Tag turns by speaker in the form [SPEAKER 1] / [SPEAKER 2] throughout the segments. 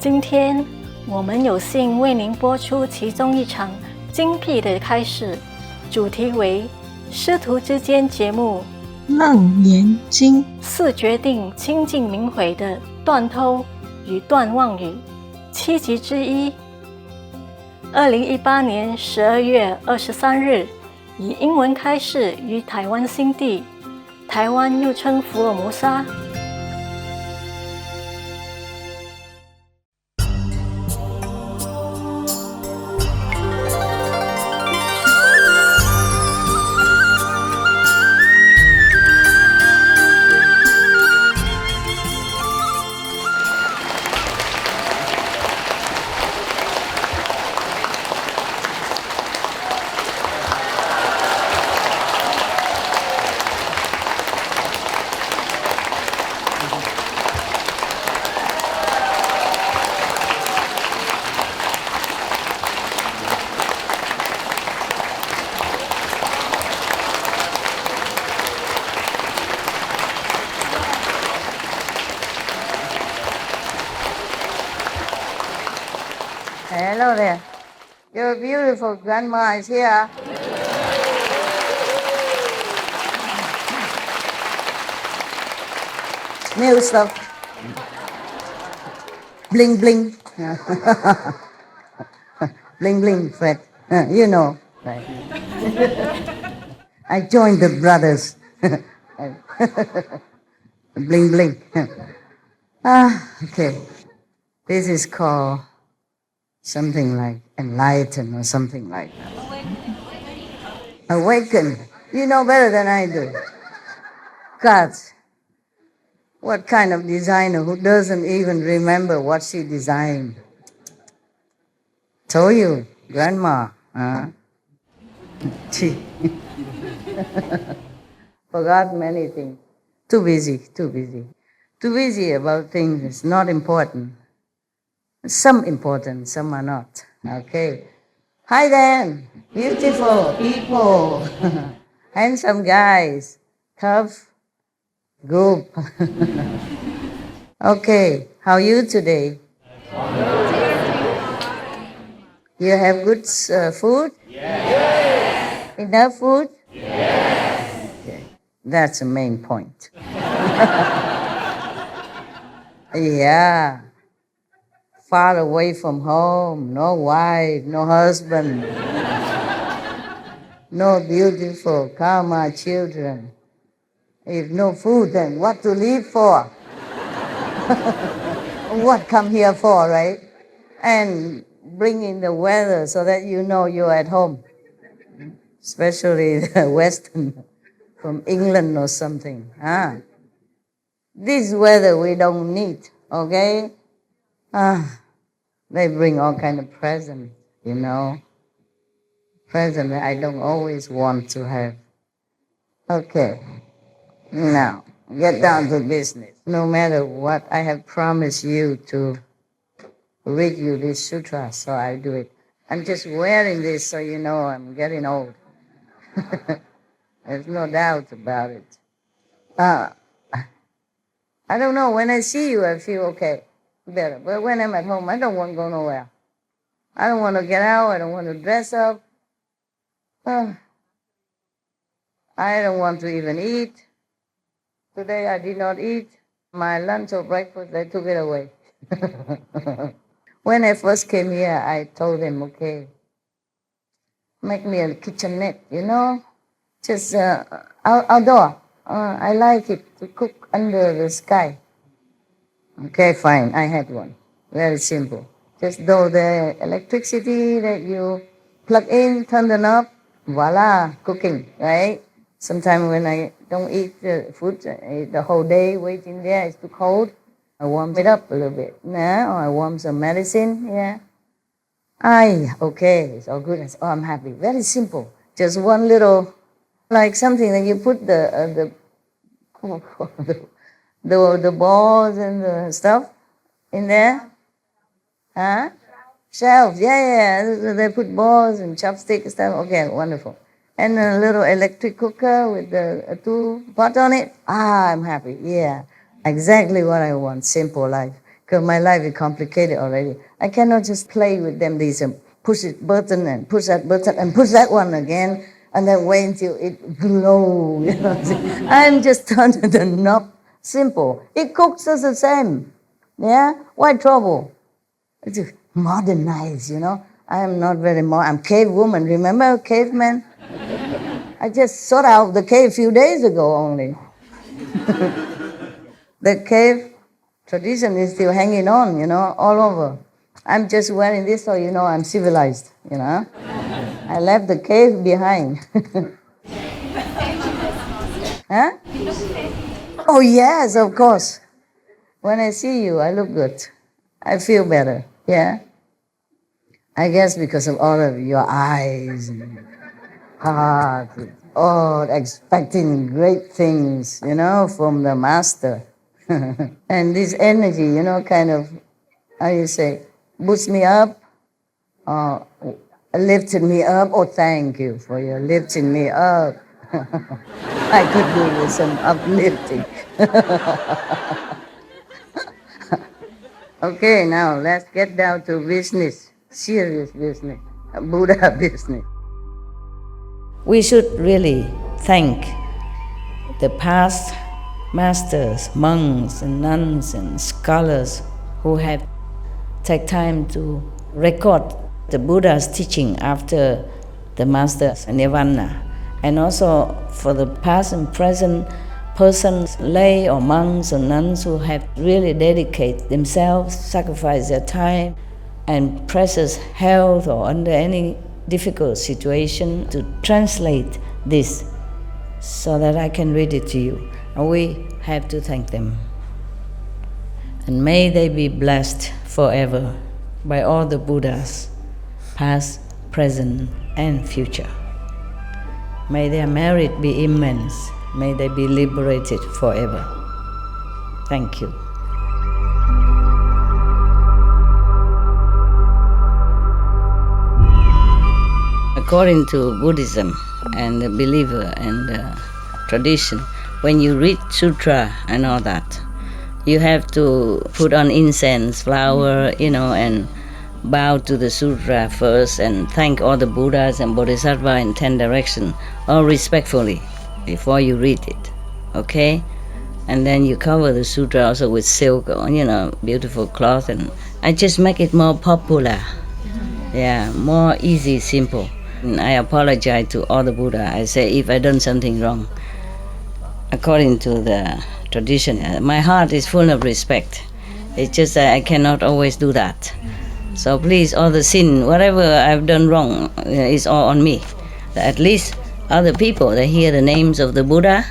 [SPEAKER 1] 今天我们有幸为您播出其中一场精辟的开始，主题为师徒之间节目
[SPEAKER 2] 楞严经
[SPEAKER 1] 4决定清净明悔的断偷与断妄语7集之一。2018年12月23日以英文开示于台湾新地，台湾又称福尔摩沙。
[SPEAKER 3] Hello there. Your beautiful grandma is here. New stuff. Bling bling. Bling bling, Fred. You know. Right. I joined the brothers. Bling bling. Okay. This is called something like enlighten or something like that. Awaken. You know better than I do. God, what kind of designer who doesn't even remember what she designed? Told you, grandma. She forgot many things. Too busy. Too busy about things that's not important. Some important, some are not. Okay. Hi then, beautiful people, handsome guys, tough group. Okay, how are you today? You have good food? Yes. Enough food? Yes. Okay. That's the main point. Yeah. Far away from home, no wife, no husband, no beautiful karma children. If no food, then what to live for? What come here for, right? And bring in the weather so that you know you're at home, especially the Western, from England or something. This weather we don't need, okay? They bring all kind of presents, you know. Present I don't always want to have. Okay, now get down to business. No matter what, I have promised you to read you this sutra, so I do it. I'm just wearing this so you know I'm getting old. There's no doubt about it. I don't know, when I see you, I feel okay. Better. But when I'm at home, I don't want to go nowhere. I don't want to get out. I don't want to dress up. I don't want to even eat. Today I did not eat. My lunch or breakfast, they took it away. When I first came here, I told them, okay, make me a kitchenette, you know, just outdoor. I like it to cook under the sky. Okay, fine, I had one. Very simple. Just do the electricity that you plug in, turn the knob, voila, cooking, right? Sometimes when I don't eat the food the whole day, waiting there, it's too cold, I warm it up a little bit. Now I warm some medicine, yeah. Okay, it's all good. Oh, I'm happy. Very simple. Just one little, like something that you put the balls and the stuff in there. Shelf, yeah. They put balls and chopsticks and stuff. Okay, wonderful. And a little electric cooker with the 2 pots on it. I'm happy. Yeah, exactly what I want. Simple life. because my life is complicated already. I cannot just play with them. These push it button and push that button and push that one again, and then wait until it glows. You know, I'm just turning the knob. Simple. It cooks us the same. Yeah? Why trouble? It's modernized, you know. I am not very I'm cave woman. Remember caveman? I just sought out the cave a few days ago only. The cave tradition is still hanging on, you know, all over. I'm just wearing this so you know I'm civilized, you know. I left the cave behind. Huh? Oh, yes, of course. When I see you, I look good. I feel better, yeah. I guess because of all of your eyes and heart, all expecting great things, you know, from the master. And this energy, you know, kind of, how you say, boosts me up, or lifted me up. Oh, thank you for your lifting me up. I could do with some uplifting. Okay, now let's get down to business, serious business, Buddha business. We should really thank the past masters, monks and nuns and scholars who have taken time to record the Buddha's teaching after the master's nirvana, and also for the past and present persons, lay or monks or nuns who have really dedicated themselves, sacrificed their time and precious health or under any difficult situation to translate this so that I can read it to you. And we have to thank them. And may they be blessed forever by all the Buddhas, past, present, and future. May their merit be immense. May they be liberated forever. Thank you. According to Buddhism and the believer and the tradition, when you read sutra and all that, you have to put on incense, flower, you know, and bow to the sutra first and thank all the Buddhas and Bodhisattva in 10 directions, all respectfully, before you read it, okay? And then you cover the sutra also with silk, or, you know, beautiful cloth, and I just make it more popular. Yeah, more easy, simple. And I apologize to all the Buddha. I say if I done something wrong, according to the tradition, my heart is full of respect. It's just that I cannot always do that. So please, all the sin, whatever I've done wrong, is all on me. At least other people, they hear the names of the Buddha,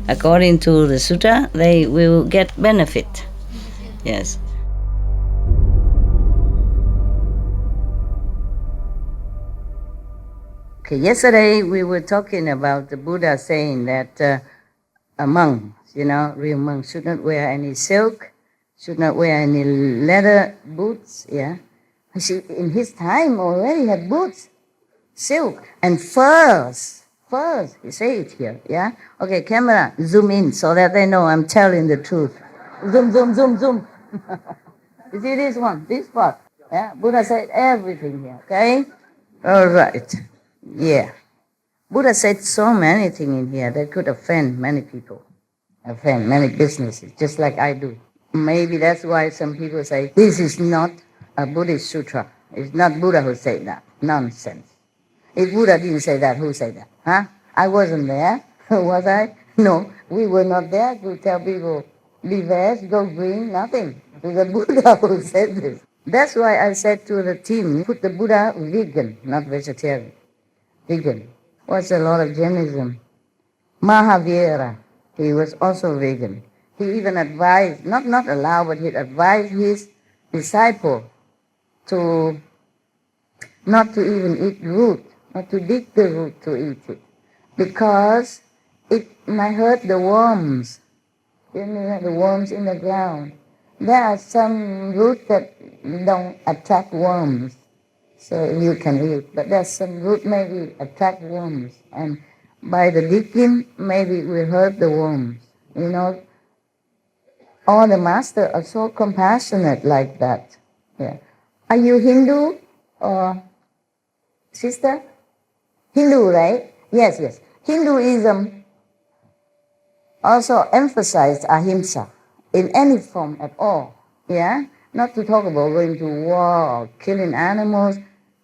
[SPEAKER 3] according to the sutta, they will get benefit. Yes. Okay, yesterday we were talking about the Buddha saying that a monk, you know, real monk, should not wear any silk, should not wear any leather boots, yeah. In his time already had boots, silk, and furs. Furs, you say it here, yeah? Okay, camera, zoom in so that they know I'm telling the truth. Zoom, zoom, zoom, zoom. You see this one, this part? Yeah, Buddha said everything here, okay? All right, yeah. Buddha said so many things in here that could offend many people, offend many businesses, just like I do. Maybe that's why some people say, this is not a Buddhist sutra. It's not Buddha who said that. Nonsense. If Buddha didn't say that, who said that? Huh? I wasn't there. Was I? No, we were not there to tell people, be veg, go green, nothing. It was the Buddha who said this. That's why I said to the team, put the Buddha vegan, not vegetarian. Vegan. What's a lot of Jainism? Mahavira, he was also vegan. He even advised, not allowed, but he advised his disciple to not to even eat root, not to dig the root to eat it, because it might hurt the worms. You know, the worms in the ground. There are some roots that don't attract worms, so you can eat. But there's some root maybe attract worms, and by the digging, maybe it will hurt the worms. You know, all the masters are so compassionate like that. Yeah. Are you Hindu or sister? Hindu, right? Yes, yes. Hinduism also emphasized ahimsa in any form at all. Yeah? Not to talk about going to war or killing animals,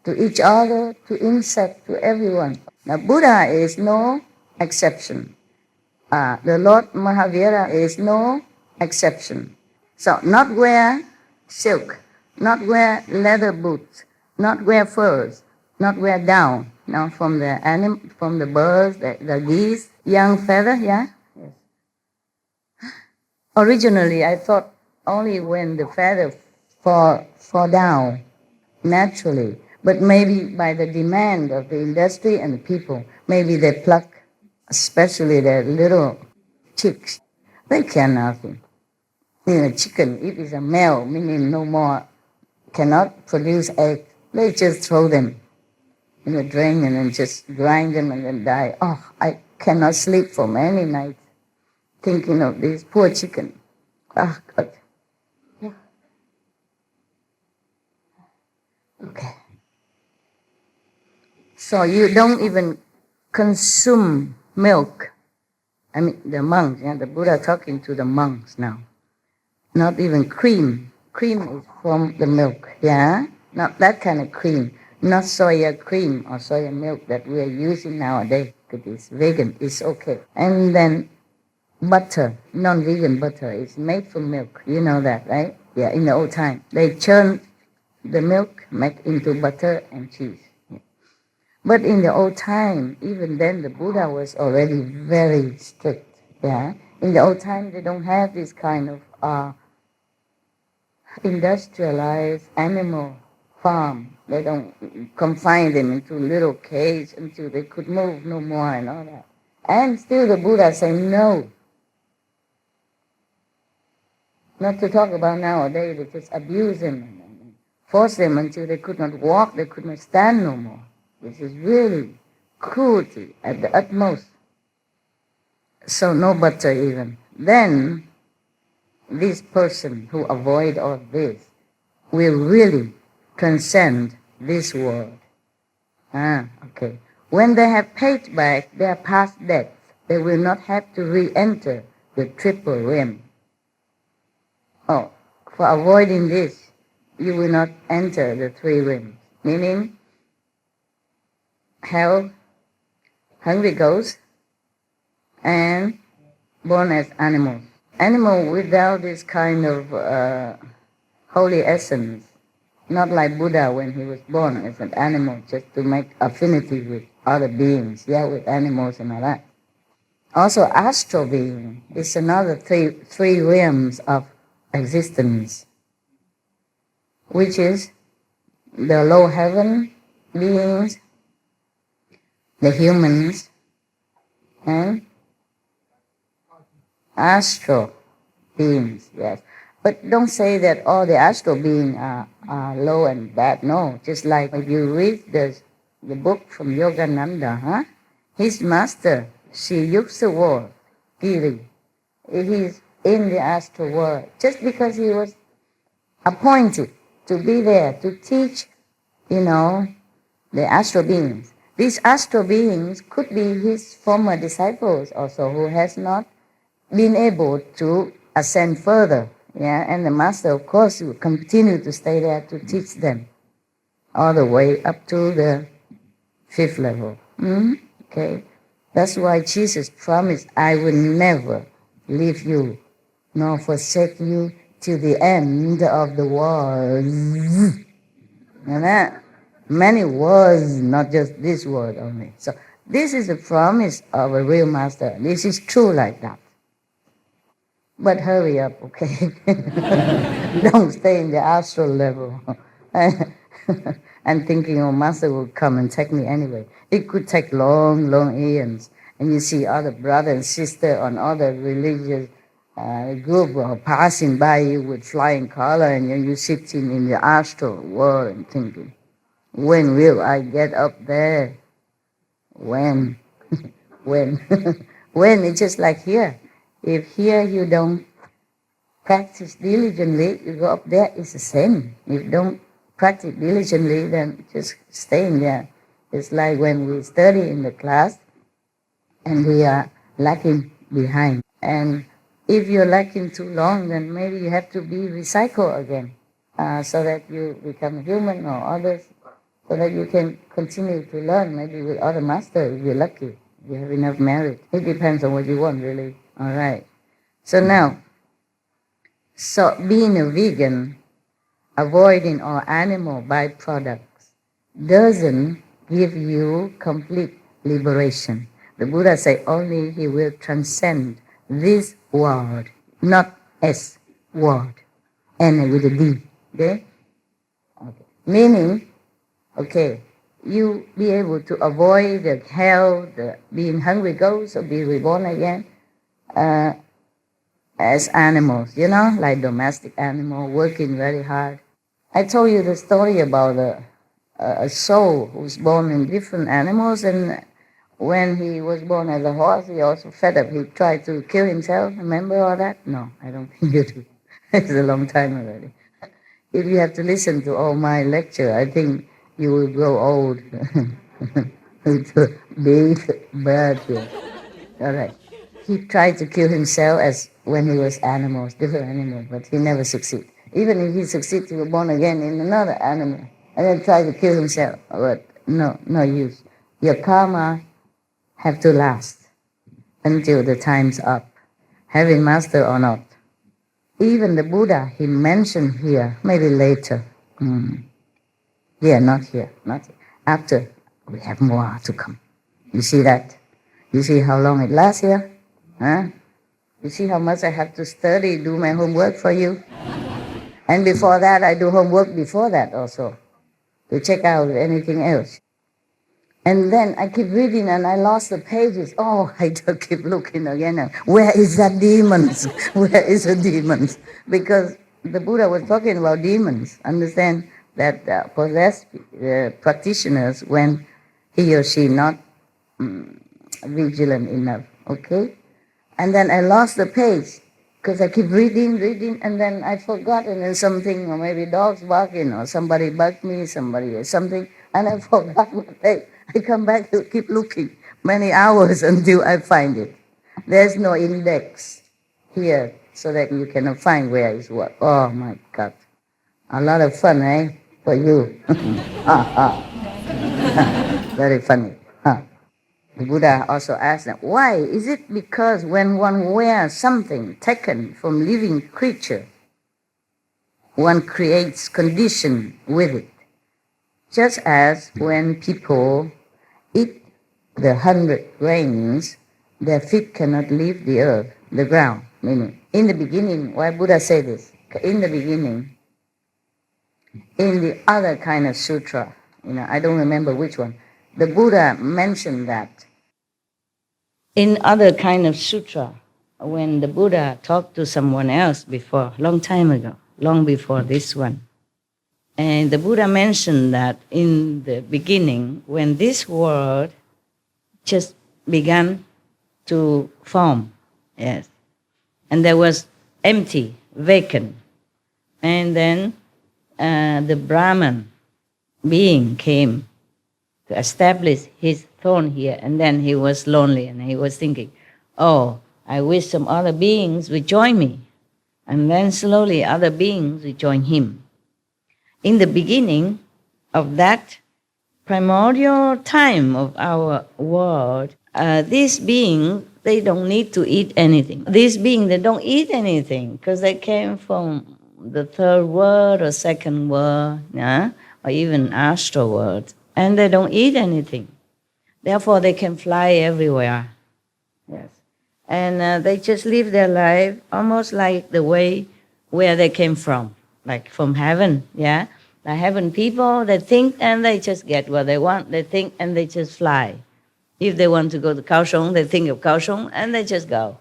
[SPEAKER 3] to each other, to insects, to everyone. Now, Buddha is no exception. The Lord Mahavira is no exception. So, not wear silk, not wear leather boots, not wear furs, not wear down. Now, from the birds, the geese, young feather, yeah? Yes. Originally, I thought only when the feather fall down naturally, but maybe by the demand of the industry and the people, maybe they pluck, especially the little chicks. They care nothing. Chicken, if it's a male, meaning no more, cannot produce eggs, they just throw them in a drain and then just grind them and then die. Oh, I cannot sleep for many nights thinking of this poor chicken. Oh, God. Yeah. Okay. So you don't even consume milk. I mean, the monks, the Buddha talking to the monks now. Not even cream. Cream is from the milk, yeah? Not that kind of cream. Not soya cream or soya milk that we are using nowadays. It is vegan, it's okay. And then butter, non-vegan butter, is made from milk. You know that, right? Yeah, in the old time. They churn the milk, make into butter and cheese. Yeah. But in the old time, even then, the Buddha was already very strict. Yeah. In the old time, they don't have this kind of industrialized animal farm. They don't confine them into little cages until they could move no more and all that. And still the Buddha say no. Not to talk about nowadays, they just abuse them and force them until they could not walk, they could not stand no more. This is really cruelty at the utmost. So no butter even. Then this person who avoid all this will really transcend this world. Okay. When they have paid back their past debts, they will not have to re-enter the triple realm. Oh, for avoiding this, you will not enter the three realms, meaning hell, hungry ghosts, and born as animals. Animal without this kind of holy essence, not like Buddha when he was born as an animal, just to make affinity with other beings, with animals and all that. Also, astral being is another three realms of existence, which is the low heaven beings, the humans, and astral beings, yes. But don't say that all the astral beings are low and bad. No, just like if you read the book from Yogananda, his master, Sri Yuksawar, Giri, he's in the astral world just because he was appointed to be there to teach, the astral beings. These astral beings could be his former disciples also who has not been able to ascend further. Yeah, and the master, of course, will continue to stay there to teach them all the way up to the 5th level. Okay, that's why Jesus promised, I will never leave you nor forsake you till the end of the world. And that many words, not just this word only. So this is a promise of a real master. This is true like that. But hurry up, okay? Don't stay in the astral level and thinking, master will come and take me anyway. It could take long, long eons. And you see other brother and sister on other religious group passing by you with flying color, and you're sitting in the astral world and thinking, when will I get up there? When? When? When? It's just like here. If here you don't practice diligently, you go up there, it's the same. If you don't practice diligently, then just staying there. It's like when we study in the class and we are lagging behind. And if you're lagging too long, then maybe you have to be recycled again so that you become human or others, so that you can continue to learn, maybe with other masters if you're lucky, if you have enough merit. It depends on what you want, really. All right. So now, so being a vegan, avoiding all animal byproducts, doesn't give you complete liberation. The Buddha said only he will transcend this world, not as world, and with a D. Okay? Okay. Meaning, okay, you be able to avoid the hell, the being hungry ghosts, or be reborn again as animals, like domestic animal, working very hard. I told you the story about a soul who's born in different animals, and when he was born as a horse, he also fed up. He tried to kill himself. Remember all that? No, I don't think you do. It's a long time already. If you have to listen to all my lecture, I think you will grow old. It's a big bird here. All right. He tried to kill himself as when he was animals, different animals, but he never succeeded. Even if he succeeds, he was born again in another animal, and then try to kill himself. But no use. Your karma have to last until the time's up, having master or not. Even the Buddha, he mentioned here, maybe later. Yeah, not here. After, we have more to come. You see that? You see how long it lasts here? Huh? You see how much I have to study, do my homework for you? And before that, I do homework before that also, to check out anything else. And then I keep reading and I lost the pages. Oh, I just keep looking again. Where is that demons? Where is the demons? Because the Buddha was talking about demons. Understand that possessed practitioners, when he or she not vigilant enough, okay? And then I lost the page because I keep reading, and then I forgot, and then something, or maybe dogs barking, or somebody bugged me, somebody or something, and I forgot my page. I come back to keep looking many hours until I find it. There's no index here so that you cannot find where is what. Oh my God. A lot of fun, eh? For you. Very funny. The Buddha also asked them, why? Is it because when one wears something taken from living creature, one creates condition with it? Just as when people eat the 100 grains, their feet cannot leave the earth, the ground. Meaning, in the beginning, why Buddha say this? In the beginning, in the other kind of sutra, I don't remember which one, the Buddha mentioned that in other kind of sutra, when the Buddha talked to someone else before, long time ago, long before this one, and the Buddha mentioned that in the beginning, when this world just began to form, yes, and there was empty, vacant, and then the Brahman being came to establish his throne here, and then he was lonely, and he was thinking, oh, I wish some other beings would join me, and then slowly other beings would join him. In the beginning of that primordial time of our world, these beings, they don't need to eat anything. These beings, they don't eat anything because they came from the third world or second world, or even astral world, and they don't eat anything. Therefore, they can fly everywhere. Yes, and they just live their life almost like the way where they came from, like from heaven. Yeah, the heaven people, they think and they just get what they want. They think and they just fly. If they want to go to Kaohsiung, they think of Kaohsiung and they just go,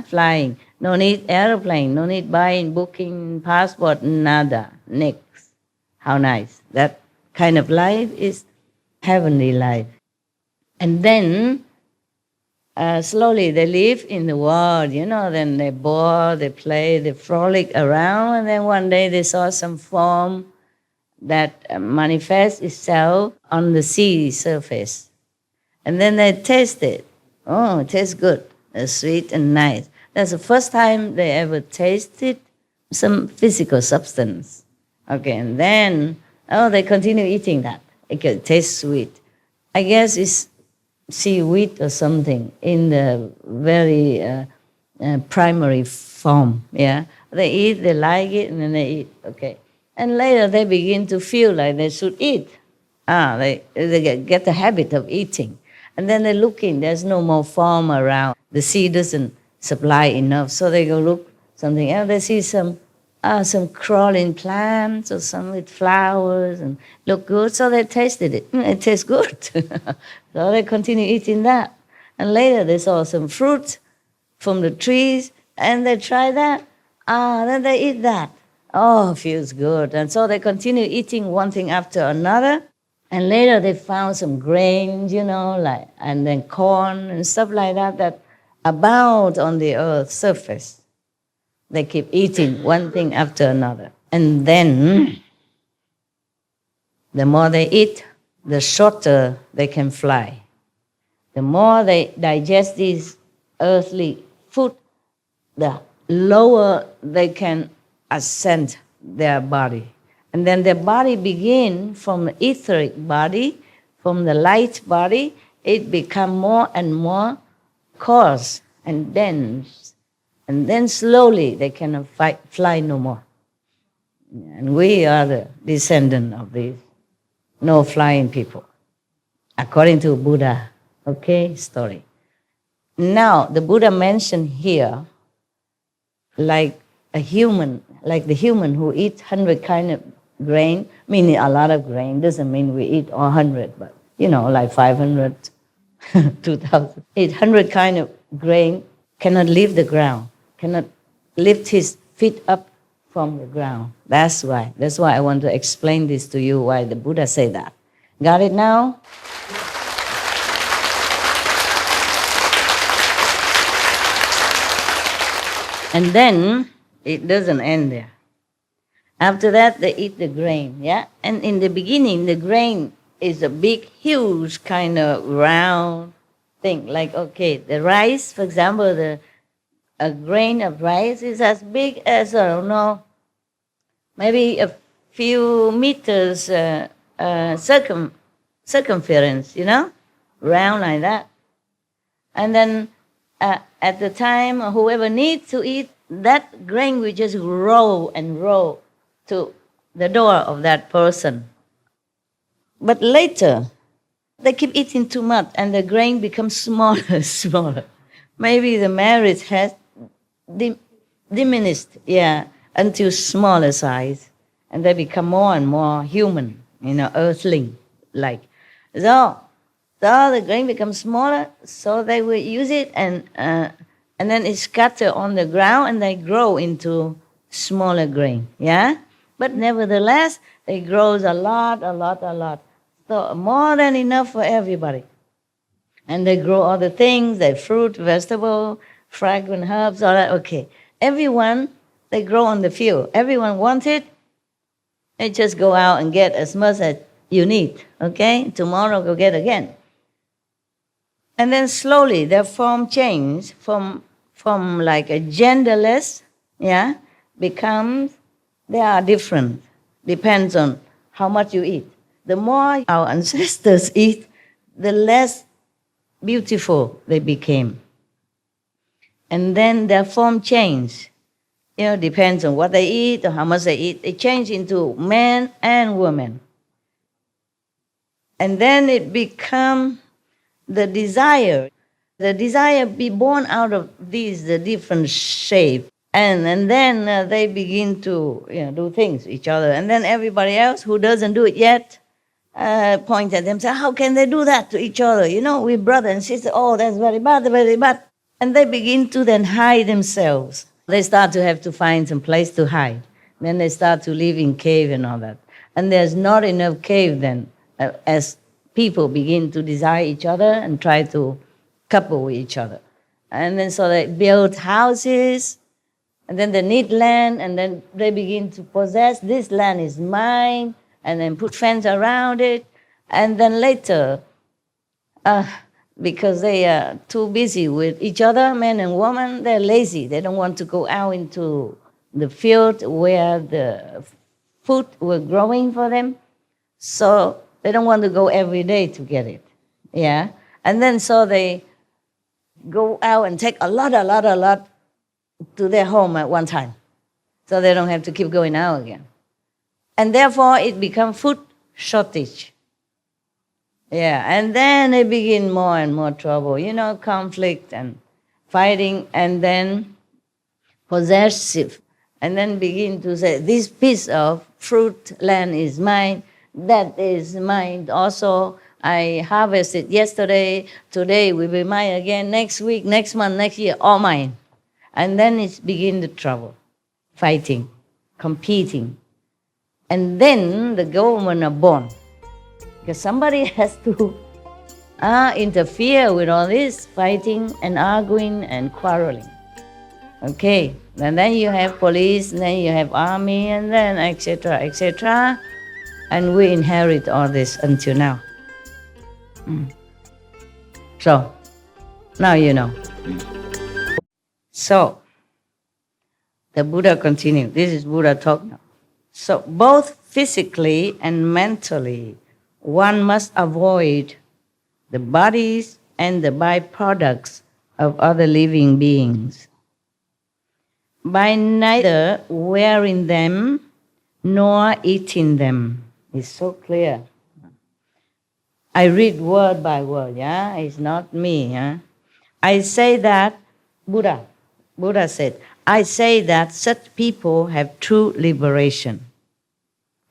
[SPEAKER 3] flying. No need airplane, no need buying, booking, passport, nada, nix. How nice. That kind of life is heavenly life. And then slowly they live in the world, then they bore, they play, they frolic around, and then one day they saw some form that manifests itself on the sea surface. And then they taste it. Oh, it tastes good. It's sweet and nice. That's the first time they ever tasted some physical substance. Okay, and then, they continue eating that. It tastes sweet. I guess it's seaweed or something in the very primary form, yeah? They eat, they like it, and then they eat, okay. And later they begin to feel like they should eat. They get the habit of eating. And then they look in, there's no more form around. The sea doesn't supply enough, so they go look something else. They see some crawling plants or some with flowers and look good, so they tasted it. It tastes good. So they continue eating that. And later they saw some fruit from the trees, and they try that. Then they eat that. Oh, feels good. And so they continue eating one thing after another. And later they found some grains, and then corn and stuff like that abound on the earth's surface. They keep eating one thing after another. And then the more they eat, the shorter they can fly. The more they digest these earthly food, the lower they can ascend their body. And then their body begin from the etheric body, from the light body, it become more and more coarse and dense. And then slowly they cannot fly no more. And we are the descendant of these no flying people, according to Buddha, story. Now, the Buddha mentioned here, like the human who eats 100 kind of grain, meaning a lot of grain, doesn't mean we eat all 100, but, like 500, 2,000. 800 kind of grain cannot leave the ground, cannot lift his feet up from the ground. That's why I want to explain this to you, why the Buddha say that. Got it now? And then it doesn't end there. After that, they eat the grain, yeah? And in the beginning, the grain is a big, huge kind of round thing. Like, the rice, for example, a grain of rice is as big as, I don't know, maybe a few meters circumference, round like that. And then at the time, whoever needs to eat, that grain will just roll and roll to the door of that person. But later, they keep eating too much and the grain becomes smaller and smaller. Maybe the marriage has diminished, until smaller size. And they become more and more human, earthling-like. So the grain becomes smaller, so they will use it and then it scatters on the ground and they grow into smaller grain, yeah? But nevertheless, it grows a lot. So more than enough for everybody. And they grow other things, like fruit, vegetable, fragrant herbs, all that, Everyone, they grow on the field. Everyone wants it. They just go out and get as much as you need, Tomorrow go get again. And then slowly their form changes from like a genderless, becomes, they are different. Depends on how much you eat. The more our ancestors eat, the less beautiful they became. And then their form changed. Depends on what they eat or how much they eat. They change into men and women. And then it becomes the desire be born out of these the different shapes. And then they begin to do things to each other. And then everybody else who doesn't do it yet point at them, say, how can they do that to each other? We brother and sister, that's very bad, very bad. And they begin to then hide themselves. They start to have to find some place to hide. Then they start to live in cave and all that. And there's not enough cave then, as people begin to desire each other and try to couple with each other. And then so they build houses, and then they need land, and then they begin to possess, this land is mine, and then put fence around it. And then later, because they are too busy with each other, man and woman, they're lazy. They don't want to go out into the field where the food were growing for them. So they don't want to go every day to get it. Yeah. And then so they go out and take a lot to their home at one time. So they don't have to keep going out again. And therefore it becomes food shortage. Yeah, and then they begin more and more trouble, conflict and fighting, and then possessive, and then begin to say, this piece of fruit land is mine, that is mine also, I harvested yesterday, today will be mine again, next week, next month, next year, all mine. And then it's begin the trouble, fighting, competing. And then the government are born. Because somebody has to interfere with all this fighting and arguing and quarreling. Okay, and then you have police, and then you have army, and then etc., etc. And we inherit all this until now. So, now you know. So, the Buddha continued. This is Buddha talk now. So, both physically and mentally, one must avoid the bodies and the byproducts of other living beings by neither wearing them nor eating them. It's so clear. I read word by word, yeah? It's not me, yeah? I say that, Buddha said, I say that such people have true liberation.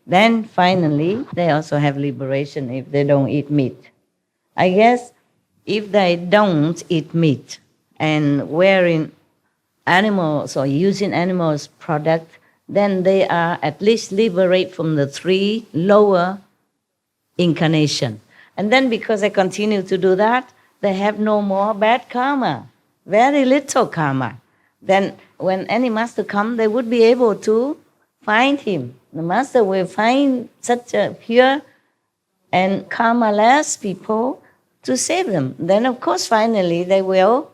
[SPEAKER 3] Then finally, they also have liberation if they don't eat meat. I guess if they don't eat meat and wearing animals or using animals' product, then they are at least liberated from the 3 lower incarnations. And then because they continue to do that, they have no more bad karma, very little karma. Then when any master comes, they would be able to find him. The master will find such a pure and karma-less people to save them. Then, of course, finally, they will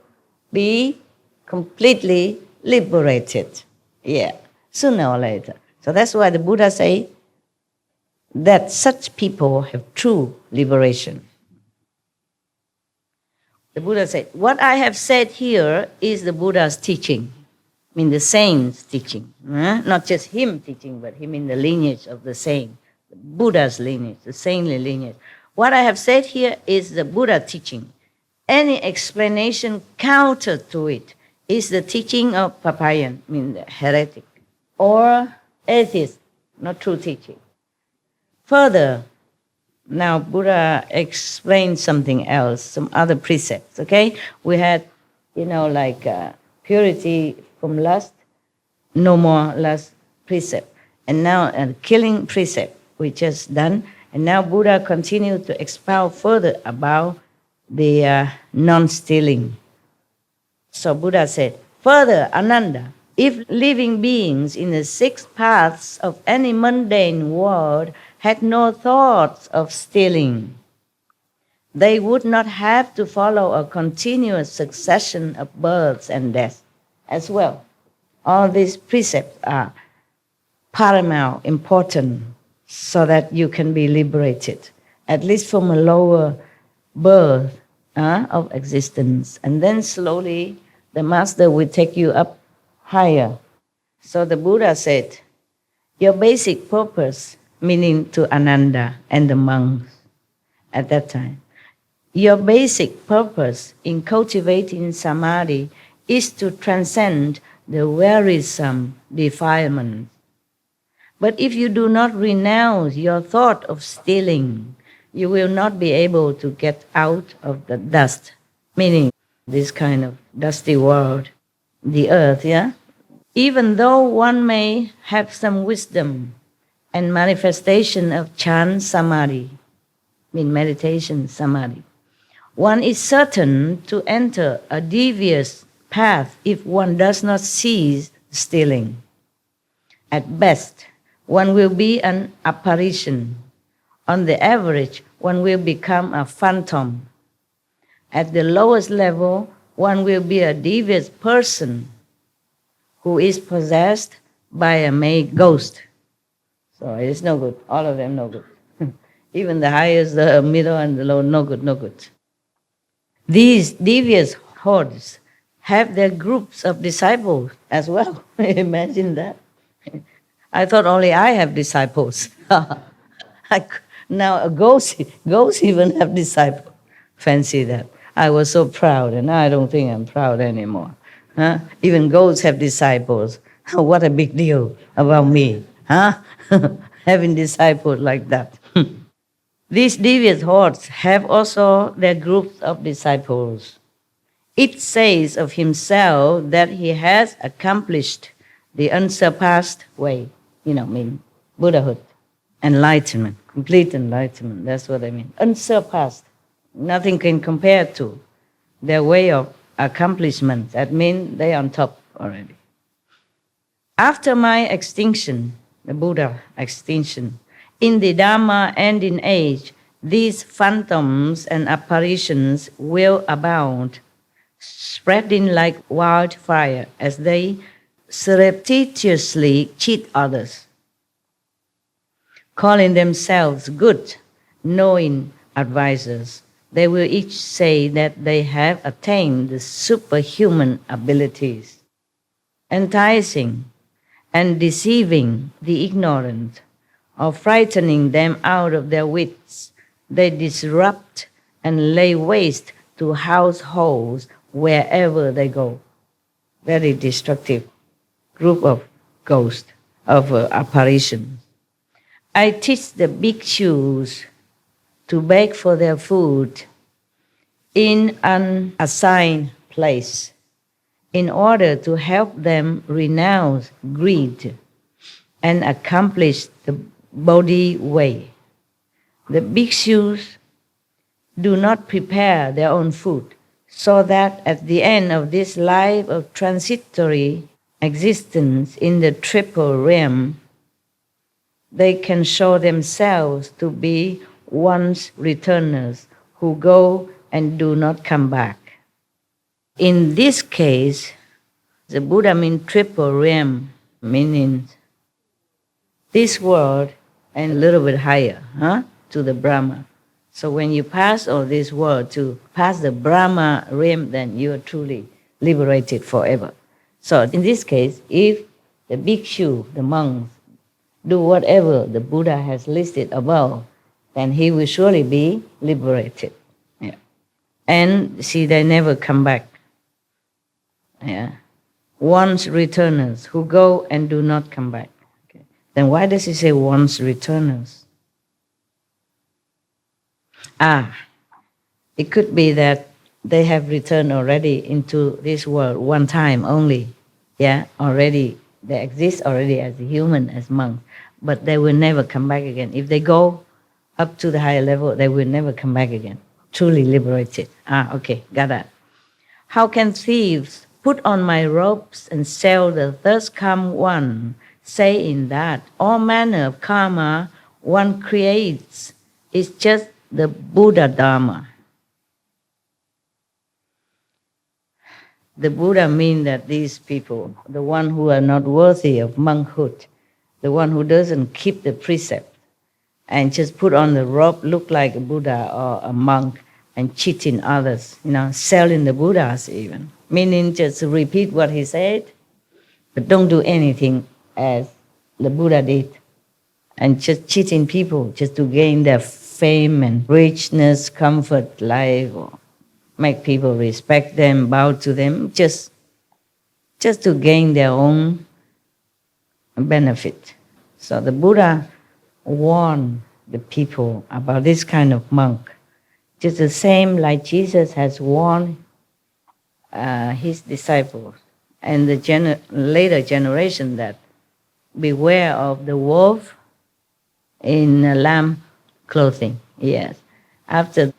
[SPEAKER 3] be completely liberated. Yeah, sooner or later. So that's why the Buddha say that such people have true liberation. The Buddha said, what I have said here is the Buddha's teaching. I mean the saint's teaching, not just him teaching, but him in the lineage of the saint, the Buddha's lineage, the saintly lineage. What I have said here is the Buddha teaching. Any explanation counter to it is the teaching of Papayan, I mean the heretic, or atheist, not true teaching. Further, now Buddha explained something else, some other precepts, okay? We had, purity from lust, no more lust precept. And now a killing precept we just done. And now Buddha continued to expound further about the non-stealing. So Buddha said, further, Ananda, if living beings in the 6 paths of any mundane world had no thoughts of stealing, they would not have to follow a continuous succession of births and deaths as well. All these precepts are paramount, important, so that you can be liberated, at least from a lower birth of existence. And then slowly the master will take you up higher. So the Buddha said, your basic purpose, meaning to Ananda and the monks at that time, your basic purpose in cultivating samadhi is to transcend the wearisome defilement. But if you do not renounce your thought of stealing, you will not be able to get out of the dust, meaning this kind of dusty world, the earth, yeah? Even though one may have some wisdom and manifestation of Chan Samadhi, mean meditation Samadhi, one is certain to enter a devious path if one does not cease stealing. At best, one will be an apparition. On the average, one will become a phantom. At the lowest level, one will be a devious person who is possessed by a male ghost. So it is no good. All of them no good. Even the highest, the middle, and the low, no good, no good. These devious hordes have their groups of disciples as well. Imagine that. I thought only I have disciples. Now ghosts even have disciples. Fancy that. I was so proud, and now I don't think I'm proud anymore. Huh? Even ghosts have disciples. What a big deal about me, huh? Having disciples like that. These devious hordes have also their groups of disciples. Each says of himself that he has accomplished the unsurpassed way, mean Buddhahood, enlightenment, complete enlightenment, that's what I mean. Unsurpassed. Nothing can compare to their way of accomplishment. That means they're on top already. After my extinction, the Buddha extinction, in the Dharma and in age, these phantoms and apparitions will abound, spreading like wildfire as they surreptitiously cheat others, calling themselves good, knowing advisors. They will each say that they have attained the superhuman abilities, enticing and deceiving the ignorant, or frightening them out of their wits. They disrupt and lay waste to households wherever they go. Very destructive group of ghosts, of apparitions. I teach the bhikshus to beg for their food in an assigned place in order to help them renounce greed and accomplish the Bodhi way. The bhikshus do not prepare their own food, so that at the end of this life of transitory existence in the triple realm, they can show themselves to be once returners who go and do not come back. In this case, the Buddha means triple realm, meaning this world and a little bit higher, to the Brahma. So when you pass all this world to pass the Brahma realm, then you are truly liberated forever. So in this case, if the bhikshu, the monks, do whatever the Buddha has listed above, then he will surely be liberated. Yeah. And see, they never come back. Yeah. Once returners who go and do not come back. Okay. Then why does he say once returners? It could be that they have returned already into this world one time only. Yeah, already they exist already as a human, as monks, but they will never come back again. If they go up to the higher level, they will never come back again. Truly liberated. Okay, got that. How can thieves put on my robes and sell the thus come one, saying that all manner of karma one creates is just the Buddha Dharma? The Buddha means that these people, the one who are not worthy of monkhood, the one who doesn't keep the precept and just put on the robe, look like a Buddha or a monk and cheating others, selling the Buddhas even. Meaning just repeat what he said, but don't do anything as the Buddha did. And just cheating people just to gain their fame and richness, comfort, life, or make people respect them, bow to them, just to gain their own benefit. So the Buddha warned the people about this kind of monk, just the same like Jesus has warned his disciples and the later generation that beware of the wolf in lamb clothing. Yes, after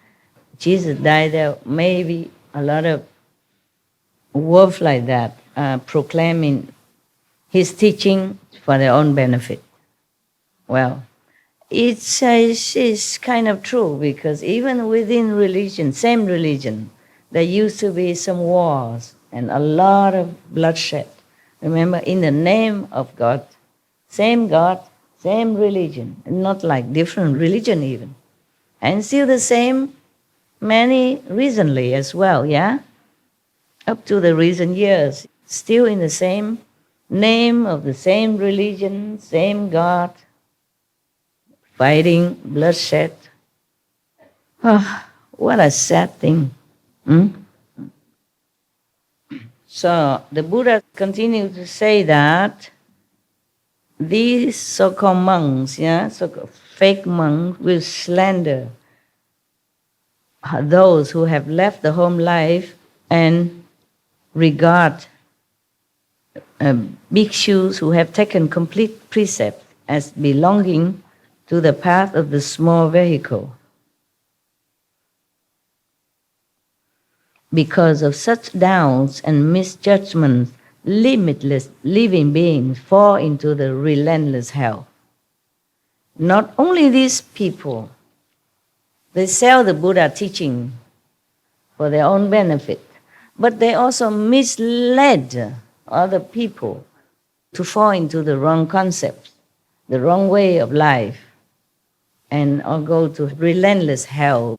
[SPEAKER 3] Jesus died there, maybe a lot of wolves like that proclaiming his teaching for their own benefit. Well, it's kind of true, because even within religion, same religion, there used to be some wars and a lot of bloodshed. Remember, in the name of God, same religion, not like different religion even. And still the same, many recently as well, yeah? Up to the recent years, still in the same name of the same religion, same God, fighting, bloodshed. Oh, what a sad thing. So the Buddha continued to say that these so-called monks, so-called fake monks, will slander those who have left the home life and regard bhikshus who have taken complete precept as belonging to the path of the small vehicle. Because of such doubts and misjudgments, limitless living beings fall into the relentless hell. Not only these people, they sell the Buddha teaching for their own benefit, but they also misled other people to fall into the wrong concepts, the wrong way of life, and or go to relentless hell.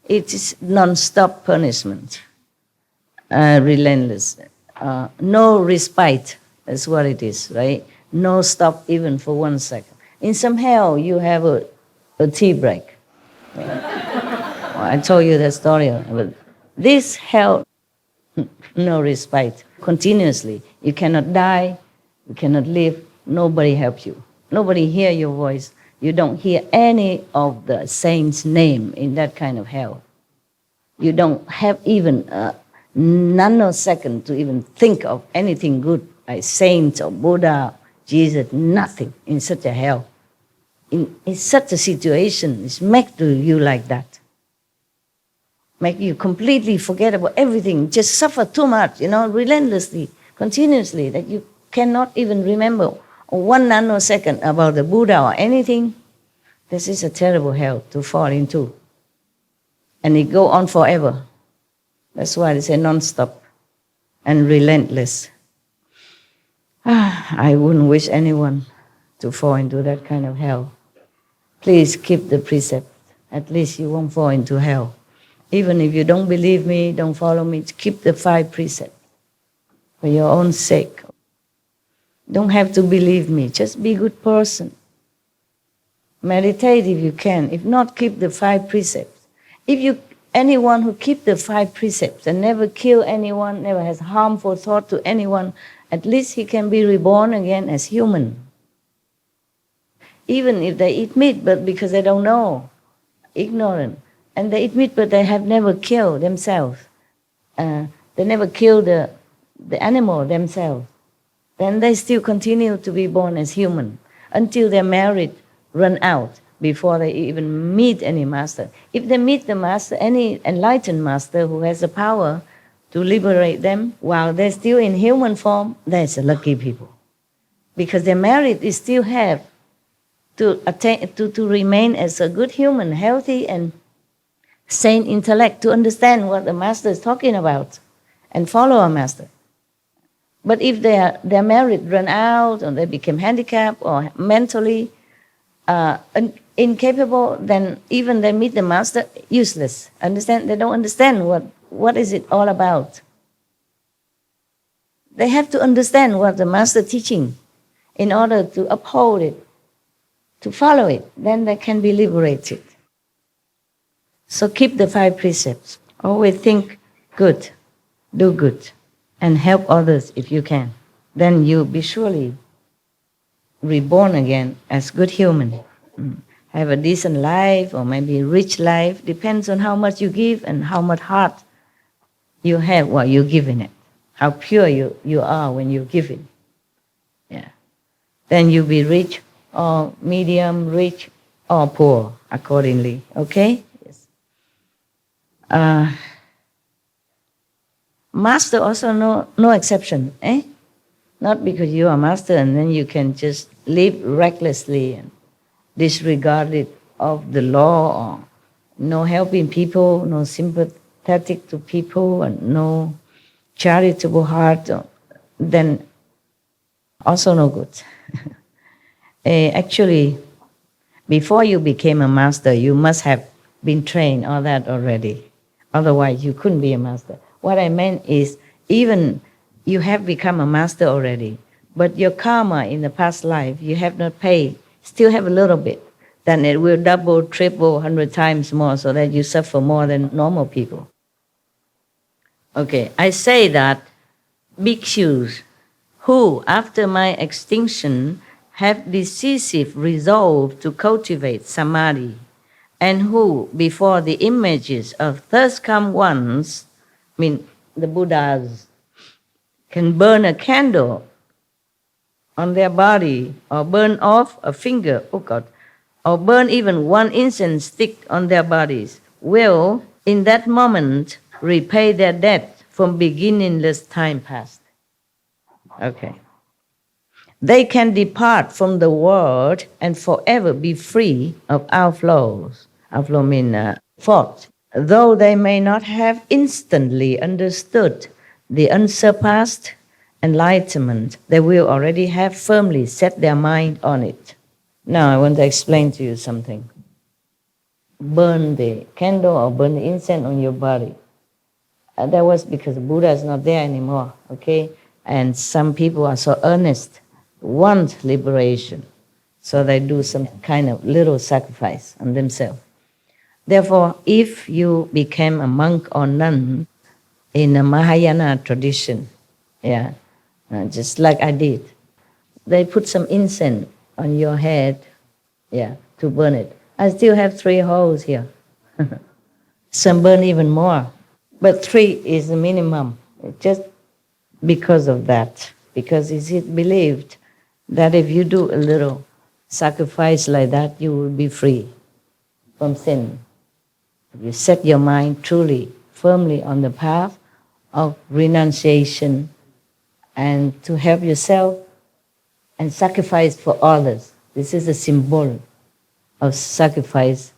[SPEAKER 3] It is non-stop punishment, relentless. No respite is what it is, right? No stop even for 1 second. In some hell, you have a tea break. I told you that story. But this hell, no respite, continuously. You cannot die, you cannot live, nobody helps you. Nobody hear your voice. You don't hear any of the saints' name in that kind of hell. You don't have even a nanosecond to even think of anything good, like saints or Buddha, Jesus, nothing in such a hell. In such a situation, it's made to you like that. Make you completely forget about everything, just suffer too much, relentlessly, continuously, that you cannot even remember 1 nanosecond about the Buddha or anything. This is a terrible hell to fall into. And it go on forever. That's why they say non-stop and relentless. I wouldn't wish anyone to fall into that kind of hell. Please keep the precept. At least you won't fall into hell. Even if you don't believe me, don't follow me, keep the 5 precepts for your own sake. Don't have to believe me. Just be a good person. Meditate if you can. If not, keep the 5 precepts. Anyone who keep the 5 precepts and never kill anyone, never has harmful thought to anyone, at least he can be reborn again as human. Even if they eat meat, but because they don't know, ignorant, and they eat meat, but they have never killed themselves. They never killed the animal themselves. Then they still continue to be born as human until their merit run out before they even meet any master. If they meet the master, any enlightened master who has the power to liberate them while they're still in human form, that's a lucky people. Because their merit is still have to attain to remain as a good human, healthy and sane intellect, to understand what the master is talking about and follow a master. But if their merit run out or they become handicapped or mentally incapable, then even they meet the master, useless. Understand? They don't understand what is it all about. They have to understand what the master teaching in order to uphold it, to follow it. Then they can be liberated. So keep the 5 precepts. Always think good, do good, and help others if you can. Then you'll be surely reborn again as good human. Have a decent life or maybe a rich life. Depends on how much you give and how much heart you have while you're giving it. How pure you are when you're giving. Yeah. Then you'll be rich or medium, rich or poor accordingly. Okay? Yes. Master also no exception, eh? Not because you are master and then you can just live recklessly and disregard it of the law, or no helping people, no sympathetic to people, and no charitable heart, then also no good. Actually, before you became a master, you must have been trained all that already. Otherwise, you couldn't be a master. What I meant is, even you have become a master already, but your karma in the past life, you have not paid, still have a little bit, then it will double, triple, 100 times more, so that you suffer more than normal people. Okay, I say that bhikshus who, after my extinction, have decisive resolve to cultivate samadhi, and who, before the images of thus come ones, I mean the Buddhas, can burn a candle on their body, or burn off a finger, oh God, or burn even one incense stick on their bodies, will, in that moment, repay their debt from beginningless time past. Okay. They can depart from the world and forever be free of outflows. Outflow means fault. Though they may not have instantly understood the unsurpassed enlightenment, they will already have firmly set their mind on it. Now I want to explain to you something. Burn the candle or burn the incense on your body. That was because Buddha is not there anymore, okay? And some people are so earnest, want liberation, so they do some kind of little sacrifice on themselves. Therefore, if you became a monk or nun in a Mahayana tradition, just like I did, they put some incense on your head, to burn it. I still have 3 holes here. Some burn even more, but 3 is the minimum, just because of that. Because it's believed that if you do a little sacrifice like that, you will be free from sin. If you set your mind truly, firmly on the path of renunciation and to help yourself and sacrifice for others. This is a symbol of sacrifice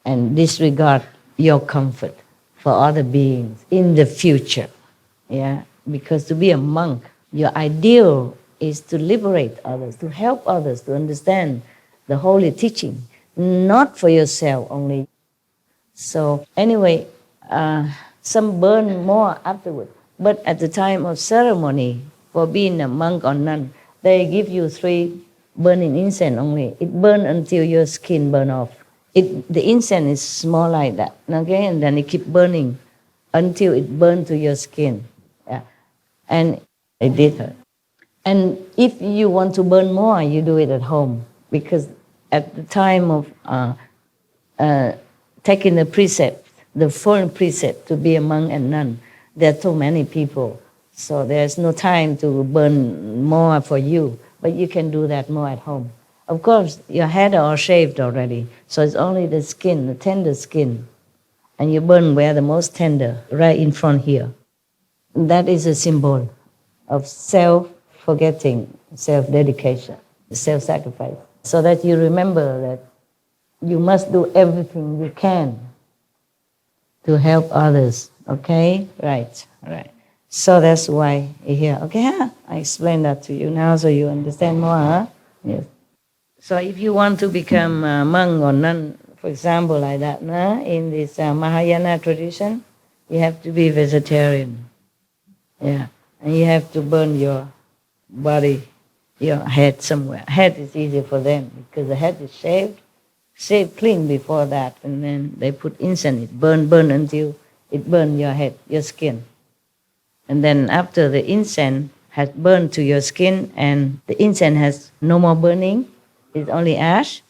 [SPEAKER 3] and disregard your comfort for other beings in the future. Because to be a monk, your ideal is to liberate others, to help others to understand the holy teaching, not for yourself only. So anyway, some burn more afterwards. But at the time of ceremony, for being a monk or nun, they give you 3 burning incense only. It burns until your skin burn off. The incense is small like that, okay? And then it keep burning until it burns to your skin. And it did hurt. And if you want to burn more, you do it at home. Because at the time of taking the precept, the full precept to be a monk and nun, there are too many people. So there's no time to burn more for you. But you can do that more at home. Of course, your head are all shaved already. So it's only the skin, the tender skin. And you burn where the most tender, right in front here. That is a symbol of self-forgetting, self-dedication, self-sacrifice. So that you remember that you must do everything you can to help others. Okay? Right. So that's why you're here. Okay, I explained that to you now so you understand more, huh? Yes. So if you want to become a monk or nun, for example, like that, in this Mahayana tradition, you have to be vegetarian. And you have to burn your body, your head somewhere. Head is easy for them because the head is shaved clean before that, and then they put incense, it burn until it burn your head, your skin. And then after the incense has burned to your skin and the incense has no more burning, it's only ash,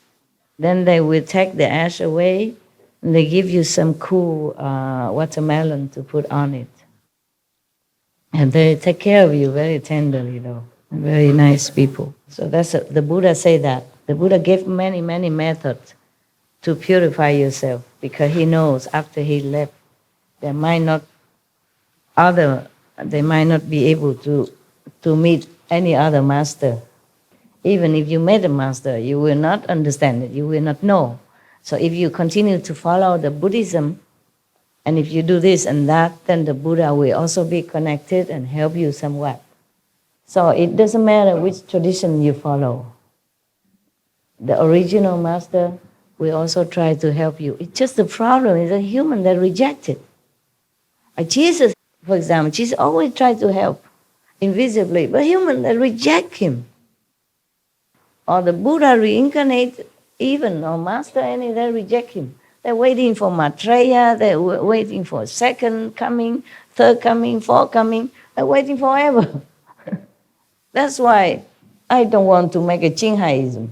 [SPEAKER 3] then they will take the ash away and they give you some cool watermelon to put on it. And they take care of you very tenderly, though. Very nice people. So that's the Buddha say that. The Buddha gave many methods to purify yourself because he knows after he left They might not be able to meet any other master. Even if you met a master, you will not understand it, you will not know. So if you continue to follow the Buddhism, and if you do this and that, then the Buddha will also be connected and help you somewhat. So it doesn't matter which tradition you follow. The original master will also try to help you. It's just the problem is a human that rejects it. Jesus, for example, Jesus always tried to help invisibly, but human that reject him. Or the Buddha reincarnate even, or master any, they reject him. They're waiting for Maitreya, they're waiting for second coming, third coming, fourth coming. They're waiting forever. That's why I don't want to make a Qinghaism.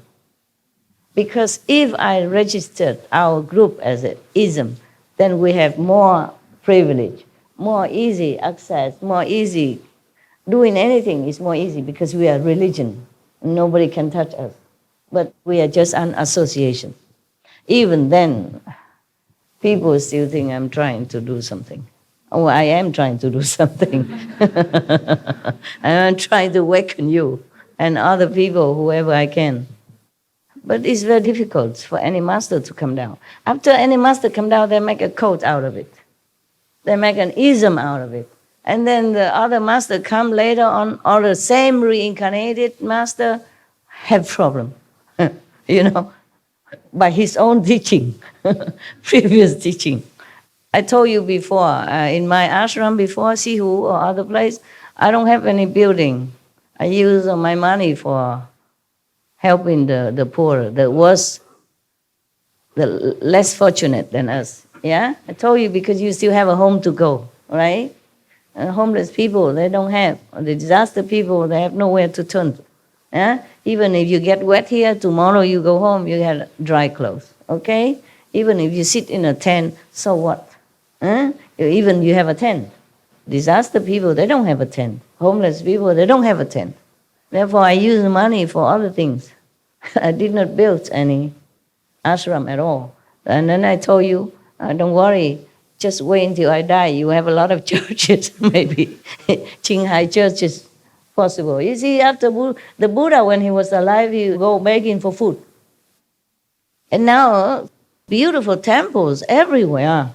[SPEAKER 3] Because if I registered our group as an ism, then we have more privilege, more easy access, more easy. Doing anything is more easy because we are religion. Nobody can touch us. But we are just an association. Even then, people still think I'm trying to do something. Oh, I am trying to do something. I'm trying to awaken you and other people, whoever I can. But it's very difficult for any master to come down. After any master come down, they make a code out of it. They make an ism out of it. And then the other master come later on, or the same reincarnated master have problem, by his own teaching, previous teaching. I told you before, in my ashram before, Sihu or other place, I don't have any building. I use my money for helping the poor, the less fortunate than us. Yeah? I told you because you still have a home to go, right? Homeless people, they don't have. The disaster people, they have nowhere to turn. Yeah? Even if you get wet here, tomorrow you go home, you have dry clothes. Okay? Even if you sit in a tent, so what? Even you have a tent. Disaster people, they don't have a tent. Homeless people, they don't have a tent. Therefore, I use money for other things. I did not build any ashram at all. And then I told you, don't worry, just wait until I die. You have a lot of churches, maybe. Qinghai church is possible. You see, after the Buddha, when he was alive, he would go begging for food. And now, beautiful temples everywhere.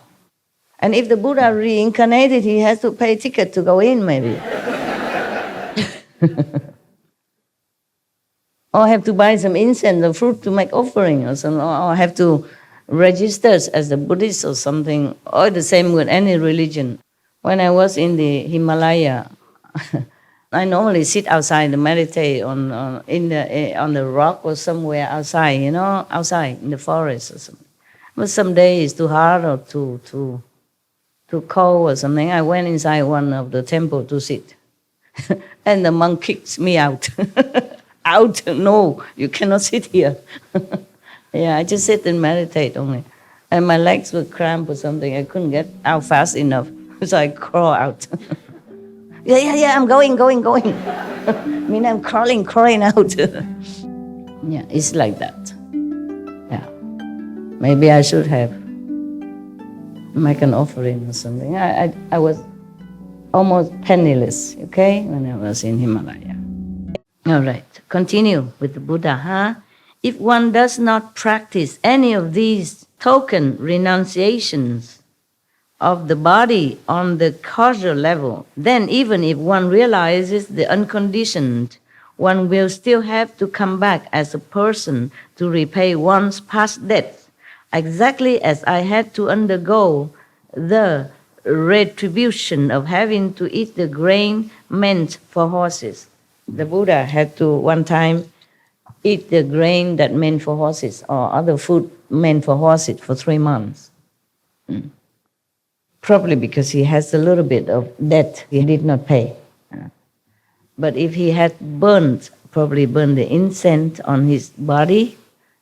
[SPEAKER 3] And if the Buddha reincarnated, he has to pay a ticket to go in, maybe. Or have to buy some incense or fruit to make offering or something, or have to register as a Buddhist or something, or the same with any religion. When I was in the Himalaya, I normally sit outside and meditate on the rock or somewhere outside, outside in the forest or something. But some days it's too hard or too cold or something. I went inside one of the temple to sit. And the monk kicked me out. Out, no, you cannot sit here. Yeah, I just sit and meditate only. And my legs were cramped or something. I couldn't get out fast enough. So I crawl out. Yeah, I'm going. I mean, I'm crawling out. Yeah, it's like that. Yeah. Maybe I should have make an offering or something. I was almost penniless, okay, when I was in Himalaya. All right, continue with the Buddha. If one does not practice any of these token renunciations of the body on the causal level, then even if one realizes the unconditioned, one will still have to come back as a person to repay one's past debts, exactly as I had to undergo the retribution of having to eat the grain meant for horses. The Buddha had to one time eat the grain that meant for horses or other food meant for horses for 3 months. Probably because he has a little bit of debt he did not pay. But if he had probably burned the incense on his body,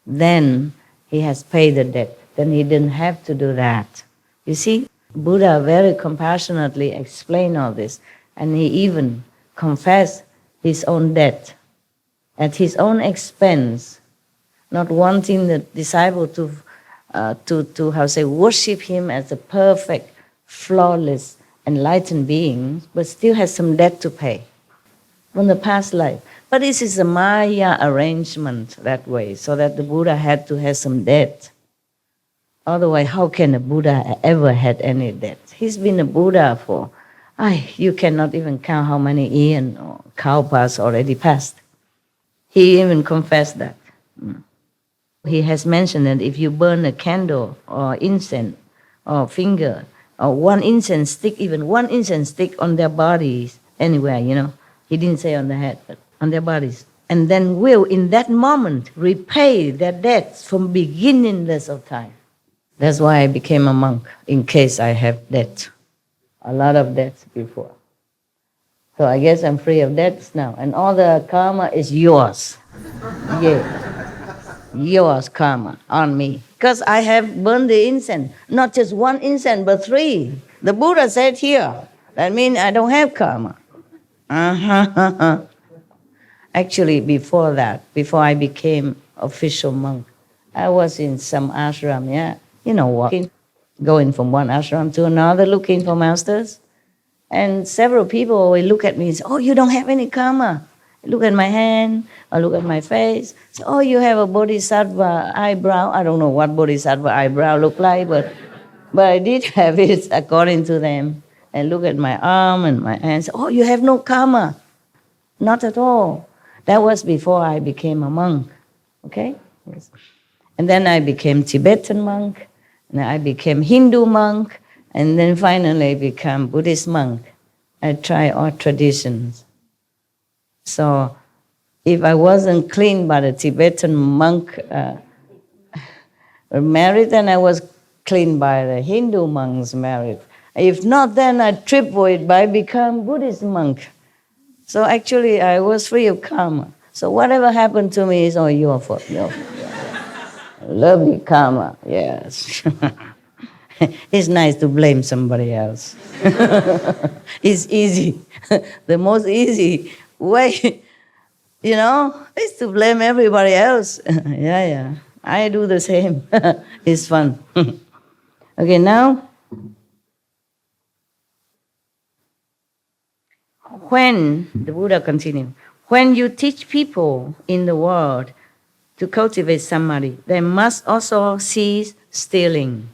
[SPEAKER 3] then he has paid the debt. Then he didn't have to do that. You see, Buddha very compassionately explained all this, and he even confessed his own debt at his own expense, not wanting the disciple to worship him as a perfect flawless, enlightened beings, but still has some debt to pay from the past life. But this is a Maya arrangement that way, so that the Buddha had to have some debt. Otherwise, how can a Buddha ever had any debt? He's been a Buddha for, you cannot even count how many eons or kalpas already passed. He even confessed that. He has mentioned that if you burn a candle or incense or finger or one incense stick, even one incense stick on their bodies, anywhere, he didn't say on the head, but on their bodies, and then will in that moment repay their debts from beginningless of time. That's why I became a monk, in case I have debt, a lot of debts before. So I guess I'm free of debts now, and all the karma is yours. Yours karma on me, because I have burned the incense, not just one incense, but 3. The Buddha said here, that means I don't have karma. Actually, before that, before I became official monk, I was in some ashram, walking, going from one ashram to another, looking for masters. And several people always look at me and say, oh, you don't have any karma. Look at my hand, or look at my face. Say, oh, you have a bodhisattva eyebrow. I don't know what bodhisattva eyebrow look like, but I did have it according to them. And look at my arm and my hands. Oh, you have no karma. Not at all. That was before I became a monk, okay? Yes. And then I became Tibetan monk, and I became Hindu monk, and then finally become Buddhist monk. I try all traditions. So if I wasn't clean by the Tibetan monk married, then I was clean by the Hindu monks married. If not, then I triple it by become Buddhist monk. So actually, I was free of karma. So whatever happened to me is all your fault. Lovely karma, yes. It's nice to blame somebody else. It's easy. The most easy way, is to blame everybody else. Yeah. I do the same. It's fun. Okay, now, when, the Buddha continued, when you teach people in the world to cultivate samadhi, they must also cease stealing.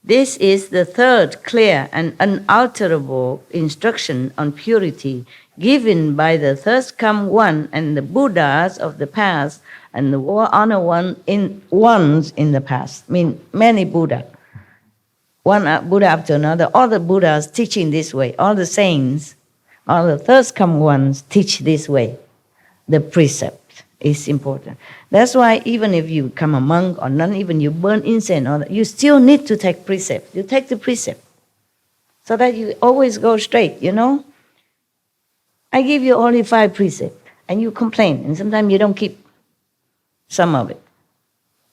[SPEAKER 3] This is the third clear and unalterable instruction on purity given by the first come one and the Buddhas of the past and the honor ones in the past. I mean, many Buddha. One Buddha after another, all the Buddhas teaching this way, all the saints, all the first come ones teach this way. The precept is important. That's why even if you become a monk or not even you burn incense, you still need to take precept. You take the precept so that you always go straight, I give you only 5 precepts and you complain and sometimes you don't keep some of it.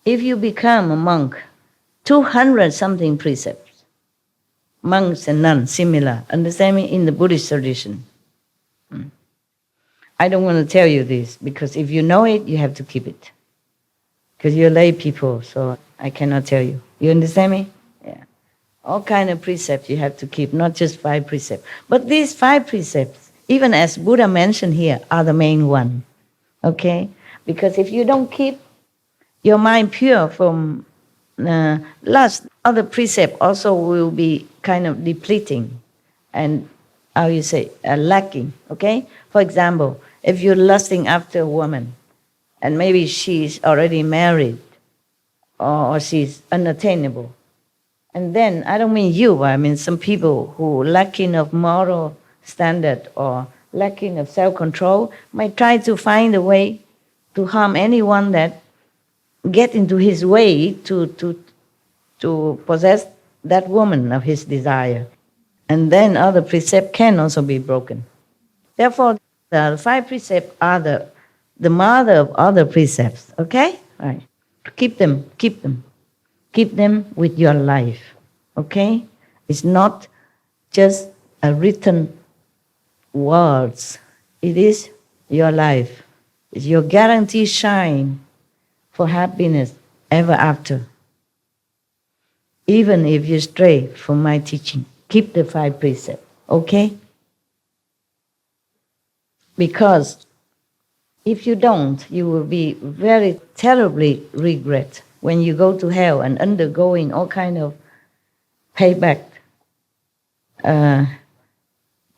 [SPEAKER 3] If you become a monk, 200 something precepts, monks and nuns similar, understand me, in the Buddhist tradition. I don't want to tell you this because if you know it, you have to keep it. Because you're lay people, so I cannot tell you. You understand me? Yeah. All kind of precepts you have to keep, not just 5 precepts. But these 5 precepts, even as Buddha mentioned here, are the main one. Okay? Because if you don't keep your mind pure from lust, other precepts also will be kind of depleting and, lacking. Okay? For example, if you're lusting after a woman, and maybe she's already married, or she's unattainable, and then, I don't mean you, but I mean some people who lacking of moral standard or lacking of self-control might try to find a way to harm anyone that get into his way to possess that woman of his desire. And then other precepts can also be broken. Therefore, the 5 precepts are the mother of other precepts, okay? Right. Keep them. Keep them with your life, okay? It's not just a written words. It is your life. It's your guaranteed shine for happiness ever after. Even if you stray from my teaching, keep the 5 precepts, okay? Because if you don't, you will be very terribly regret when you go to hell and undergoing all kind of payback,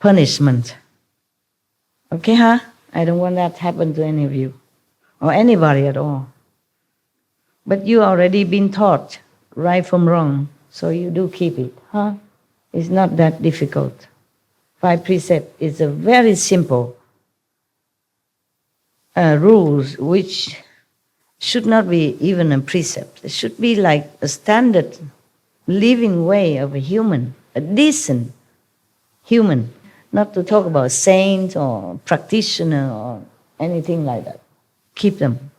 [SPEAKER 3] punishment. Okay, huh? I don't want that to happen to any of you or anybody at all. But you already been taught right from wrong, so you do keep it, huh? It's not that difficult. 5 precepts is a very simple rules which should not be even a precept. It should be like a standard living way of a human, a decent human, not to talk about saint or practitioner or anything like that. Keep them.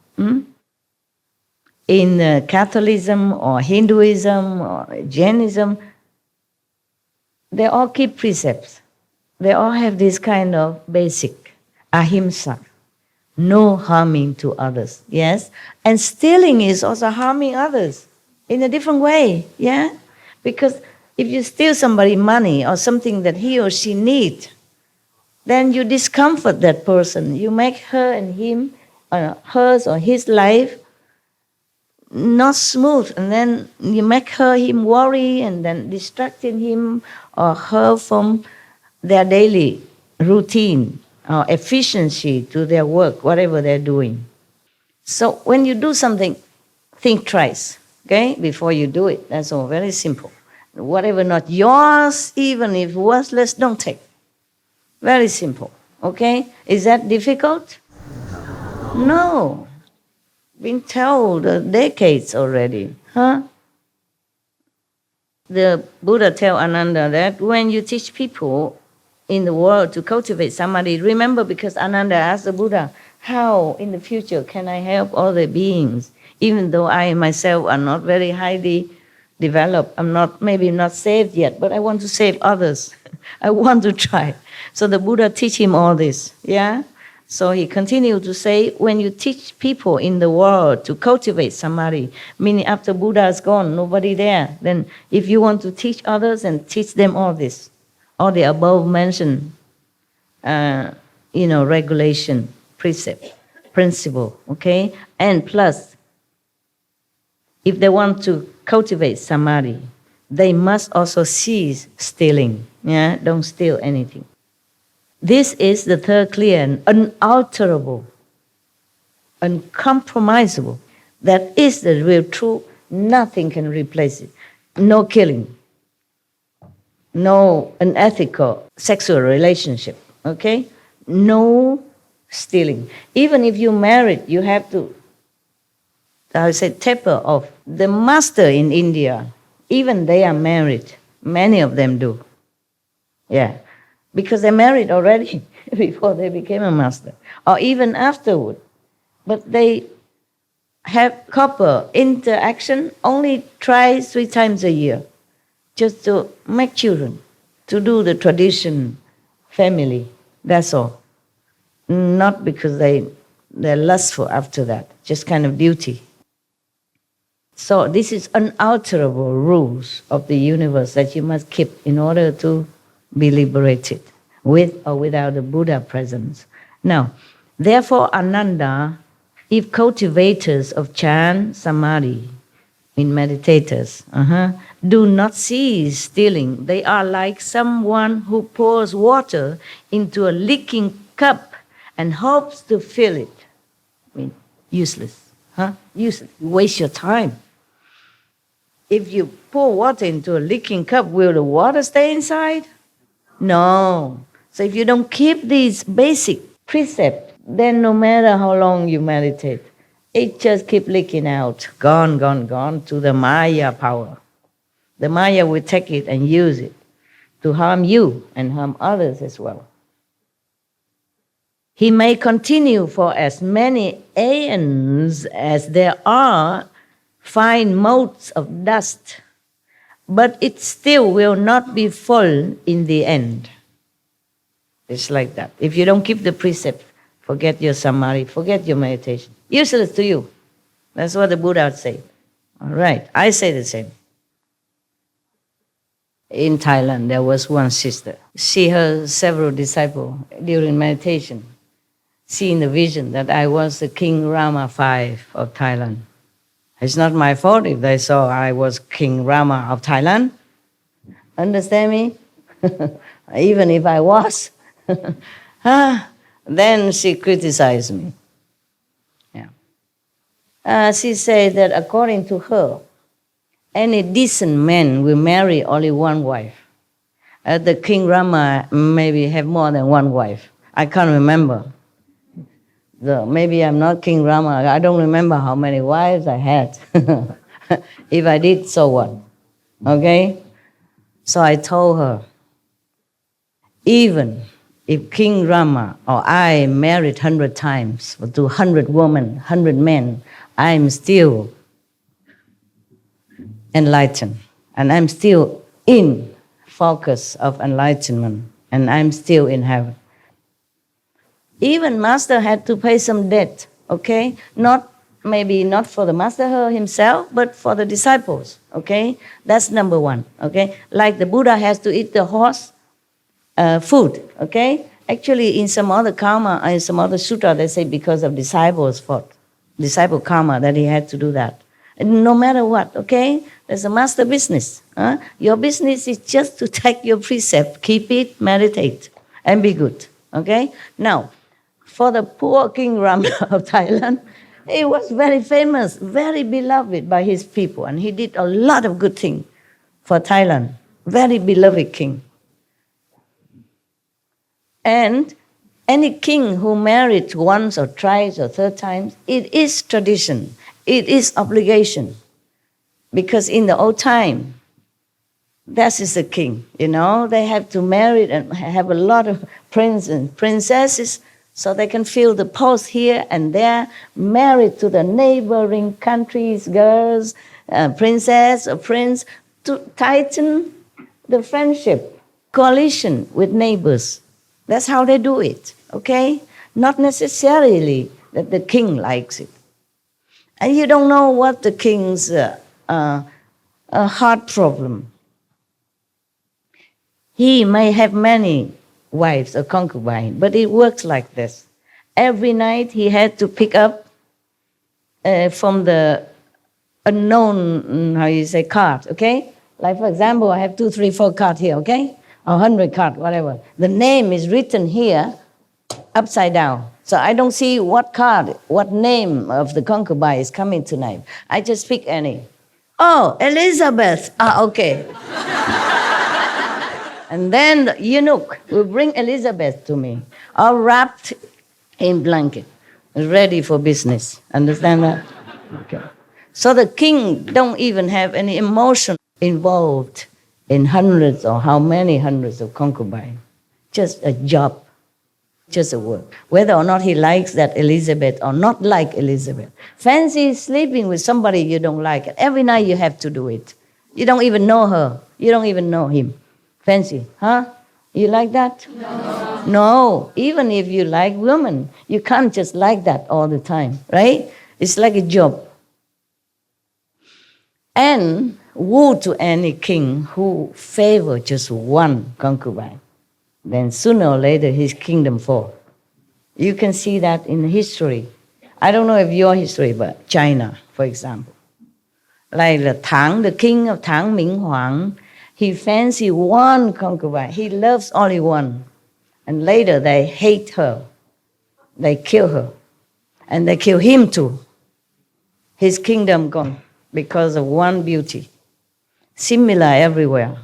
[SPEAKER 3] In Catholicism or Hinduism or Jainism, they all keep precepts. They all have this kind of basic ahimsa, no harming to others, yes? And stealing is also harming others in a different way, yeah? Because if you steal somebody money or something that he or she needs, then you discomfort that person. You make her and him, hers or his life not smooth, and then you make him worry and then distracting him or her from their daily routine or efficiency to their work, whatever they're doing. So when you do something, think twice, okay, before you do it. That's all, very simple. Whatever not yours, even if worthless, don't take. Very simple, okay? Is that difficult? No. Been told decades already, huh? The Buddha tell Ananda that when you teach people in the world to cultivate samadhi, remember, because Ananda asked the Buddha, how in the future can I help all the beings, even though I myself are not very highly developed, I'm not, maybe not saved yet, but I want to save others. I want to try. So the Buddha teach him all this, yeah? So he continued to say, when you teach people in the world to cultivate samadhi, meaning after Buddha is gone, nobody there, then if you want to teach others and teach them all this, all the above mentioned, regulation, precept, principle, okay? And plus, if they want to cultivate samadhi, they must also cease stealing, yeah? Don't steal anything. This is the third clear and unalterable, uncompromisable. That is the real truth. Nothing can replace it. No killing. No unethical sexual relationship. Okay? No stealing. Even if you married, you have to, taper off. The master in India, even they are married. Many of them do. Yeah. Because they married already before they became a master, or even afterward. But they have couple interaction only 3 times a year, just to make children, to do the tradition family, that's all. Not because they're lustful after that, just kind of duty. So this is unalterable rules of the universe that you must keep in order to be liberated, with or without the Buddha presence. Now, therefore, Ananda, if cultivators of chant, samadhi, in meditators, do not cease stealing, they are like someone who pours water into a leaking cup and hopes to fill it. I mean, useless, useless. You waste your time. If you pour water into a leaking cup, will the water stay inside? No. So if you don't keep these basic precepts, then no matter how long you meditate, it just keeps leaking out, gone to the Maya power. The Maya will take it and use it to harm you and harm others as well. He may continue for as many aeons as there are fine motes of dust, but it still will not be full in the end. It's like that. If you don't keep the precept, forget your samadhi, forget your meditation. Useless to you. That's what the Buddha said. All right, I say the same. in Thailand, there was one sister. She had several disciples during meditation. See in the vision that I was the King Rama V of Thailand. It's not my fault if they saw I was King Rama of Thailand. Understand me? Even if I was. Then she criticized me. Yeah. She said that according to her, any decent man will marry only one wife. The King Rama maybe have more than one wife. I can't remember. Maybe I'm not King Rama. I don't remember how many wives I had. If I did, so what? Okay? So I told her, even if King Rama or I married 100 times to 100 women, 100 men, I'm still enlightened. And I'm still in focus of enlightenment. And I'm still in heaven. Even master had to pay some debt, okay? Maybe not for the master himself, but for the disciples, okay? That's number one, okay? Like the Buddha has to eat the horse food, okay? Actually, in some other karma, in some other sutra, they say because of disciples' fault, disciple karma, that he had to do that. And no matter what, okay? There's a master business. Your business is just to take your precept, keep it, meditate, and be good, okay? Now, for the poor King Rama of Thailand, he was very famous, very beloved by his people, and he did a lot of good things for Thailand. Very beloved king. And any king who married once or twice or third times, it is tradition, it is obligation. Because in the old time, that is the king, they have to marry and have a lot of princes and princesses, so they can fill the post here and there, married to the neighboring countries' girls, princess or prince, to tighten the friendship, coalition with neighbors. That's how they do it, okay? Not necessarily that the king likes it. And you don't know what the king's heart problem. He may have many wives or concubines, but it works like this. Every night he had to pick up from the unknown, card, okay? Like for example, I have 2, 3, 4 cards here, okay? Or 100 cards, whatever. The name is written here, upside down. So I don't see what card, what name of the concubine is coming tonight. I just pick any. Oh, Elizabeth. Okay. And then the eunuch will bring Elizabeth to me, all wrapped in blanket, ready for business. Understand that? Okay. So the king don't even have any emotion involved in hundreds or how many hundreds of concubines. Just a job, just a work. Whether or not he likes that Elizabeth or not like Elizabeth. Fancy sleeping with somebody you don't like. Every night you have to do it. You don't even know her. You don't even know him. Fancy, huh? You like that? No. No. Even if you like women, you can't just like that all the time, right? It's like a job. And woe to any king who favor just one concubine. Then sooner or later his kingdom falls. You can see that in history. I don't know if your history, but China, for example. Like the king of Tang Ming Huang, he fancy one concubine. He loves only one. And later they hate her. They kill her. And they kill him too. His kingdom gone because of one beauty. Similar everywhere.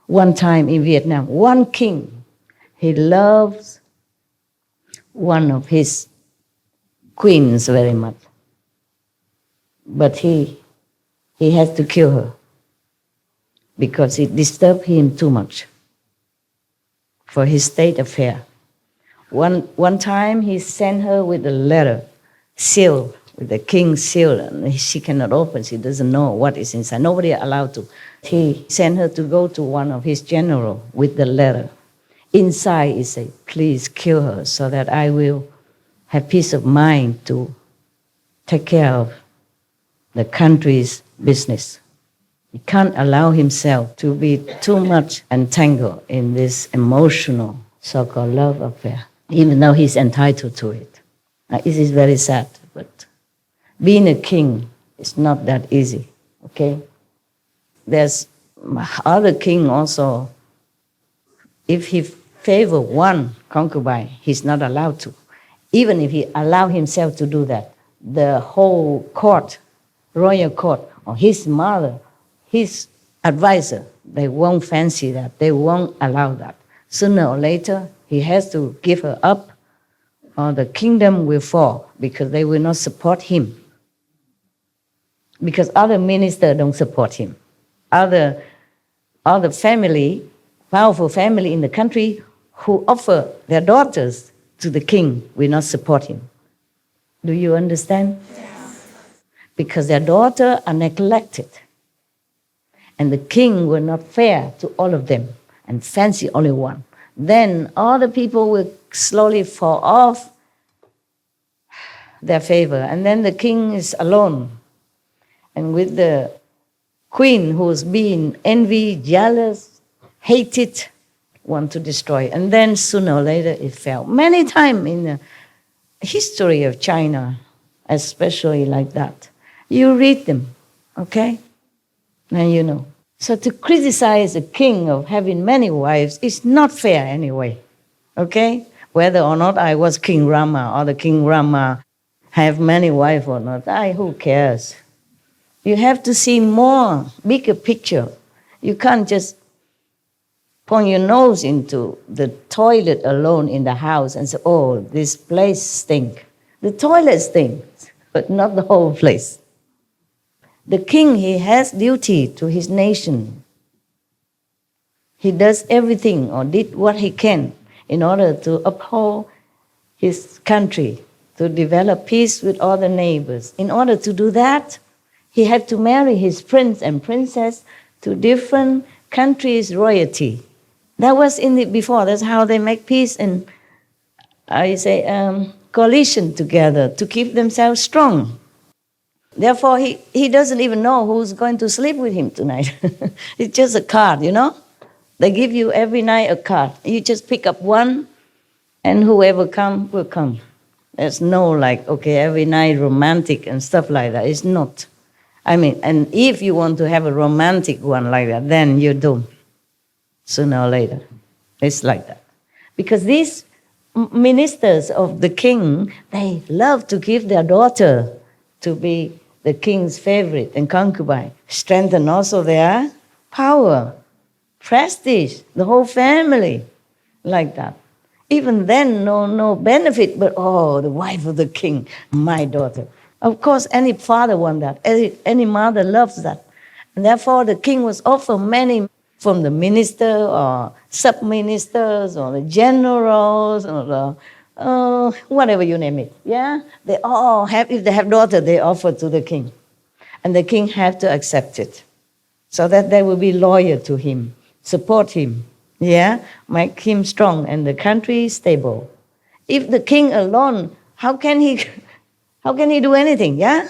[SPEAKER 3] One time in Vietnam, one king, he loves one of his queens very much. But he has to kill her because it disturbed him too much for his state affair. One time he sent her with a letter, sealed, with the king's seal, and she cannot open, she doesn't know what is inside. Nobody allowed to. He sent her to go to one of his generals with the letter. Inside he said, please kill her so that I will have peace of mind to take care of the country's business. He can't allow himself to be too much entangled in this emotional so-called love affair, even though he's entitled to it. It is very sad, but being a king is not that easy, okay? There's other king also. If he favor one concubine, he's not allowed to. Even if he allow himself to do that, the whole court, royal court, or his mother, his advisor, they won't fancy that. They won't allow that. Sooner or later, he has to give her up, or the kingdom will fall because they will not support him. Because other ministers don't support him. Other family, powerful family in the country who offer their daughters to the king will not support him. Do you understand? Yes. Because their daughters are neglected. And the king will not fair to all of them and fancy only one. Then all the people will slowly fall off their favor. And then the king is alone. And with the queen who's being envied, jealous, hated, want to destroy. And then sooner or later it fell. Many times in the history of China, especially like that. You read them, okay? And you know. So to criticize a king of having many wives is not fair anyway, okay? Whether or not I was King Rama or the King Rama have many wives or not, who cares? You have to see more, bigger picture. You can't just point your nose into the toilet alone in the house and say, oh, this place stinks. The toilet stinks, but not the whole place. The king, he has duty to his nation. He does everything or did what he can in order to uphold his country, to develop peace with all the neighbors. In order to do that, he had to marry his prince and princess to different countries' royalty. That was in it before. That's how they make peace and, coalition together to keep themselves strong. Therefore, he doesn't even know who's going to sleep with him tonight. It's just a card, you know? They give you every night a card. You just pick up one, and whoever comes will come. There's no every night romantic and stuff like that. It's not. And if you want to have a romantic one like that, then you're doomed. Sooner or later. It's like that. Because these ministers of the king, they love to give their daughter to be the king's favorite and concubine. Strengthen also their power, prestige, the whole family, like that. Even then, no benefit, but the wife of the king, my daughter. Of course, any father wants that. Any mother loves that. And therefore, the king was offered many from the minister or sub-ministers or the generals or the whatever you name it. Yeah, they all have. If they have daughter, they offer to the king, and the king have to accept it, so that they will be loyal to him, support him. Yeah, make him strong and the country stable. If the king alone, how can he do anything? Yeah,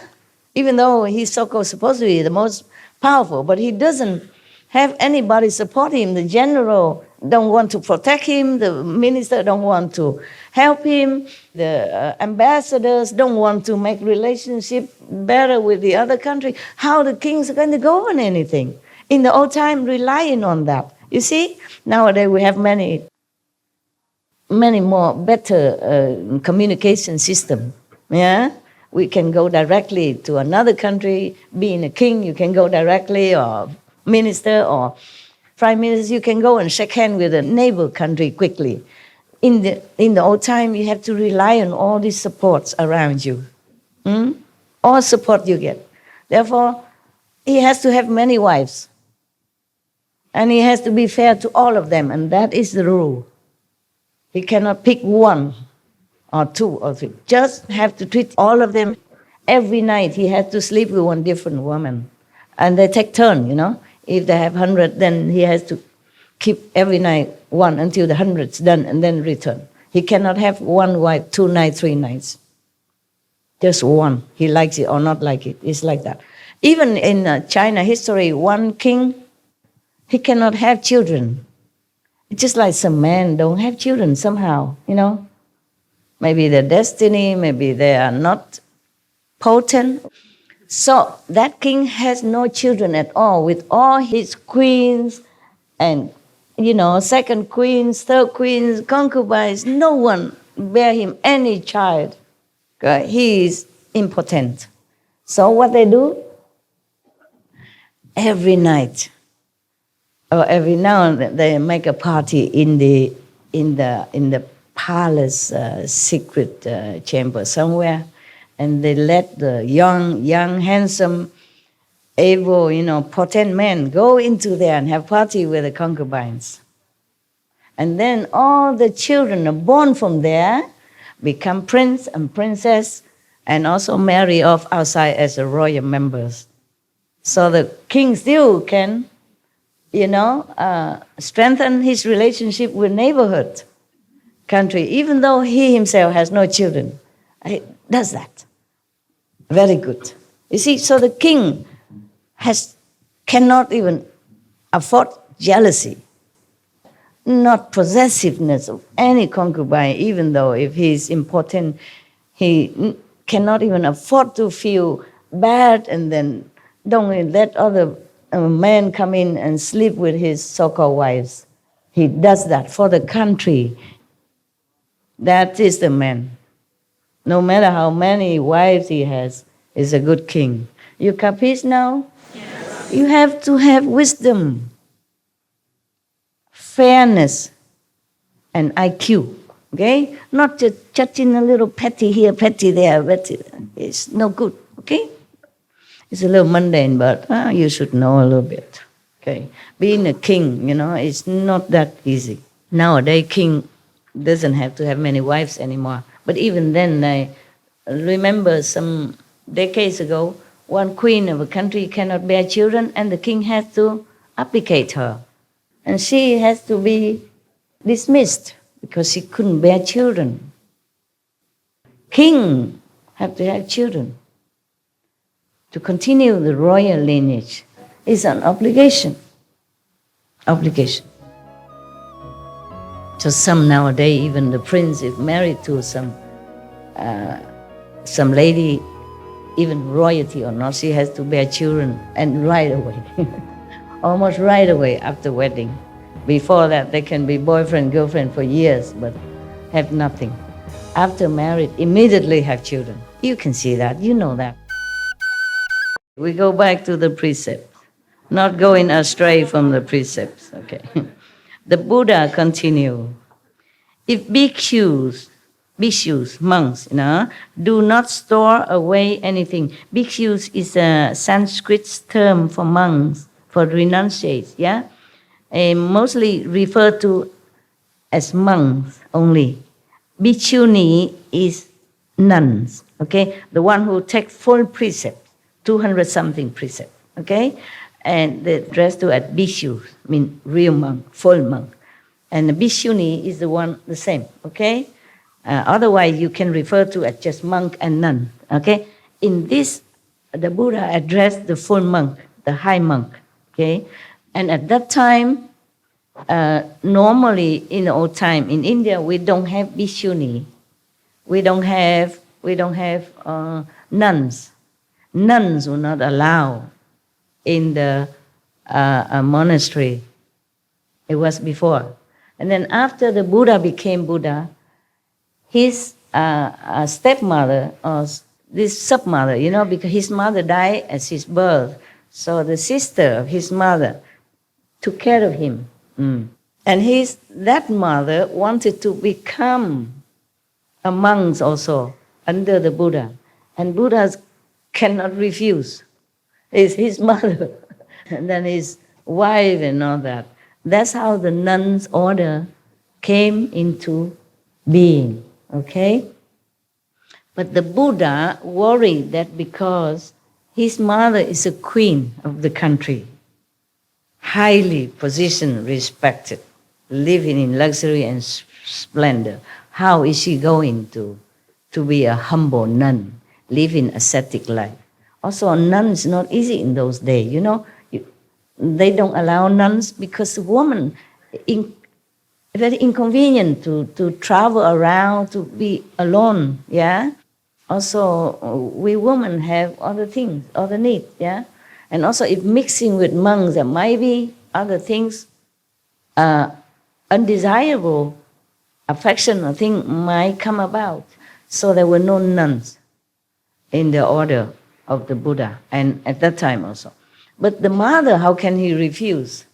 [SPEAKER 3] even though he's so-called supposed to be the most powerful, but he doesn't have anybody support him. The general don't want to protect him. The minister don't want to help him. The ambassadors don't want to make relationship better with the other country. How the kings are going to govern anything? In the old time, relying on that. You see, nowadays we have many more better communication system. Yeah, we can go directly to another country. Being a king, you can go directly, or minister or prime minister, you can go and shake hands with a neighbor country quickly. In the old time, you have to rely on all these supports around you. All support you get. Therefore, he has to have many wives. And he has to be fair to all of them, and that is the rule. He cannot pick one or two or three. Just have to treat all of them. Every night he has to sleep with one different woman. And they take turn, you know. If they have 100, then he has to keep every night one until the 100's done and then return. He cannot have one wife, 2 nights, 3 nights. Just one. He likes it or not like it. It's like that. Even in China history, one king, he cannot have children. It's just like some men don't have children somehow, you know. Maybe their destiny, maybe they are not potent. So that king has no children at all with all his queens and, you know, second queens, third queens, concubines. No one bear him any child. He is impotent. So what they do? Every night or every now and then they make a party in the palace secret chamber somewhere, and they let the young, handsome, able, you know, potent men go into there and have party with the concubines. And then all the children are born from there, become prince and princess, and also marry off outside as the royal members. So the king still can, you know, strengthen his relationship with neighborhood country, even though he himself has no children. He does that. Very good. You see, so the king cannot even afford jealousy, not possessiveness of any concubine, even though if he is important, he cannot even afford to feel bad and then don't let other men come in and sleep with his so-called wives. He does that for the country. That is the man. No matter how many wives he has, he's a good king. You capiche now? Yes. You have to have wisdom, fairness, and IQ. Okay? Not just judging a little petty here, petty there, petty. It's no good. Okay? It's a little mundane, but you should know a little bit. Okay? Being a king, you know, it's not that easy. Nowadays, king doesn't have to have many wives anymore. But even then, I remember some decades ago, one queen of a country cannot bear children, and the king has to abdicate her. And she has to be dismissed because she couldn't bear children. King have to have children. To continue the royal lineage is an obligation. Obligation. So some nowadays, even the prince, if married to some lady, even royalty or not, she has to bear children, and right away, almost right away after wedding. Before that, they can be boyfriend, girlfriend for years, but have nothing. After marriage, immediately have children. You can see that, you know that. We go back to the precept, not going astray from the precepts, okay. The Buddha continue. If bhikshus, monks, you know, do not store away anything. Bhikshus is a Sanskrit term for monks, for renunciates, yeah? Mostly referred to as monks only. Bhikshuni is nuns, okay? The one who take full precept, 200-something precept, okay? And the rest to at bhikshu, mean real monk, full monk. And the bhikshuni is the one, the same, okay? Otherwise, you can refer to as just monk and nun, okay? In this, the Buddha addressed the full monk, the high monk, okay? And at that time, normally in the old time in India, we don't have bhikshuni. We don't have nuns. Nuns were not allowed in the monastery. It was before. And then after the Buddha became Buddha, his stepmother, or this stepmother, you know, because his mother died at his birth, so the sister of his mother took care of him. And that mother wanted to become a monk also under the Buddha. And Buddha cannot refuse. It's his mother, and then his wife and all that. That's how the nuns' order came into being, okay? But the Buddha worried that because his mother is a queen of the country, highly positioned, respected, living in luxury and splendor, how is she going to be a humble nun, living ascetic life? Also, nuns not easy in those days. They don't allow nuns because women very inconvenient to travel around, to be alone. Yeah. Also, we women have other things, other needs. Yeah. And also, if mixing with monks, there might be other things, undesirable affection or thing might come about. So there were no nuns in the order of the Buddha, and at that time also. But the mother, how can he refuse?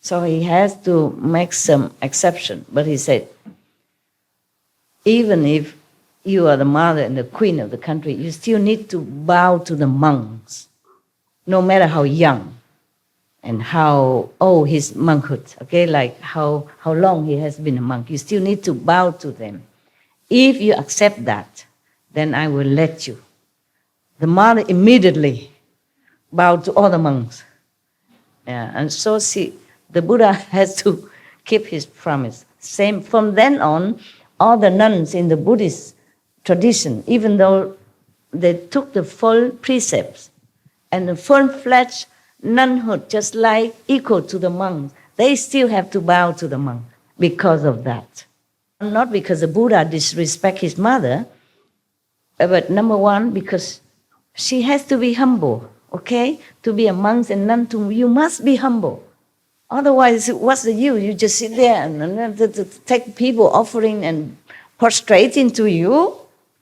[SPEAKER 3] So he has to make some exception. But he said, even if you are the mother and the queen of the country, you still need to bow to the monks, no matter how young and how old his monkhood, okay, like how long he has been a monk. You still need to bow to them. If you accept that, then I will let you. The mother immediately bowed to all the monks. Yeah, and so the Buddha has to keep his promise. Same from then on, all the nuns in the Buddhist tradition, even though they took the full precepts and the full-fledged nunhood, just like equal to the monks, they still have to bow to the monk because of that. Not because the Buddha disrespect his mother, but number one, because she has to be humble, okay? To be a monk and nun, you must be humble. Otherwise, what's the use? You just sit there and take people offering and prostrating to you.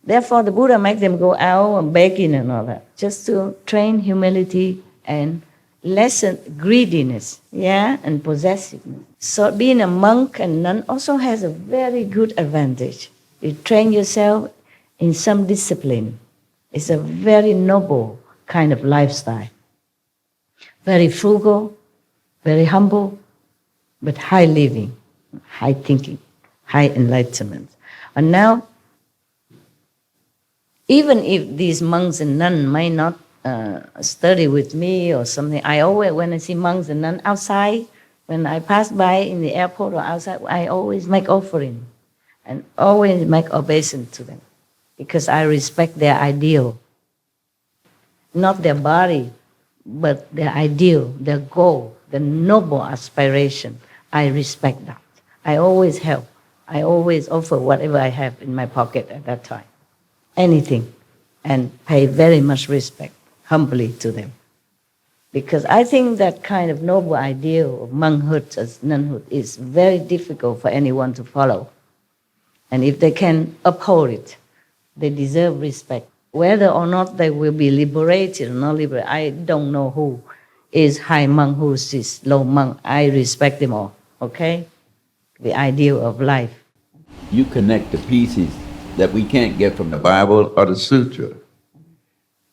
[SPEAKER 3] Therefore, the Buddha make them go out and begging and all that, just to train humility and lessen greediness, yeah, and possessiveness. So being a monk and nun also has a very good advantage. You train yourself in some discipline. It's a very noble kind of lifestyle. Very frugal, very humble, but high living, high thinking, high enlightenment. And now, even if these monks and nuns might not study with me or something, I always, when I see monks and nuns outside, when I pass by in the airport or outside, I always make offering and always make obeisance to them because I respect their ideal. Not their body, but their ideal, their goal, the noble aspiration. I respect that. I always help. I always offer whatever I have in my pocket at that time. Anything. And pay very much respect, humbly to them. Because I think that kind of noble ideal of monkhood as nunhood is very difficult for anyone to follow. And if they can uphold it, they deserve respect. Whether or not they will be liberated or not liberated, I don't know who is high monk, who is low monk. I respect them all, okay? The ideal of life.
[SPEAKER 4] You connect the pieces that we can't get from the Bible or the Sutra.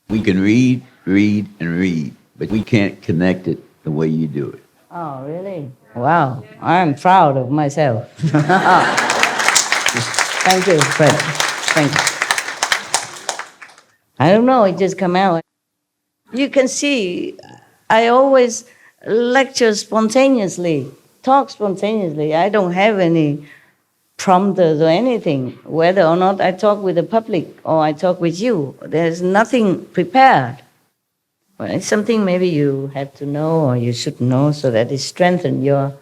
[SPEAKER 4] We can read, and read, but we can't connect it the way you do it.
[SPEAKER 3] Oh, really? Wow, I'm proud of myself. Thank you, Fred. Thank you. I don't know, it just come out. You can see, I always lecture spontaneously, talk spontaneously. I don't have any prompters or anything, whether or not I talk with the public or I talk with you. There's nothing prepared. Well, it's something maybe you have to know or you should know so that it strengthens your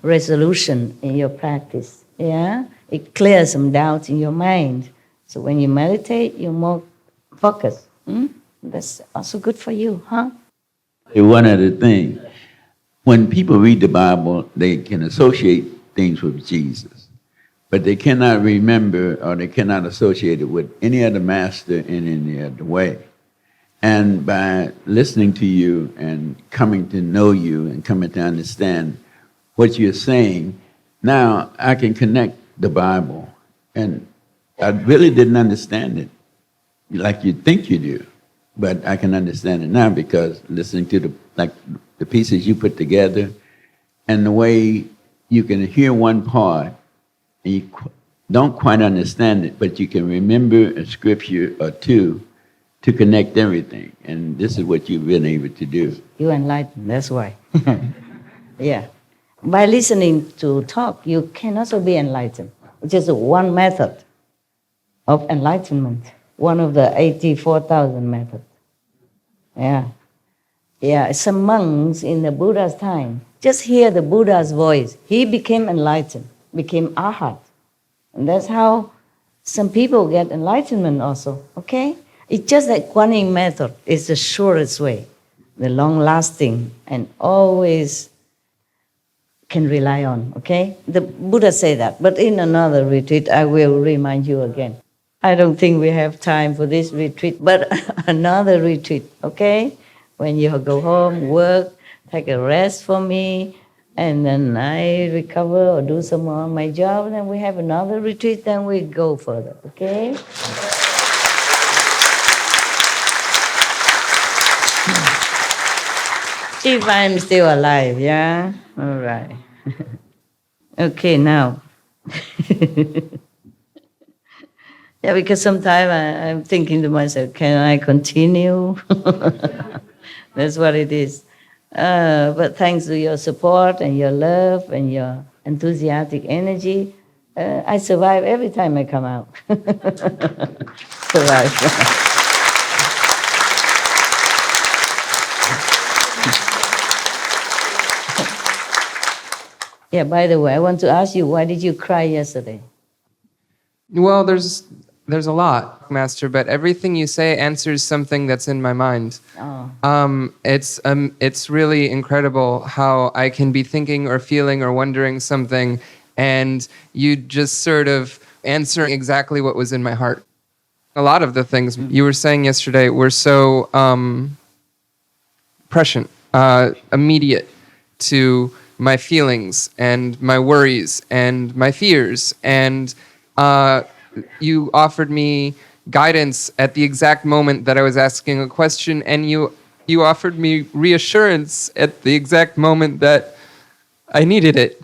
[SPEAKER 3] resolution in your practice. Yeah, it clears some doubts in your mind. So when you meditate, you're more focused. That's also good for you, huh?
[SPEAKER 4] One other thing, when people read the Bible, they can associate things with Jesus, but they cannot remember or they cannot associate it with any other master in any other way. And by listening to you and coming to know you and coming to understand what you're saying, now I can connect the Bible. And I really didn't understand it like you think you do, but I can understand it now because listening to the pieces you put together and the way you can hear one part and you don't quite understand it, but you can remember a scripture or two to connect everything. And this is what you've been able to do.
[SPEAKER 3] You enlighten, that's why. Yeah. By listening to talk, you can also be enlightened. It's just one method of enlightenment. one of the 84,000 methods. Yeah, some monks in the Buddha's time, just hear the Buddha's voice. He became enlightened, became arhat. And that's how some people get enlightenment also, okay? It's just that Kuan method is the surest way, the long-lasting, and always can rely on, okay? The Buddha said that, but in another retreat, I will remind you again. I don't think we have time for this retreat, but another retreat, okay? When you go home, work, take a rest for me, and then I recover or do some more of my job, then we have another retreat, then we go further, okay? If I'm still alive, yeah? All right. Okay, now. Yeah, because sometimes I'm thinking to myself, can I continue? That's what it is. But thanks to your support and your love and your enthusiastic energy, I survive every time I come out. Survive. Yeah, by the way, I want to ask you, why did you cry yesterday?
[SPEAKER 5] Well, there's a lot, Master, but everything you say answers something that's in my mind.
[SPEAKER 3] Oh.
[SPEAKER 5] It's really incredible how I can be thinking or feeling or wondering something, and you just sort of answer exactly what was in my heart. A lot of the things you were saying yesterday were so prescient, immediate to my feelings and my worries and my fears, and you offered me guidance at the exact moment that I was asking a question, and you offered me reassurance at the exact moment that I needed it.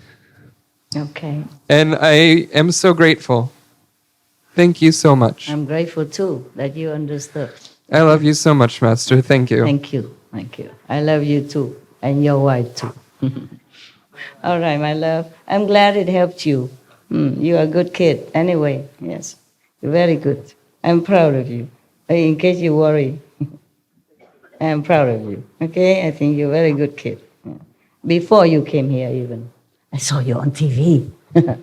[SPEAKER 3] Okay.
[SPEAKER 5] And I am so grateful. Thank you so much.
[SPEAKER 3] I'm grateful too that you understood.
[SPEAKER 5] I love you so much, Master. Thank you.
[SPEAKER 3] Thank you. Thank you. I love you too, and your wife too. All right, my love. I'm glad it helped you. You're a good kid. Anyway, yes. You're very good. I'm proud of you. In case you worry, I'm proud of you. Okay? I think you're a very good kid. Yeah. Before you came here even, I saw you on TV. You're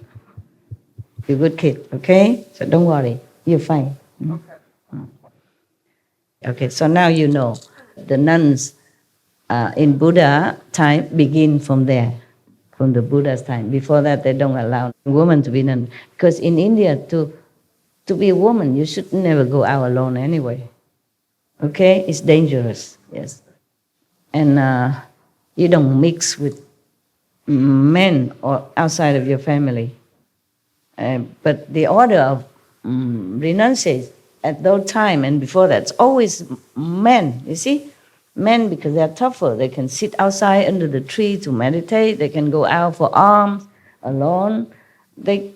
[SPEAKER 3] a good kid, okay? So don't worry. You're fine. Okay, so now you know. The nuns in Buddha time begin from there. From the Buddha's time. Before that, they don't allow women to be nun. Because in India, to be a woman, you should never go out alone anyway. Okay? It's dangerous, yes. And you don't mix with men or outside of your family. But the order of renunciates at that time and before that, it's always men, you see? Men, because they're tougher, they can sit outside under the tree to meditate, they can go out for alms alone. They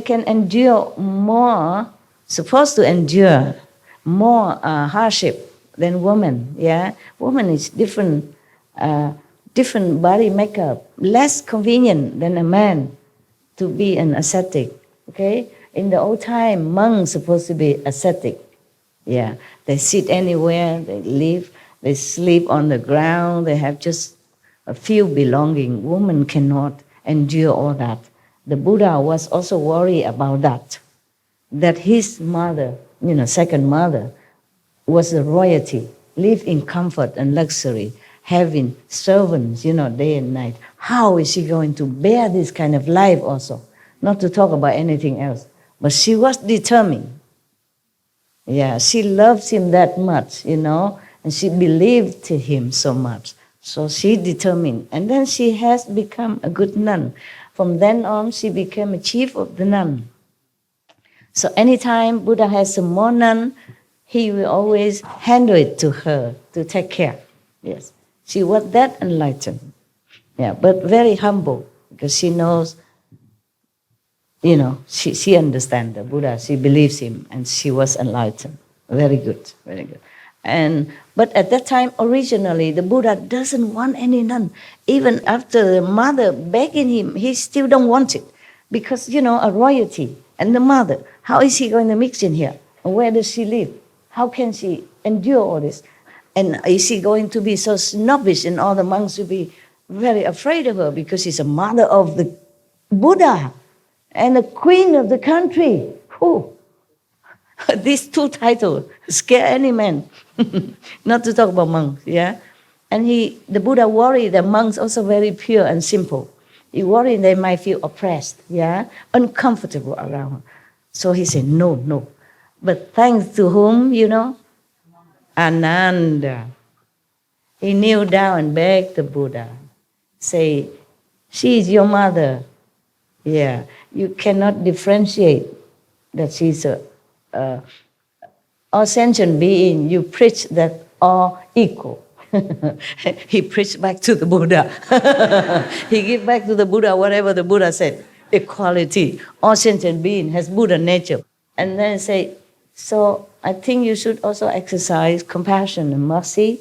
[SPEAKER 3] can endure more, supposed to endure more hardship than women, yeah? Woman is different body makeup, less convenient than a man to be an ascetic, okay? In the old time, monks supposed to be ascetic, yeah? They sit anywhere, they live. They sleep on the ground. They have just a few belongings. Women cannot endure all that. The Buddha was also worried about that his mother, second mother, was a royalty, lived in comfort and luxury, having servants, day and night. How is she going to bear this kind of life also? Not to talk about anything else. But she was determined. Yeah, she loves him that much, and she believed in him so much. So she determined. And then she has become a good nun. From then on, she became a chief of the nun. So anytime Buddha has some more nun, he will always handle it to her to take care. Yes. She was that enlightened. Yeah, but very humble because she knows, she understands the Buddha. She believes him and she was enlightened. Very good, very good. But at that time, originally, the Buddha doesn't want any nun. Even after the mother begging him, he still don't want it. Because, a royalty and the mother, how is he going to mix in here? Where does she live? How can she endure all this? And is she going to be so snobbish and all the monks will be very afraid of her because she's a mother of the Buddha and the queen of the country? Whew. These two titles scare any man. Not to talk about monks, yeah? And the Buddha worried the monks also very pure and simple. He worried they might feel oppressed, yeah? Uncomfortable around. So he said, no, no. But thanks to whom, Ananda. He kneeled down and begged the Buddha, say, she is your mother. Yeah, you cannot differentiate that she's all sentient being. You preach that all equal. He preached back to the Buddha. He gave back to the Buddha whatever the Buddha said. Equality. All sentient being has Buddha nature. And then say, so I think you should also exercise compassion and mercy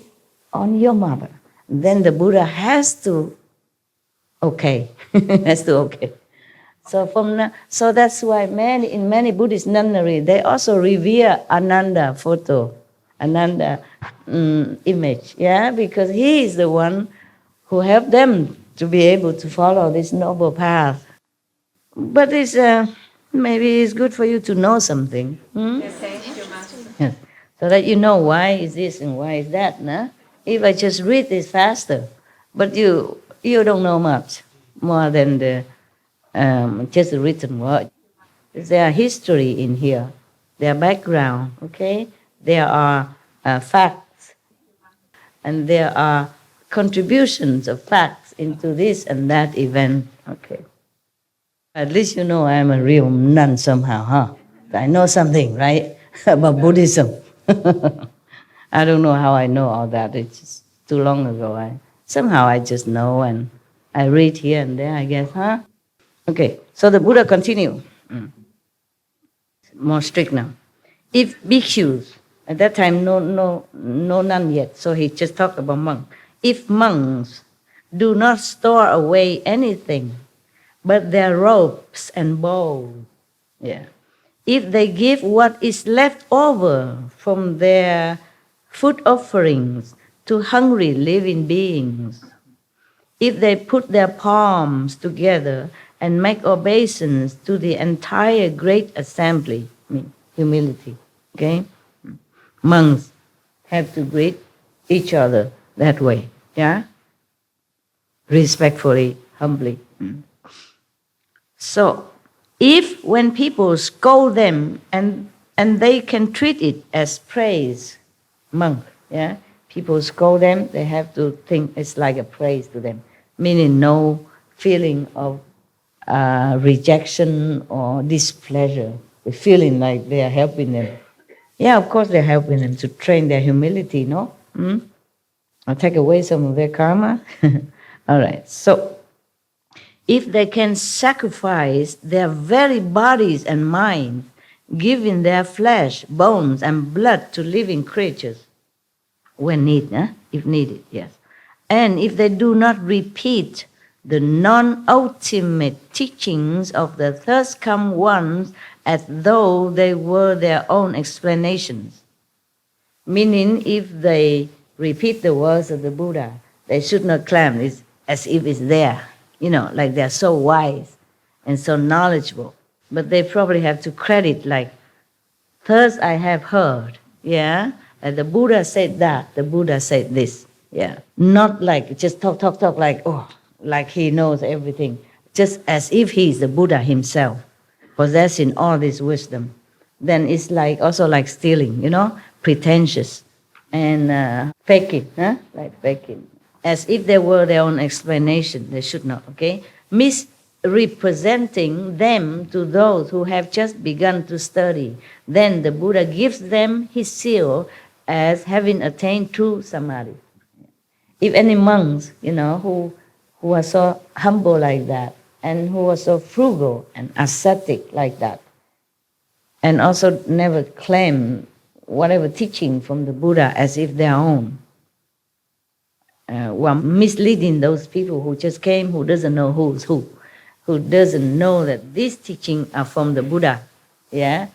[SPEAKER 3] on your mother. Then the Buddha has to okay. So that's why in many Buddhist nunnery, they also revere Ananda photo, Ananda image, yeah, because he is the one who helped them to be able to follow this noble path. But it's maybe it's good for you to know something. Yes. So that you know why is this and why is that. Nah? If I just read this faster, but you don't know much more than the just the written word. There are history in here. There are background, okay? There are facts. And there are contributions of facts into this and that event, okay? At least you know I'm a real nun somehow, huh? I know something, right? About Buddhism. I don't know how I know all that. It's just too long ago. Somehow I just know and I read here and there, I guess, huh? Okay, so the Buddha continued. More strict now. If bhikkhus, at that time no none yet, so he just talked about monks. If monks do not store away anything but their robes and bowls, yeah. If they give what is left over from their food offerings to hungry living beings, if they put their palms together and make obeisance to the entire great assembly, humility, okay? Monks have to greet each other that way, yeah? Respectfully, humbly. So, if when people scold them and they can treat it as praise, monk, yeah? People scold them, they have to think it's like a praise to them, meaning no feeling of rejection or displeasure. They're feeling like they are helping them. Yeah, of course they're helping them to train their humility, no? I'll take away some of their karma. All right, so if they can sacrifice their very bodies and minds, giving their flesh, bones, and blood to living creatures, when needed, if needed, yes. And if they do not repeat the non-ultimate teachings of the first come ones as though they were their own explanations. Meaning, if they repeat the words of the Buddha, they should not claim it as if it's there, like they're so wise and so knowledgeable. But they probably have to credit like, first I have heard, yeah, and the Buddha said that, the Buddha said this, yeah. Not like just talk like he knows everything, just as if he's the Buddha himself, possessing all this wisdom. Then it's also like stealing, pretentious and faking, like faking. As if they were their own explanation, they should not, okay? Misrepresenting them to those who have just begun to study. Then the Buddha gives them his seal as having attained true samadhi. If any monks, who are so humble like that, and who are so frugal and ascetic like that, and also never claim whatever teaching from the Buddha as if their own, while misleading those people who just came, who doesn't know who's who doesn't know that these teachings are from the Buddha, yeah?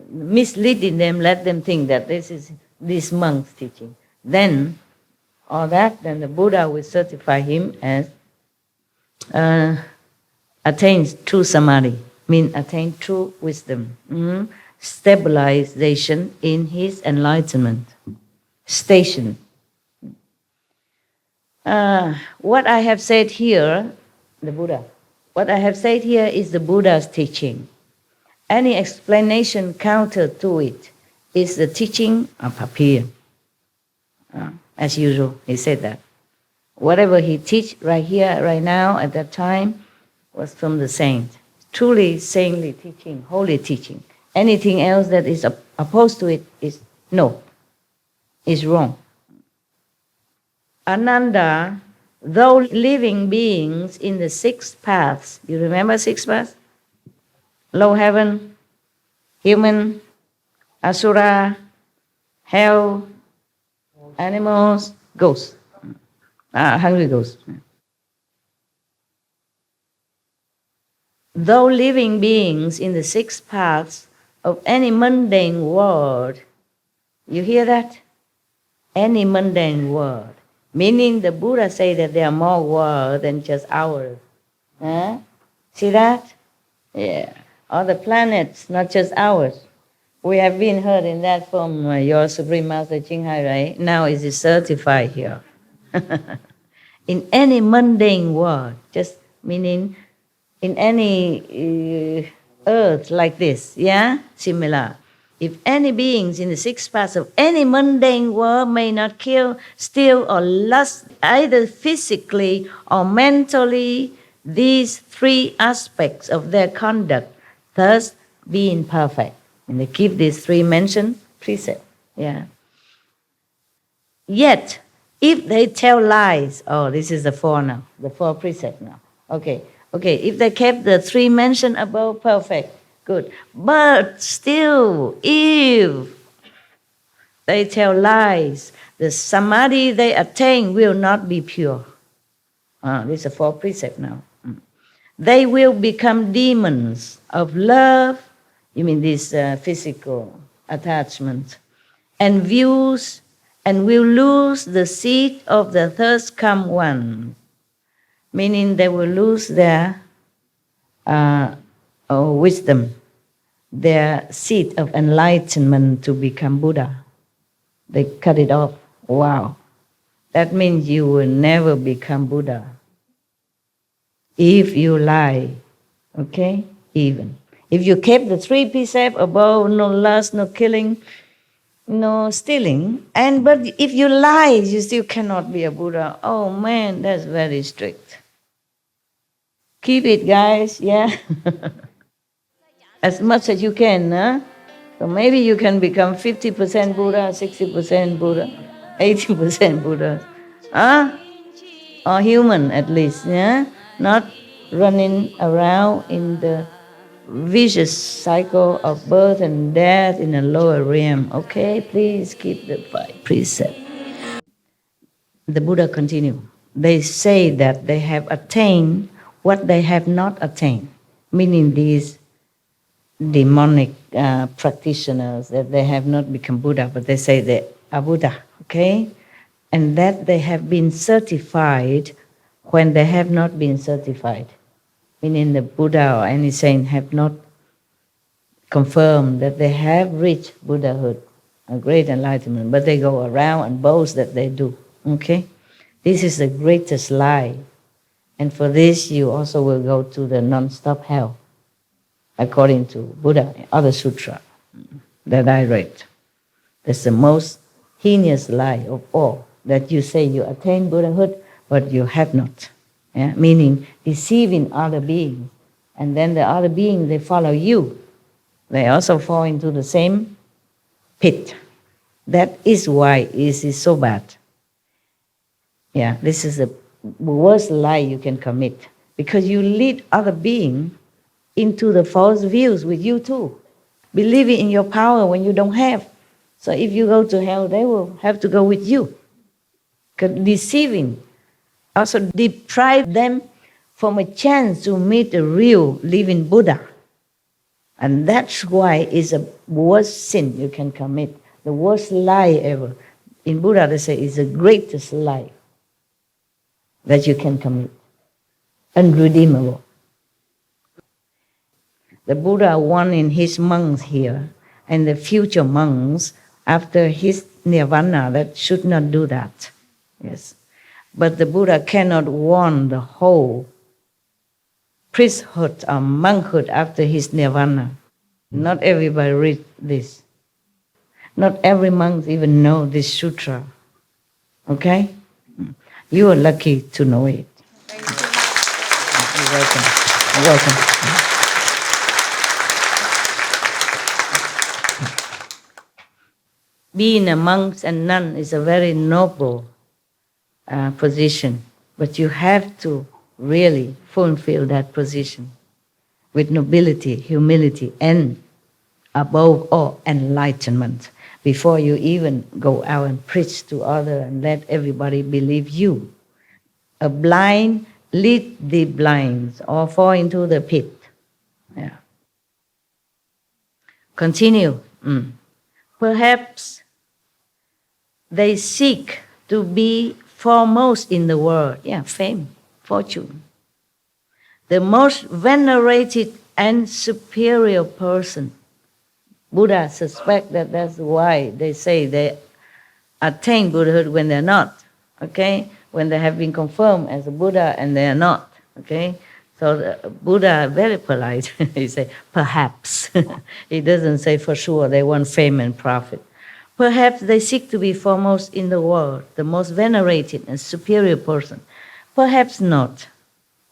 [SPEAKER 3] misleading them, let them think that this is this monk's teaching. Then, then the Buddha will certify him as attains true samadhi, means attain true wisdom, stabilization in his enlightenment, station. What I have said here, what I have said here is the Buddha's teaching. Any explanation counter to it is the teaching of Papir. As usual, he said that. Whatever he teach right here, right now, at that time, was from the saint. Truly saintly teaching, holy teaching. Anything else that is opposed to it is wrong. Ananda, though living beings in the six paths, you remember six paths? Low heaven, human, asura, hell, animals, ghosts, hungry ghosts. Though living beings in the six paths of any mundane world, you hear that? Any mundane world. Meaning the Buddha say that there are more worlds than just ours. See that? Yeah. All the planets, not just ours. We have been heard in that from your Supreme Master Qinghai, right? Now it is certified here. In any mundane world, just meaning in any earth like this, similar. If any beings in the six paths of any mundane world may not kill, steal, or lust, either physically or mentally, these three aspects of their conduct, thus being perfect. And they keep these three mentioned precepts. Yet, if they tell lies, this is the four now, the four precepts now. Okay, if they kept the three mentioned above, perfect, good. But still, if they tell lies, the samadhi they attain will not be pure. This is the four precepts now. They will become demons of love, you mean this physical attachment, and views, and will lose the seat of the thirst come one, meaning they will lose their wisdom, their seat of enlightenment to become Buddha. They cut it off. Wow. That means you will never become Buddha. If you lie, okay? Even. If you kept the three precepts above, no lust, no killing, no stealing, but if you lie, you still cannot be a Buddha. Oh man, that's very strict. Keep it, guys, as much as you can, So maybe you can become 50% Buddha, 60% Buddha, 80% Buddha. Or human at least, not running around in the vicious cycle of birth and death in a lower realm. Okay, please keep the five precepts. The Buddha continued. They say that they have attained what they have not attained, meaning these demonic practitioners, that they have not become Buddha, but they say they are Buddha, okay? And that they have been certified when they have not been certified, meaning the Buddha or any saint have not confirmed that they have reached Buddhahood, a great enlightenment, but they go around and boast that they do, okay? This is the greatest lie. And for this, you also will go to the non-stop hell, according to Buddha, other sutra that I read. That's the most heinous lie of all, that you say you attain Buddhahood, but you have not. Meaning deceiving other beings. And then the other beings, they follow you. They also fall into the same pit. That is why it is so bad. This is the worst lie you can commit, because you lead other beings into the false views with you too, believing in your power when you don't have. So if you go to hell, they will have to go with you. Deceiving also deprive them from a chance to meet a real living Buddha. And that's why it's the worst sin you can commit, the worst lie ever. In Buddha, they say it's the greatest lie that you can commit, unredeemable. The Buddha warning his monks here and the future monks after his nirvana that should not do that. Yes. But the Buddha cannot warn the whole priesthood or monkhood after his nirvana. Not everybody read this. Not every monk even know this sutra. Okay? You are lucky to know it.
[SPEAKER 1] Thank you.
[SPEAKER 3] You're welcome. You're welcome. Being a monk and nun is a very noble position, but you have to really fulfill that position with nobility, humility, and above all, enlightenment before you even go out and preach to others and let everybody believe you. A blind lead the blind or fall into the pit. Yeah. Continue. Perhaps they seek to be foremost in the world. Yeah, fame, fortune. The most venerated and superior person. Buddha suspect that that's why they say they attain Buddhahood when they're not. Okay? When they have been confirmed as a Buddha and they are not. Okay? So the Buddha very polite. He say, perhaps. He doesn't say for sure they want fame and profit. Perhaps they seek to be foremost in the world, the most venerated and superior person. Perhaps not.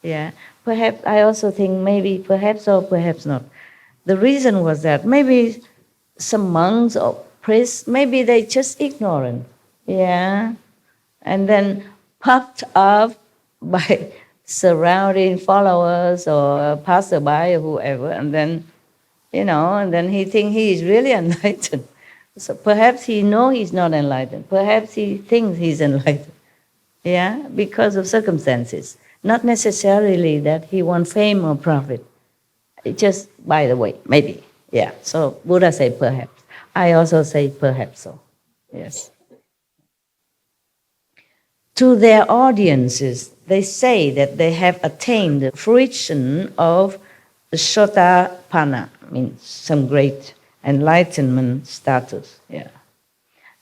[SPEAKER 3] Yeah. Perhaps, I also think maybe, perhaps or perhaps not. The reason was that maybe some monks or priests, maybe they just ignorant. Yeah. And then puffed up by surrounding followers or passerby or whoever, and then, and then he think he is really enlightened. So perhaps he knows he's not enlightened. Perhaps he thinks he's enlightened. Yeah, because of circumstances. Not necessarily that he wants fame or profit. It just, by the way, maybe. Yeah, so Buddha say perhaps. I also say perhaps so. Yes. To their audiences, they say that they have attained the fruition of Sotapanna, means some great enlightenment status. Yeah.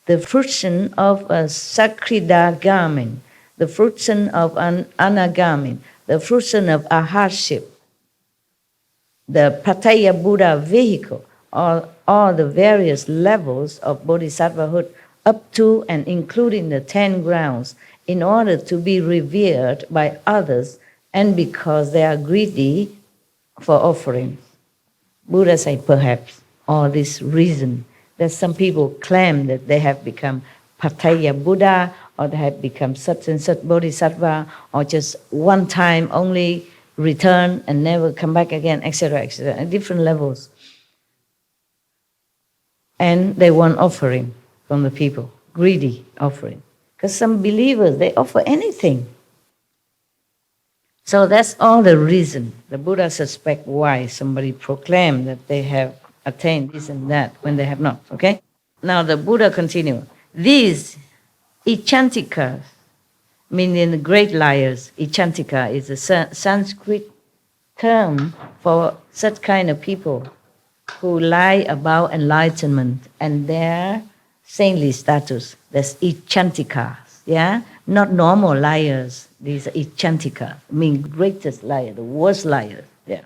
[SPEAKER 3] The fruition of a Sakridagami, the fruition of an Anagami, the fruition of Aharship, the Pattaya Buddha vehicle, all the various levels of Bodhisattvahood up to and including the 10 grounds in order to be revered by others and because they are greedy for offerings. Buddha say perhaps, or this reason that some people claim that they have become Pattaya Buddha or they have become such and such Bodhisattva or just one time only return and never come back again, etc., etc., at different levels. And they want offering from the people, greedy offering. Because some believers, they offer anything. So that's all the reason the Buddha suspect why somebody proclaimed that they have attained this and that when they have not, okay? Now the Buddha continues. These Ichantikas, meaning the great liars, Ichantika is a Sanskrit term for such kind of people who lie about enlightenment and their saintly status. That's Ichantikas, yeah? Not normal liars. These are Ichantikas, mean greatest liar, the worst liars, yeah.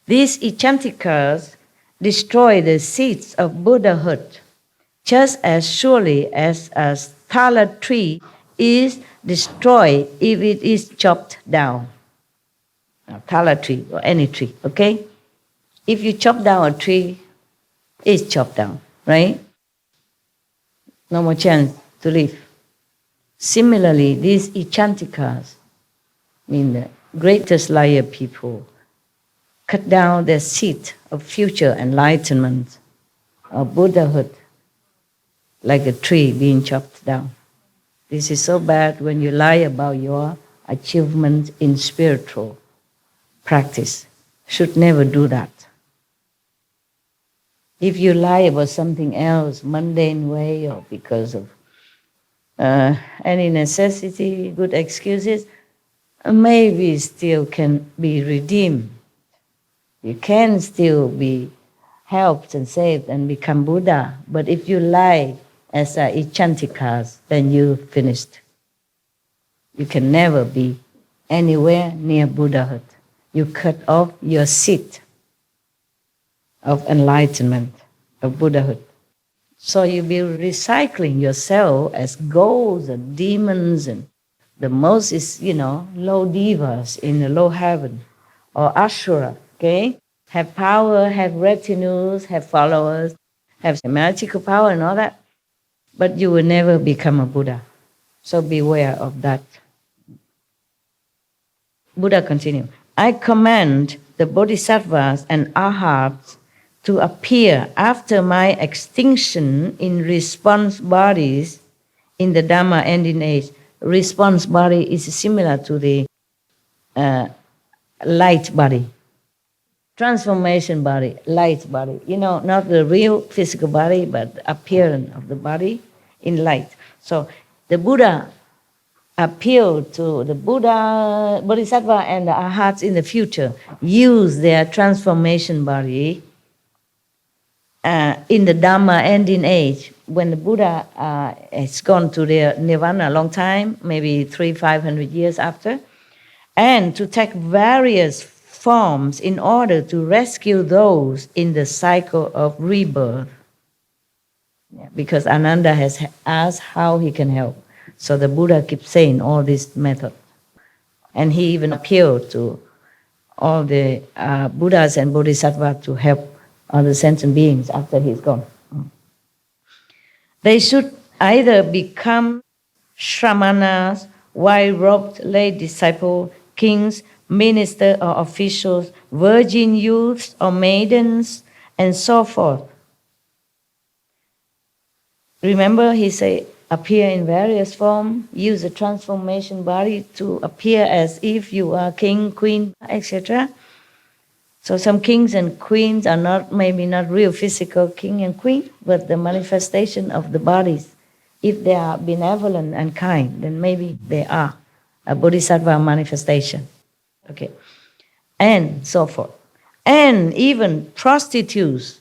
[SPEAKER 3] These Ichantikas destroy the seeds of Buddhahood just as surely as a thala tree is destroyed if it is chopped down. A thala tree or any tree, okay? If you chop down a tree, it's chopped down, right? No more chance to live. Similarly, these Ichantikas, mean the greatest liar people, cut down their seed of future enlightenment, of Buddhahood, like a tree being chopped down. This is so bad when you lie about your achievement in spiritual practice. Should never do that. If you lie about something else, mundane way, or because of any necessity, good excuses, maybe still can be redeemed. You can still be helped and saved and become Buddha. But if you lie as Ichantikas, then you finished. You can never be anywhere near Buddhahood. You cut off your seat of enlightenment, of Buddhahood. So you'll be recycling yourself as ghosts and demons, and the most is, low devas in the low heaven, or Ashura, okay? Have power, have retinues, have followers, have magical power and all that, but you will never become a Buddha. So beware of that. Buddha continued, I command the bodhisattvas and arhats to appear after my extinction in response bodies in the Dhamma ending age. Response body is similar to the light body. Transformation body, light body. Not the real physical body, but the appearance of the body in light. So the Buddha appealed to the Buddha, Bodhisattva, and the Arhats in the future, use their transformation body in the Dhamma ending age, when the Buddha has gone to their nirvana a long time, maybe 300-500 years after, and to take various forms in order to rescue those in the cycle of rebirth. Yeah, because Ananda has asked how he can help. So the Buddha keeps saying all this method. And he even appealed to all the Buddhas and Bodhisattvas to help other sentient beings after he's gone. They should either become shramanas, white-robed lay disciples, kings, ministers or officials, virgin youths or maidens, and so forth. Remember, he said, appear in various forms, use a transformation body to appear as if you are king, queen, etc. So some kings and queens are maybe not real physical king and queen, but the manifestation of the bodies. If they are benevolent and kind, then maybe they are a bodhisattva manifestation. Okay, and so forth. And even prostitutes,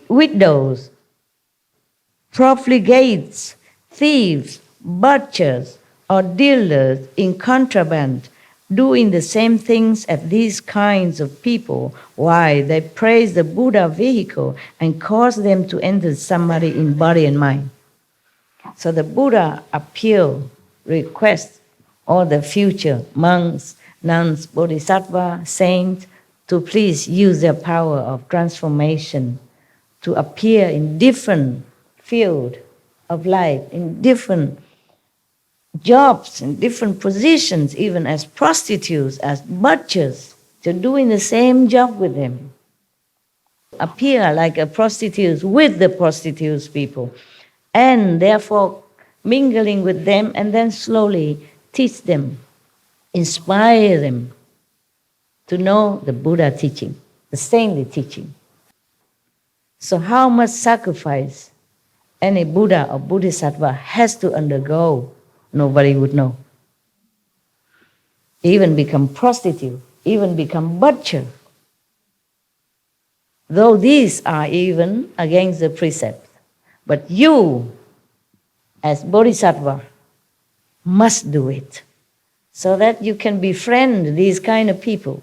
[SPEAKER 3] widows, profligates, thieves, butchers, or dealers in contraband, doing the same things as these kinds of people. Why? They praise the Buddha vehicle and cause them to enter samadhi in body and mind. So the Buddha requests all the future monks, nuns, bodhisattva, saints, to please use their power of transformation to appear in different field of life, in different jobs, in different positions, even as prostitutes, as butchers. They're doing the same job with them. Appear like a prostitute with the prostitutes people, and therefore mingling with them, and then slowly teach them, inspire them to know the Buddha teaching, the saintly teaching. So how much sacrifice any Buddha or Bodhisattva has to undergo, nobody would know. Even become prostitute, even become butcher. Though these are even against the precept. But you, as Bodhisattva, must do it so that you can befriend these kind of people.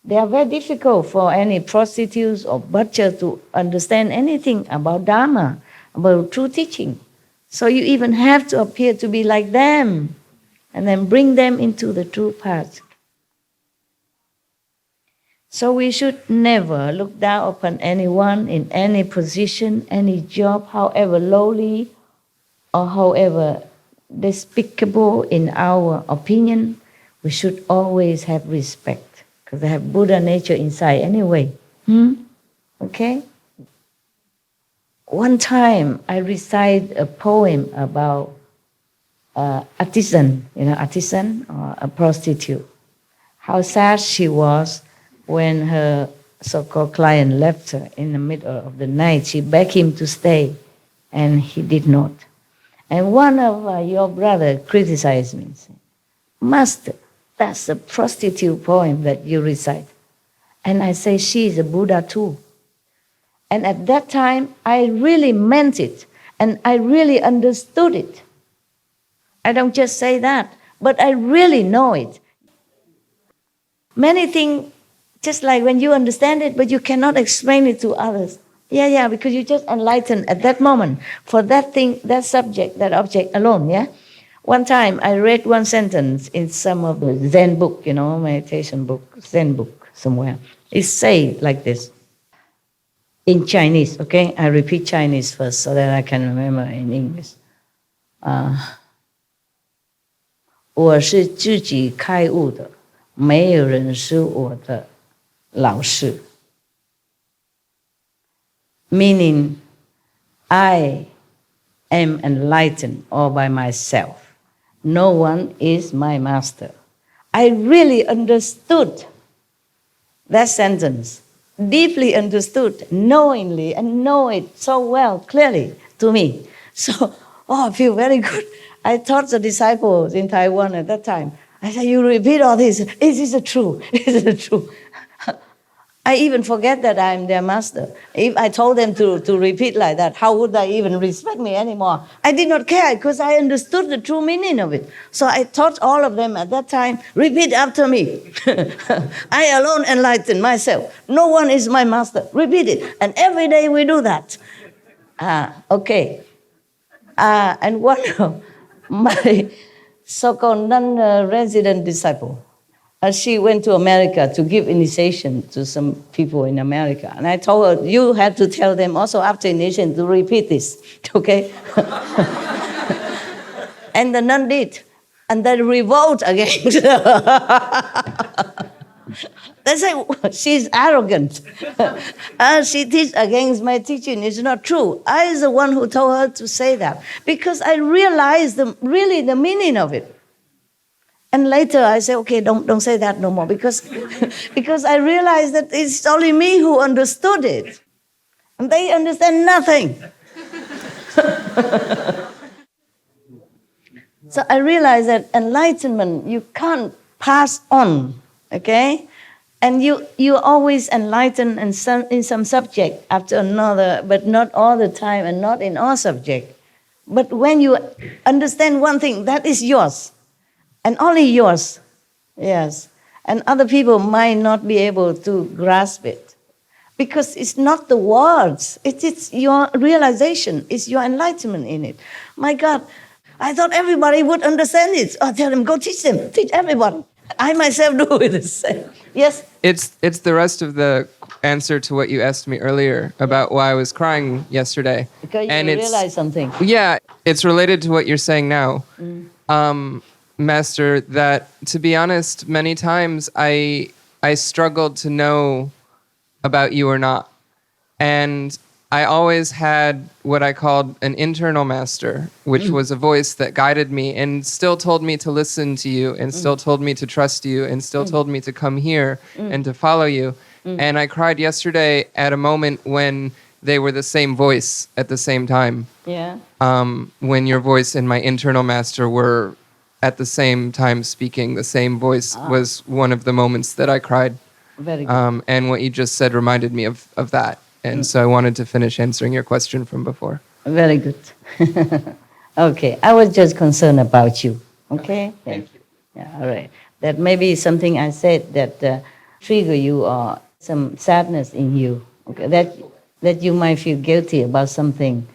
[SPEAKER 3] They are very difficult for any prostitutes or butcher to understand anything about Dharma, about true teaching. So you even have to appear to be like them and then bring them into the true path. So we should never look down upon anyone in any position, any job, however lowly or however despicable in our opinion. We should always have respect. Because they have Buddha nature inside anyway. Okay? One time I recite a poem about artisan, artisan or a prostitute. How sad she was when her so-called client left her in the middle of the night. She begged him to stay, and he did not. And one of your brother criticized me, said, Master, that's a prostitute poem that you recite. And I say, she is a Buddha too. And at that time, I really meant it, and I really understood it. I don't just say that, but I really know it. Many things, just like when you understand it, but you cannot explain it to others. Yeah, because you just enlightened at that moment for that thing, that subject, that object alone, yeah? One time I read one sentence in some of the Zen book, meditation book, Zen book somewhere. It says like this, in Chinese, okay? I repeat Chinese first so that I can remember in English. 我是自己开悟的，没有人是我的老师。Meaning, I am enlightened all by myself. No one is my master. I really understood that sentence, deeply understood, knowingly, and know it so well, clearly to me. So, I feel very good. I taught the disciples in Taiwan at that time. I said, you repeat all this. Is this true? Is it true? I even forget that I'm their master. If I told them to repeat like that, how would they even respect me anymore? I did not care because I understood the true meaning of it. So I taught all of them at that time, repeat after me. I alone enlighten myself. No one is my master. Repeat it. And every day we do that. Okay. And one of my so-called non-resident disciple, she went to America to give initiation to some people in America. And I told her, you have to tell them also after initiation to repeat this, okay? And the nun did. And they revolt against her. They say, she's arrogant. She teaches against my teaching. It's not true. I was the one who told her to say that because I realized really the meaning of it. And later I say, okay, don't say that no more because I realized that it's only me who understood it. And they understand nothing. So I realized that enlightenment, you can't pass on, okay? And you always enlighten in some subject after another, but not all the time and not in all subject. But when you understand one thing, that is yours. And only yours, yes. And other people might not be able to grasp it. Because it's not the words, it's your realization, it's your enlightenment in it. My God, I thought everybody would understand it. I tell them, go teach them, teach everybody. I myself do it the same. Yes?
[SPEAKER 5] It's the rest of the answer to what you asked me earlier about why I was crying yesterday.
[SPEAKER 3] Because you realize something.
[SPEAKER 5] Yeah, it's related to what you're saying now. Master, that to be honest, many times I struggled to know about you or not. And I always had what I called an internal master, which was a voice that guided me and still told me to listen to you and still told me to trust you and still told me to come here and to follow you. And I cried yesterday at a moment when they were the same voice at the same time.
[SPEAKER 3] Yeah.
[SPEAKER 5] When your voice and my internal master were at the same time speaking, the same voice was one of the moments that I cried.
[SPEAKER 3] Very good.
[SPEAKER 5] And what you just said reminded me of that. And so I wanted to finish answering your question from before.
[SPEAKER 3] Very good. Okay, I was just concerned about you. Okay?
[SPEAKER 5] Thank you.
[SPEAKER 3] Yeah, all right. That may be something I said that trigger you or some sadness in you. Okay, that you might feel guilty about something.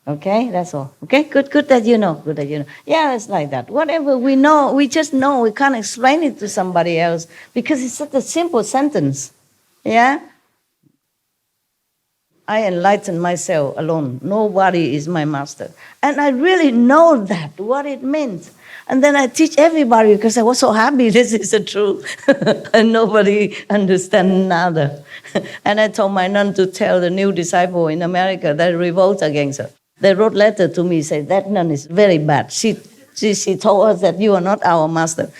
[SPEAKER 3] Okay, that's all. Okay, good that you know. Good that you know. Yeah, it's like that. Whatever we know, we just know. We can't explain it to somebody else because it's such a simple sentence. Yeah? I enlighten myself alone. Nobody is my master. And I really know that, what it means. And then I teach everybody because I was so happy this is the truth. And nobody understands nada. And I told my nun to tell the new disciple in America that revolt against her. They wrote letter to me, say that nun is very bad. She told us that you are not our master.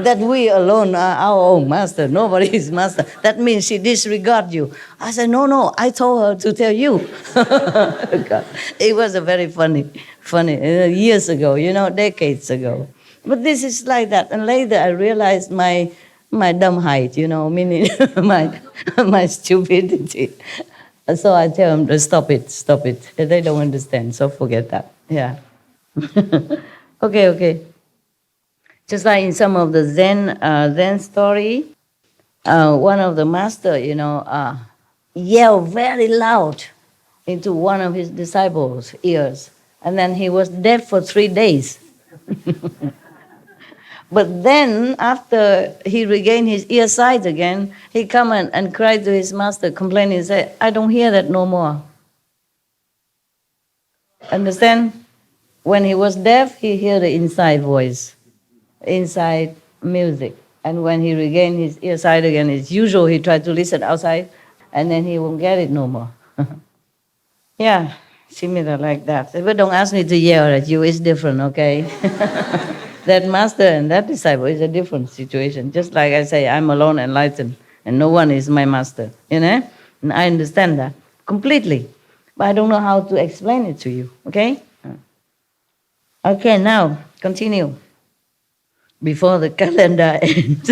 [SPEAKER 3] that we alone are our own master. Nobody is master. That means she disregards you. I said, no, I told her to tell you. God. It was a very funny, years ago, decades ago. But this is like that. And later I realized my dumbheit, meaning my stupidity. So I tell them to stop it. They don't understand, so forget that. Yeah. Okay. Just like in some of the Zen story, one of the master, yelled very loud into one of his disciples' ears, and then he was dead for 3 days. But then, after he regained his ear sight again, he come and cried to his master, complaining, said, I don't hear that no more. Understand? When he was deaf, he heard the inside voice, inside music. And when he regained his ear sight again, it's usual he tried to listen outside, and then he won't get it no more. Yeah, similar like that. But don't ask me to yell at you, it's different, okay? That master and that disciple is a different situation. Just like I say, I'm alone enlightened, and no one is my master, And I understand that completely. But I don't know how to explain it to you, okay? Okay, now, continue. Before the calendar ends.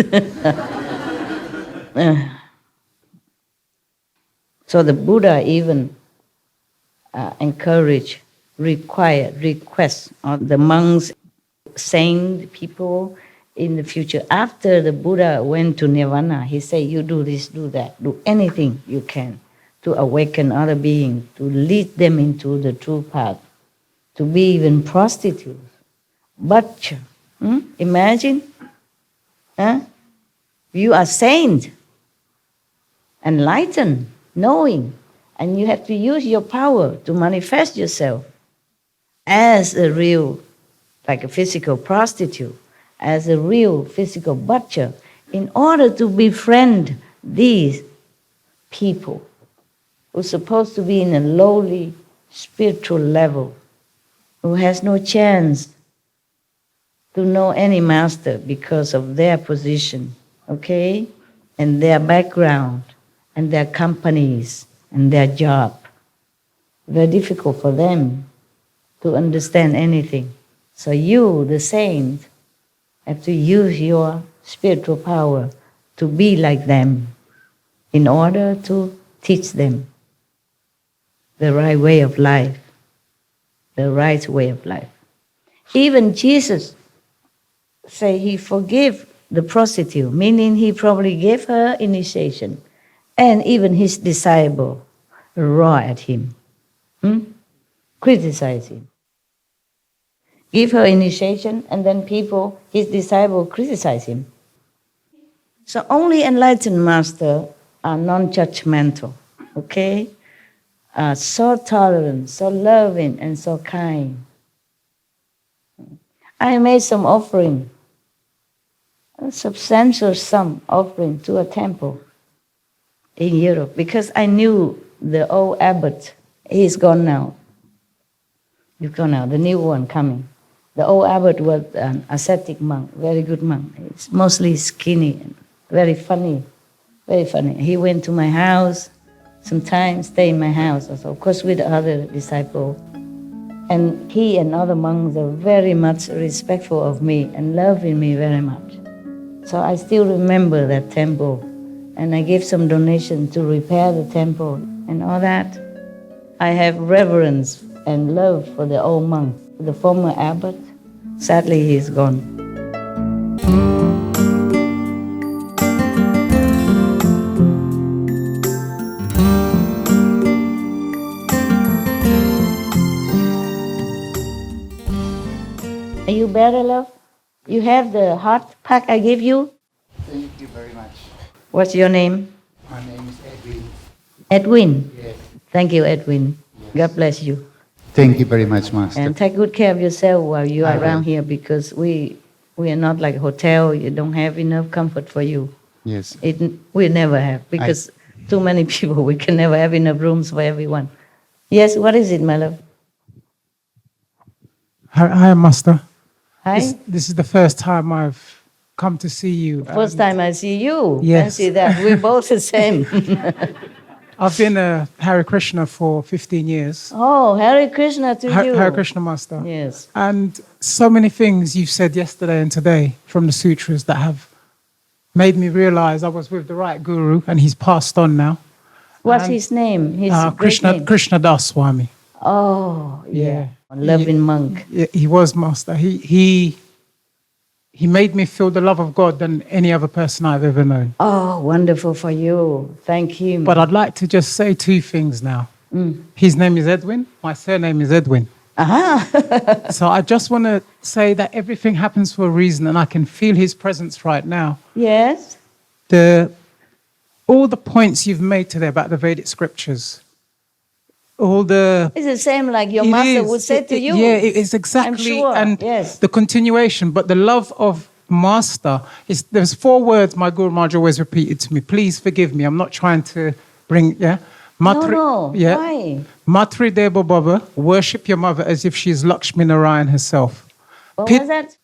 [SPEAKER 3] So the Buddha even encouraged, request of the monks, saint people in the future. After the Buddha went to Nirvana, he said, you do this, do that, do anything you can to awaken other beings, to lead them into the true path, to be even prostitutes. But imagine, you are saint, enlightened, knowing, and you have to use your power to manifest yourself as a real, like a physical prostitute, as a real physical butcher, in order to befriend these people who are supposed to be in a lowly spiritual level, who has no chance to know any master because of their position, okay, and their background, and their companies, and their job. Very difficult for them to understand anything. So you, the saint, have to use your spiritual power to be like them in order to teach them the right way of life, the right way of life. Even Jesus say he forgave the prostitute, meaning he probably gave her initiation, and even his disciple roar at him, criticize him. Give her initiation, and then people, his disciple, criticize him. So only enlightened masters are non-judgmental, okay? So tolerant, so loving, and so kind. I made some offering, a substantial sum offering to a temple in Europe, because I knew the old abbot, he's gone now. He's gone now, the new one coming. The old abbot was an ascetic monk, very good monk. He's mostly skinny and very funny, very funny. He went to my house, sometimes stay in my house also, of course with other disciples. And he and other monks are very much respectful of me and loving me very much. So I still remember that temple, and I gave some donation to repair the temple and all that. I have reverence and love for the old monk, the former abbot. Sadly, he's gone. Are you better, love? You have the hot pack I gave you?
[SPEAKER 6] Thank you very much.
[SPEAKER 3] What's your name?
[SPEAKER 6] My name is Edwin.
[SPEAKER 3] Edwin.
[SPEAKER 6] Yes.
[SPEAKER 3] Thank you, Edwin. God bless you.
[SPEAKER 6] Thank you very much, Master.
[SPEAKER 3] And take good care of yourself while you
[SPEAKER 6] I
[SPEAKER 3] are around
[SPEAKER 6] will.
[SPEAKER 3] here, because we are not like a hotel. You don't have enough comfort for you.
[SPEAKER 6] Yes.
[SPEAKER 3] We never have, because too many people, we can never have enough rooms for everyone. Yes, what is it, my love?
[SPEAKER 7] Hi, Master.
[SPEAKER 3] Hi?
[SPEAKER 7] This is the first time I've come to see you.
[SPEAKER 3] First time I see you.
[SPEAKER 7] Yes.
[SPEAKER 3] I see that we're both the same.
[SPEAKER 7] I've been a Hare Krishna for 15 years.
[SPEAKER 3] Oh, Hare Krishna to you.
[SPEAKER 7] Hare Krishna Master.
[SPEAKER 3] Yes.
[SPEAKER 7] And so many things you've said yesterday and today from the sutras that have made me realize I was with the right guru, and he's passed on now.
[SPEAKER 3] What's
[SPEAKER 7] And,
[SPEAKER 3] his name? His great name?
[SPEAKER 7] Krishna Das Swami.
[SPEAKER 3] Oh, yeah.
[SPEAKER 7] Yeah.
[SPEAKER 3] Loving monk.
[SPEAKER 7] Yeah, he was master. He made me feel the love of God than any other person I've ever known.
[SPEAKER 3] Oh, wonderful for you. Thank him.
[SPEAKER 7] But I'd like to just say two things now. His name is Edwin. My surname is Edwin. So I just want to say that everything happens for a reason, and I can feel his presence right now.
[SPEAKER 3] Yes.
[SPEAKER 7] All the points you've made today about the Vedic scriptures,
[SPEAKER 3] It's the same like your master would say to you.
[SPEAKER 7] Yeah, it's exactly.
[SPEAKER 3] I'm sure.
[SPEAKER 7] And
[SPEAKER 3] yes.
[SPEAKER 7] the continuation, but the love of master is. There's 4 words my Guru Maharaj always repeated to me. Please forgive me. I'm not trying to bring. Yeah.
[SPEAKER 3] No. Why?
[SPEAKER 7] Matri Deva Baba, worship your mother as if she's Lakshmi Narayan herself.
[SPEAKER 3] What was that?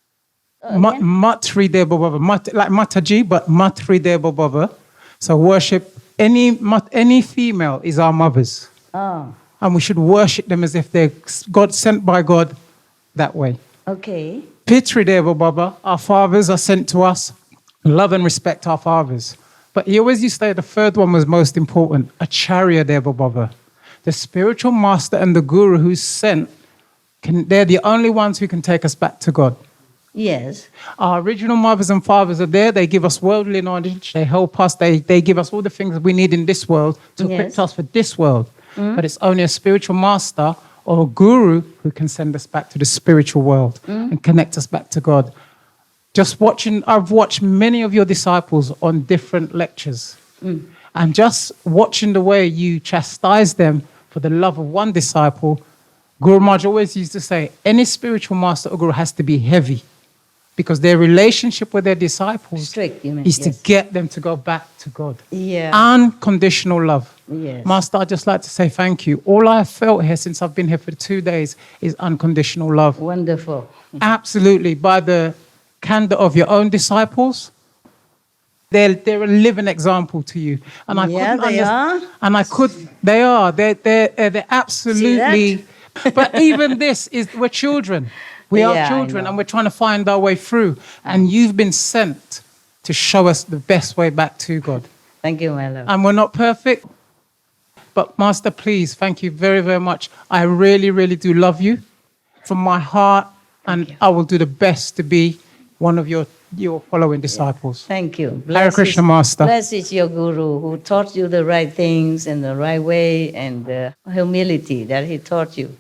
[SPEAKER 7] Matri Deva Baba, like Mataji, but Matri Deva Baba. So worship any female is our mothers.
[SPEAKER 3] Oh,
[SPEAKER 7] And we should worship them as if they're God sent by God that way.
[SPEAKER 3] okay.
[SPEAKER 7] Pitri Deva Baba, our fathers are sent to us. Love and respect our fathers. But he always used to say the third one was most important, Acharya Deva Baba. The spiritual master and the guru who's sent, they're the only ones who can take us back to God.
[SPEAKER 3] Yes.
[SPEAKER 7] Our original mothers and fathers are there. They give us worldly knowledge. They help us. They give us all the things we need in this world to equip us for this world. But it's only a spiritual master or a guru who can send us back to the spiritual world and connect us back to God. I've watched many of your disciples on different lectures. And just watching the way you chastise them for the love of one disciple, Guru Maharaj always used to say, any spiritual master or guru has to be heavy. Because their relationship with their disciples
[SPEAKER 3] Strict, you mean,
[SPEAKER 7] is to
[SPEAKER 3] yes.
[SPEAKER 7] get them to go back to God.
[SPEAKER 3] Yeah.
[SPEAKER 7] Unconditional love.
[SPEAKER 3] Yes.
[SPEAKER 7] Master, I'd just like to say thank you. All I've felt here since I've been here for 2 days is unconditional love.
[SPEAKER 3] Wonderful.
[SPEAKER 7] Absolutely. By the candor of your own disciples, they're a living example to you. And I
[SPEAKER 3] Yeah,
[SPEAKER 7] couldn't
[SPEAKER 3] they are.
[SPEAKER 7] And they are. They're absolutely. But even this we're children. We
[SPEAKER 3] Yeah,
[SPEAKER 7] are
[SPEAKER 3] I
[SPEAKER 7] children,
[SPEAKER 3] know.
[SPEAKER 7] and we're trying to find our way through. And you've been sent to show us the best way back to God.
[SPEAKER 3] Thank you, my love.
[SPEAKER 7] And we're not perfect. But Master, please, thank you very, very much. I really, really do love you from my heart. And I will do the best to be one of your following disciples.
[SPEAKER 3] Thank you.
[SPEAKER 7] Hare Krishna, Master.
[SPEAKER 3] Blessed is your guru who taught you the right things and the right way and the humility that he taught you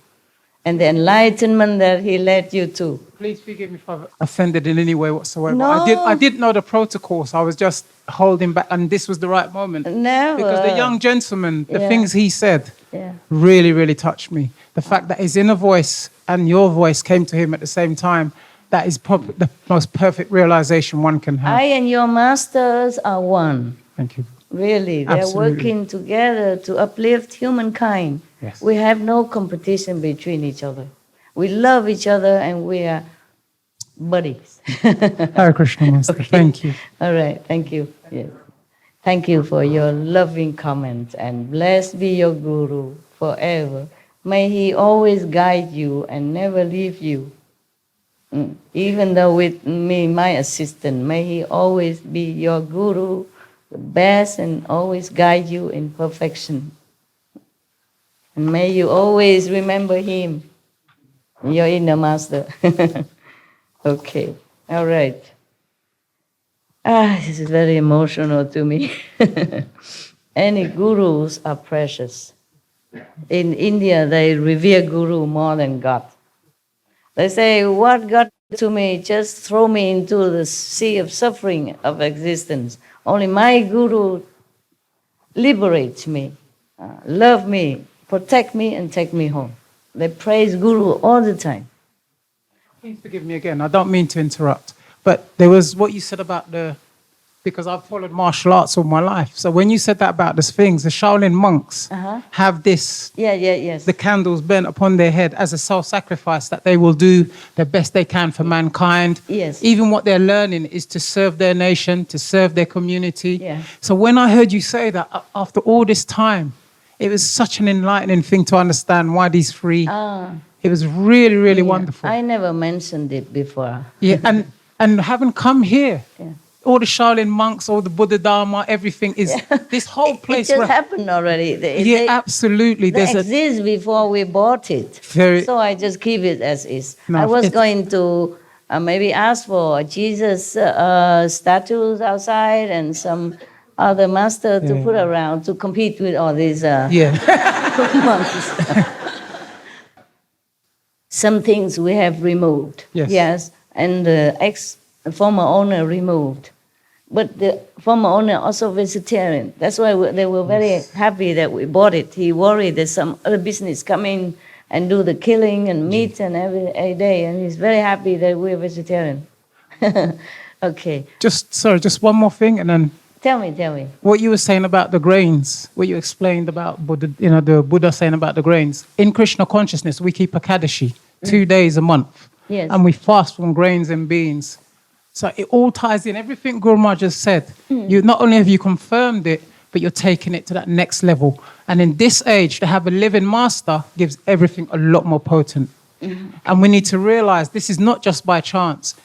[SPEAKER 3] and the enlightenment that he led you to.
[SPEAKER 7] Please forgive me if I've offended in any way whatsoever.
[SPEAKER 3] No.
[SPEAKER 7] I didn't know the protocol, so I was just holding back, and this was the right moment.
[SPEAKER 3] Never.
[SPEAKER 7] Because the young gentleman, the
[SPEAKER 3] Yeah.
[SPEAKER 7] things he said,
[SPEAKER 3] Yeah.
[SPEAKER 7] really, really touched me. The fact that his inner voice and your voice came to him at the same time, that is probably the most perfect realization one can have.
[SPEAKER 3] I and your masters are one.
[SPEAKER 7] Thank you.
[SPEAKER 3] Really, they're
[SPEAKER 7] Absolutely.
[SPEAKER 3] working together to uplift humankind.
[SPEAKER 7] Yes.
[SPEAKER 3] We have no competition between each other. We love each other and we are buddies.
[SPEAKER 7] Hare Krishna, Master.
[SPEAKER 3] Okay.
[SPEAKER 7] Thank you.
[SPEAKER 3] All right, thank you. Yes. Thank you for your loving comments, and blessed be your guru forever. May he always guide you and never leave you. Even though with me, my assistant, may he always be your guru, the best, and always guide you in perfection. And may you always remember him, your inner master. Okay, all right. This is very emotional to me. Any gurus are precious. In India, they revere guru more than God. They say, what God did to me, just throw me into the sea of suffering of existence. Only my guru liberates me, love me, protect me, and take me home. They praise guru all the time.
[SPEAKER 7] Please forgive me again. I don't mean to interrupt. But there was what you said about the because I've followed martial arts all my life. So when you said that about these things, the Shaolin monks have this,
[SPEAKER 3] Yes.
[SPEAKER 7] the candles burnt upon their head as a self-sacrifice that they will do the best they can for mankind.
[SPEAKER 3] Yes.
[SPEAKER 7] Even what they're learning is to serve their nation, to serve their community.
[SPEAKER 3] Yeah.
[SPEAKER 7] So when I heard you say that, after all this time, it was such an enlightening thing to understand why these three. It was really, really wonderful.
[SPEAKER 3] I never mentioned it before.
[SPEAKER 7] Yeah, and having come here, all the Shaolin monks, all the Buddha Dharma, everything is this whole place.
[SPEAKER 3] It just happened already.
[SPEAKER 7] Absolutely.
[SPEAKER 3] They exist before we bought it. So I just keep it as is.
[SPEAKER 7] No,
[SPEAKER 3] I was going to maybe ask for Jesus statues outside and some other master to put around to compete with all these monks. Some things we have removed. Yes. And the former owner removed. But the former owner also vegetarian. That's why they were very happy that we bought it. He worried that some other business come in and do the killing and meat and every day. And he's very happy that we're vegetarian. Okay.
[SPEAKER 7] Just one more thing and then...
[SPEAKER 3] Tell me.
[SPEAKER 7] What you were saying about the grains, what you explained about Buddha, the Buddha saying about the grains. In Krishna consciousness, we keep Ekadashi 2 days a month.
[SPEAKER 3] Yes.
[SPEAKER 7] And we fast from grains and beans. So it all ties in. Everything Guru Maharaj just said, you not only have you confirmed it, but you're taking it to that next level. And in this age, to have a living master gives everything a lot more potent. And we need to realize this is not just by chance.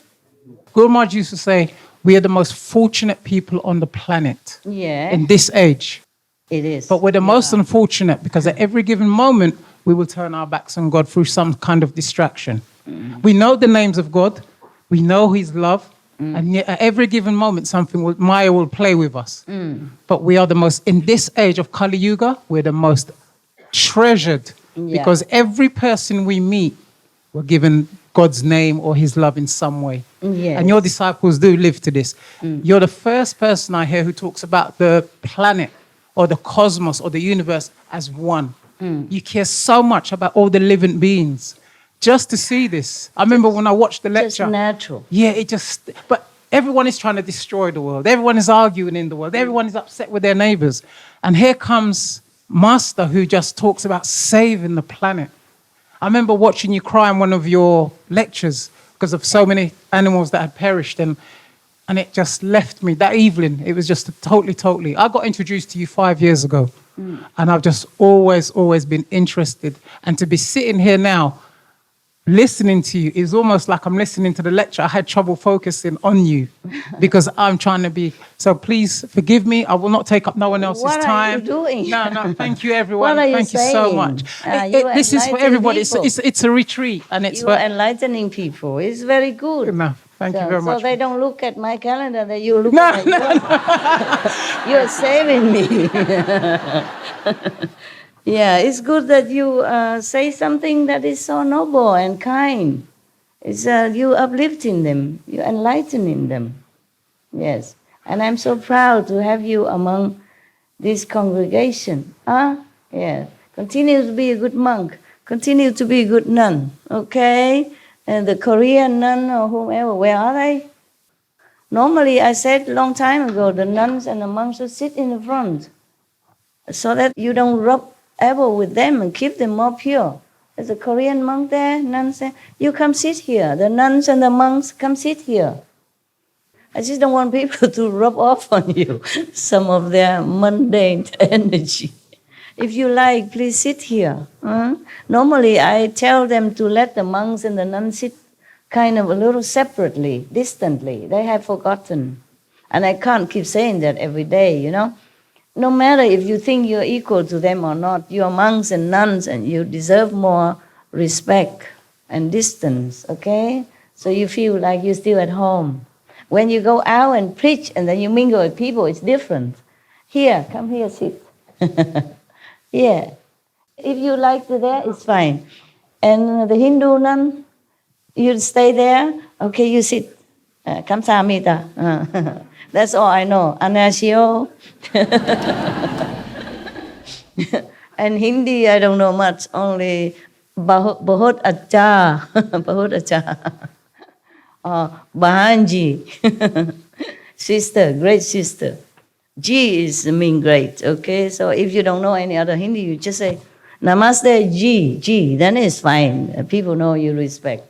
[SPEAKER 7] Guru Maharaj used to say, we are the most fortunate people on the planet in this age.
[SPEAKER 3] It is.
[SPEAKER 7] But we're the most unfortunate because at every given moment, we will turn our backs on God through some kind of distraction. We know the names of God. We know His love. And yet at every given moment, Maya will play with us. But we are the most, in this age of Kali Yuga, we're the most treasured because every person we meet, we're given God's name or His love in some way.
[SPEAKER 3] Yes.
[SPEAKER 7] And your disciples do live to this. You're the first person I hear who talks about the planet or the cosmos or the universe as one. You care so much about all the living beings. Just to see this. I remember when I watched the lecture.
[SPEAKER 3] Just natural.
[SPEAKER 7] Yeah, but everyone is trying to destroy the world. Everyone is arguing in the world. Everyone is upset with their neighbors. And here comes Master who just talks about saving the planet. I remember watching you cry in one of your lectures because of so many animals that had perished. And it just left me that evening. It was just totally. I got introduced to you 5 years ago. And I've just always been interested. And to be sitting here now, listening to you is almost like I'm listening to the lecture. I had trouble focusing on you because I'm trying to be. So please forgive me. I will not take up no one else's time.
[SPEAKER 3] What are you doing?
[SPEAKER 7] No. Thank you, everyone.
[SPEAKER 3] What are you
[SPEAKER 7] Thank you so
[SPEAKER 3] saying?
[SPEAKER 7] much.
[SPEAKER 3] This
[SPEAKER 7] is for everybody. It's a retreat, and it's
[SPEAKER 3] you are enlightening people. It's very good.
[SPEAKER 7] No, thank you very much.
[SPEAKER 3] So they don't look at my calendar. That you look at yours. You're saving me. Yeah, it's good that you say something that is so noble and kind. It's you uplifting them, you enlightening them. Yes, and I'm so proud to have you among this congregation. Yeah, continue to be a good monk. Continue to be a good nun. Okay, and the Korean nun or whomever, where are they? Normally, I said a long time ago, the nuns and the monks should sit in the front, so that you don't rub elbow with them and keep them more pure. There's a Korean monk there, nuns there. You come sit here. The nuns and the monks come sit here. I just don't want people to rub off on you some of their mundane energy. If you like, please sit here. Normally, I tell them to let the monks and the nuns sit kind of a little separately, distantly. They have forgotten. And I can't keep saying that every day, you know. No matter if you think you're equal to them or not, you're monks and nuns and you deserve more respect and distance, okay? So you feel like you're still at home. When you go out and preach and then you mingle with people, it's different. Here, come here, sit. Yeah. If you like to there, it's fine. And the Hindu nun, you stay there, okay, you sit. Kamsahamnida. That's all I know. Anasio. And Hindi, I don't know much. Only Bahut Acha. Bahut Acha. Bahanji. sister, great sister. Ji is mean great, okay? So if you don't know any other Hindi, you just say, Namaste Ji, then it's fine. People know you respect.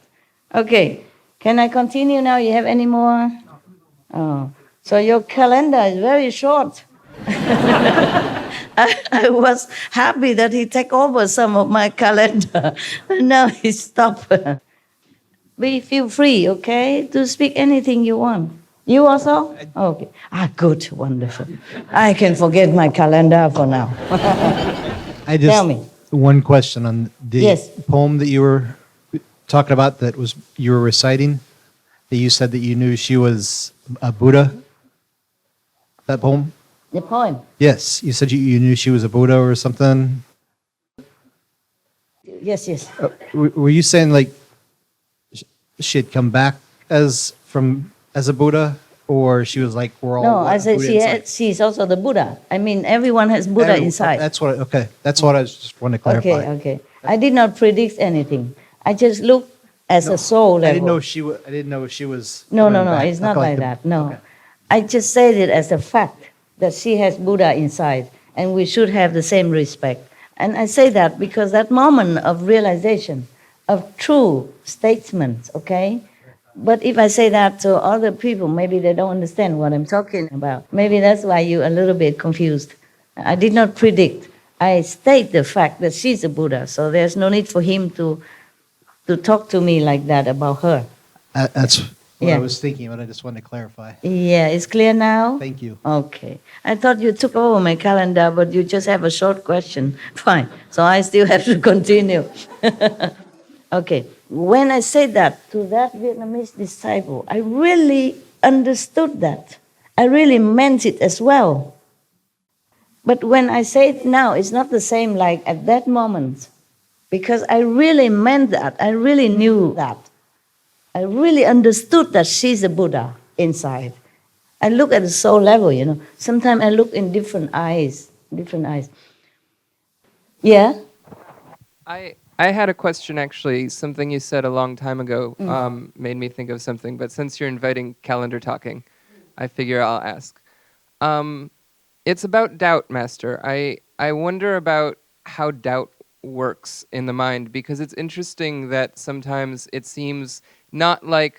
[SPEAKER 3] Okay, can I continue now? You have any more? Oh, so your calendar is very short. I was happy that he took over some of my calendar. Now he stopped. Feel free, okay, to speak anything you want. You also? Okay. Good, wonderful. I can forget my calendar for now. Tell me.
[SPEAKER 8] One question on the
[SPEAKER 3] Yes.
[SPEAKER 8] poem that you were talking about that was you were reciting, that you said that you knew she was a Buddha. That poem?
[SPEAKER 3] The poem.
[SPEAKER 8] Yes, you said you knew she was a Buddha or something.
[SPEAKER 3] Yes.
[SPEAKER 8] Were you saying like she had come back as a Buddha, or she was like we're all?
[SPEAKER 3] No, I said
[SPEAKER 8] Buddha
[SPEAKER 3] she's also the Buddha. I mean, everyone has Buddha inside.
[SPEAKER 8] That's what. Okay, that's what I just wanted to clarify.
[SPEAKER 3] Okay. I did not predict anything. I just looked as a soul level.
[SPEAKER 8] I didn't know she was. I didn't know she was.
[SPEAKER 3] No.
[SPEAKER 8] coming back.
[SPEAKER 3] It's not
[SPEAKER 8] Okay,
[SPEAKER 3] like that. No.
[SPEAKER 8] okay.
[SPEAKER 3] I just said it as a fact that she has Buddha inside, and we should have the same respect. And I say that because that moment of realization, of true statements, okay? But if I say that to other people, maybe they don't understand what I'm talking about. Maybe that's why you're a little bit confused. I did not predict. I state the fact that she's a Buddha, so there's no need for him to talk to me like that about her.
[SPEAKER 8] That's what
[SPEAKER 3] Yeah.
[SPEAKER 8] I was thinking, but I just wanted to clarify.
[SPEAKER 3] Yeah, it's clear now?
[SPEAKER 8] Thank you.
[SPEAKER 3] Okay. I thought you took over my calendar, but you just have a short question. Fine. So I still have to continue. Okay. When I said that to that Vietnamese disciple, I really understood that. I really meant it as well. But when I say it now, it's not the same like at that moment. Because I really meant that. I really knew that. I really understood that she's a Buddha inside. I look at the soul level, you know. Sometimes I look in different eyes. Yeah?
[SPEAKER 5] I had a question, actually. Something you said a long time ago made me think of something. But since you're inviting calendar talking, I figure I'll ask. It's about doubt, Master. I wonder about how doubt works in the mind, because it's interesting that sometimes it seems not like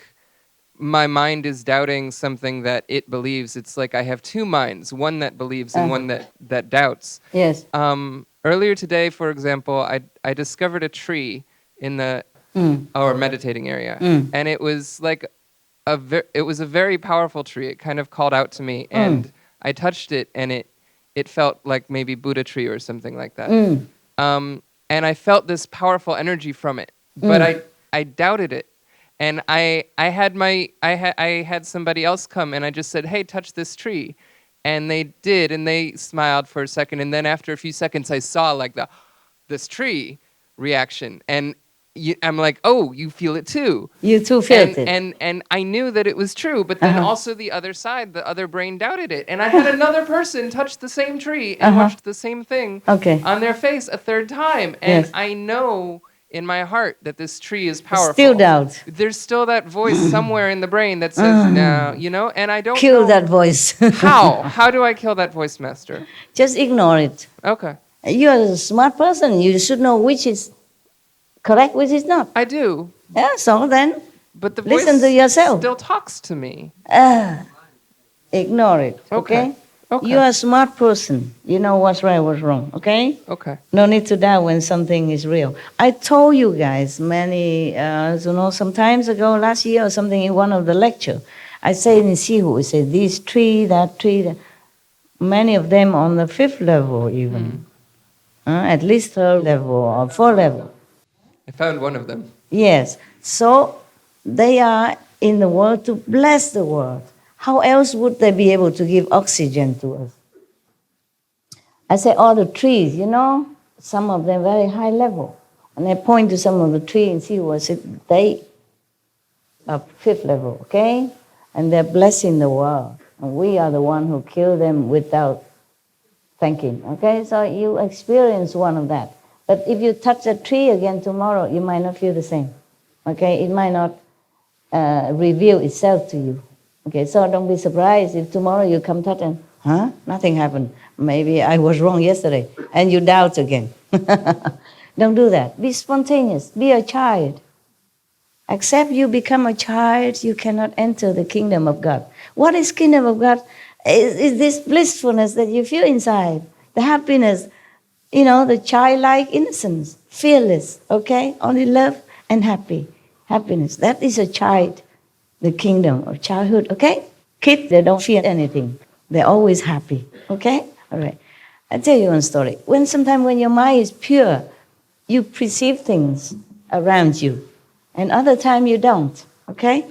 [SPEAKER 5] my mind is doubting something that it believes. It's like I have two minds, one that believes and one that doubts.
[SPEAKER 3] Yes.
[SPEAKER 5] Earlier today, for example, I discovered a tree in our meditating area, and it was like it was a very powerful tree. It kind of called out to me, and I touched it, and it felt like maybe Buddha tree or something like that. And I felt this powerful energy from it, but I doubted it, and I had somebody else come, and I just said, "Hey, touch this tree." And they did, and they smiled for a second, and then after a few seconds, I saw like this tree reaction, and I'm like, "Oh, you feel it too."
[SPEAKER 3] You too felt it.
[SPEAKER 5] And I knew that it was true, but then also the other side, the other brain doubted it, and I had another person touch the same tree and watched the same thing on their face a third time, and I know in my heart that this tree is powerful.
[SPEAKER 3] Still doubt.
[SPEAKER 5] There's still that voice somewhere in the brain that says, "No," you know, and I don't
[SPEAKER 3] Kill
[SPEAKER 5] know
[SPEAKER 3] that voice.
[SPEAKER 5] how. How do I kill that voice, Master?
[SPEAKER 3] Just ignore it.
[SPEAKER 5] Okay,
[SPEAKER 3] You're a smart person. You should know which is correct, which is not.
[SPEAKER 5] I do,
[SPEAKER 3] Yeah, so then
[SPEAKER 5] but the
[SPEAKER 3] listen
[SPEAKER 5] voice
[SPEAKER 3] to yourself.
[SPEAKER 5] still talks to me.
[SPEAKER 3] Ignore it, okay?
[SPEAKER 5] Okay.
[SPEAKER 3] You're a smart person. You know what's right, what's wrong, okay?
[SPEAKER 5] Okay.
[SPEAKER 3] No need to doubt when something is real. I told you guys some times ago, last year or something, in one of the lecture, I say in Sihu, I say this tree, that tree, that. Many of them on the 5th level even. At least 3rd level or 4th level.
[SPEAKER 5] I found one of them.
[SPEAKER 3] Yes. So they are in the world to bless the world. How else would they be able to give oxygen to us? I say all the trees, you know, some of them very high level. And I point to some of the trees and see what they are 5th level, okay? And they're blessing the world. And we are the one who kill them without thanking, okay? So you experience one of that. But if you touch a tree again tomorrow, you might not feel the same, okay? It might not reveal itself to you. Okay, so don't be surprised if tomorrow you come to and, nothing happened. Maybe I was wrong yesterday, and you doubt again. Don't do that. Be spontaneous. Be a child. Except you become a child, you cannot enter the kingdom of God. What is kingdom of God? Is this blissfulness that you feel inside, the happiness, the childlike innocence, fearless, okay? Only love and happiness. That is a child, the kingdom of childhood, okay? Kids, they don't fear anything. They're always happy, okay? All right. I'll tell you one story. Sometimes when your mind is pure, you perceive things around you. And other time you don't, okay?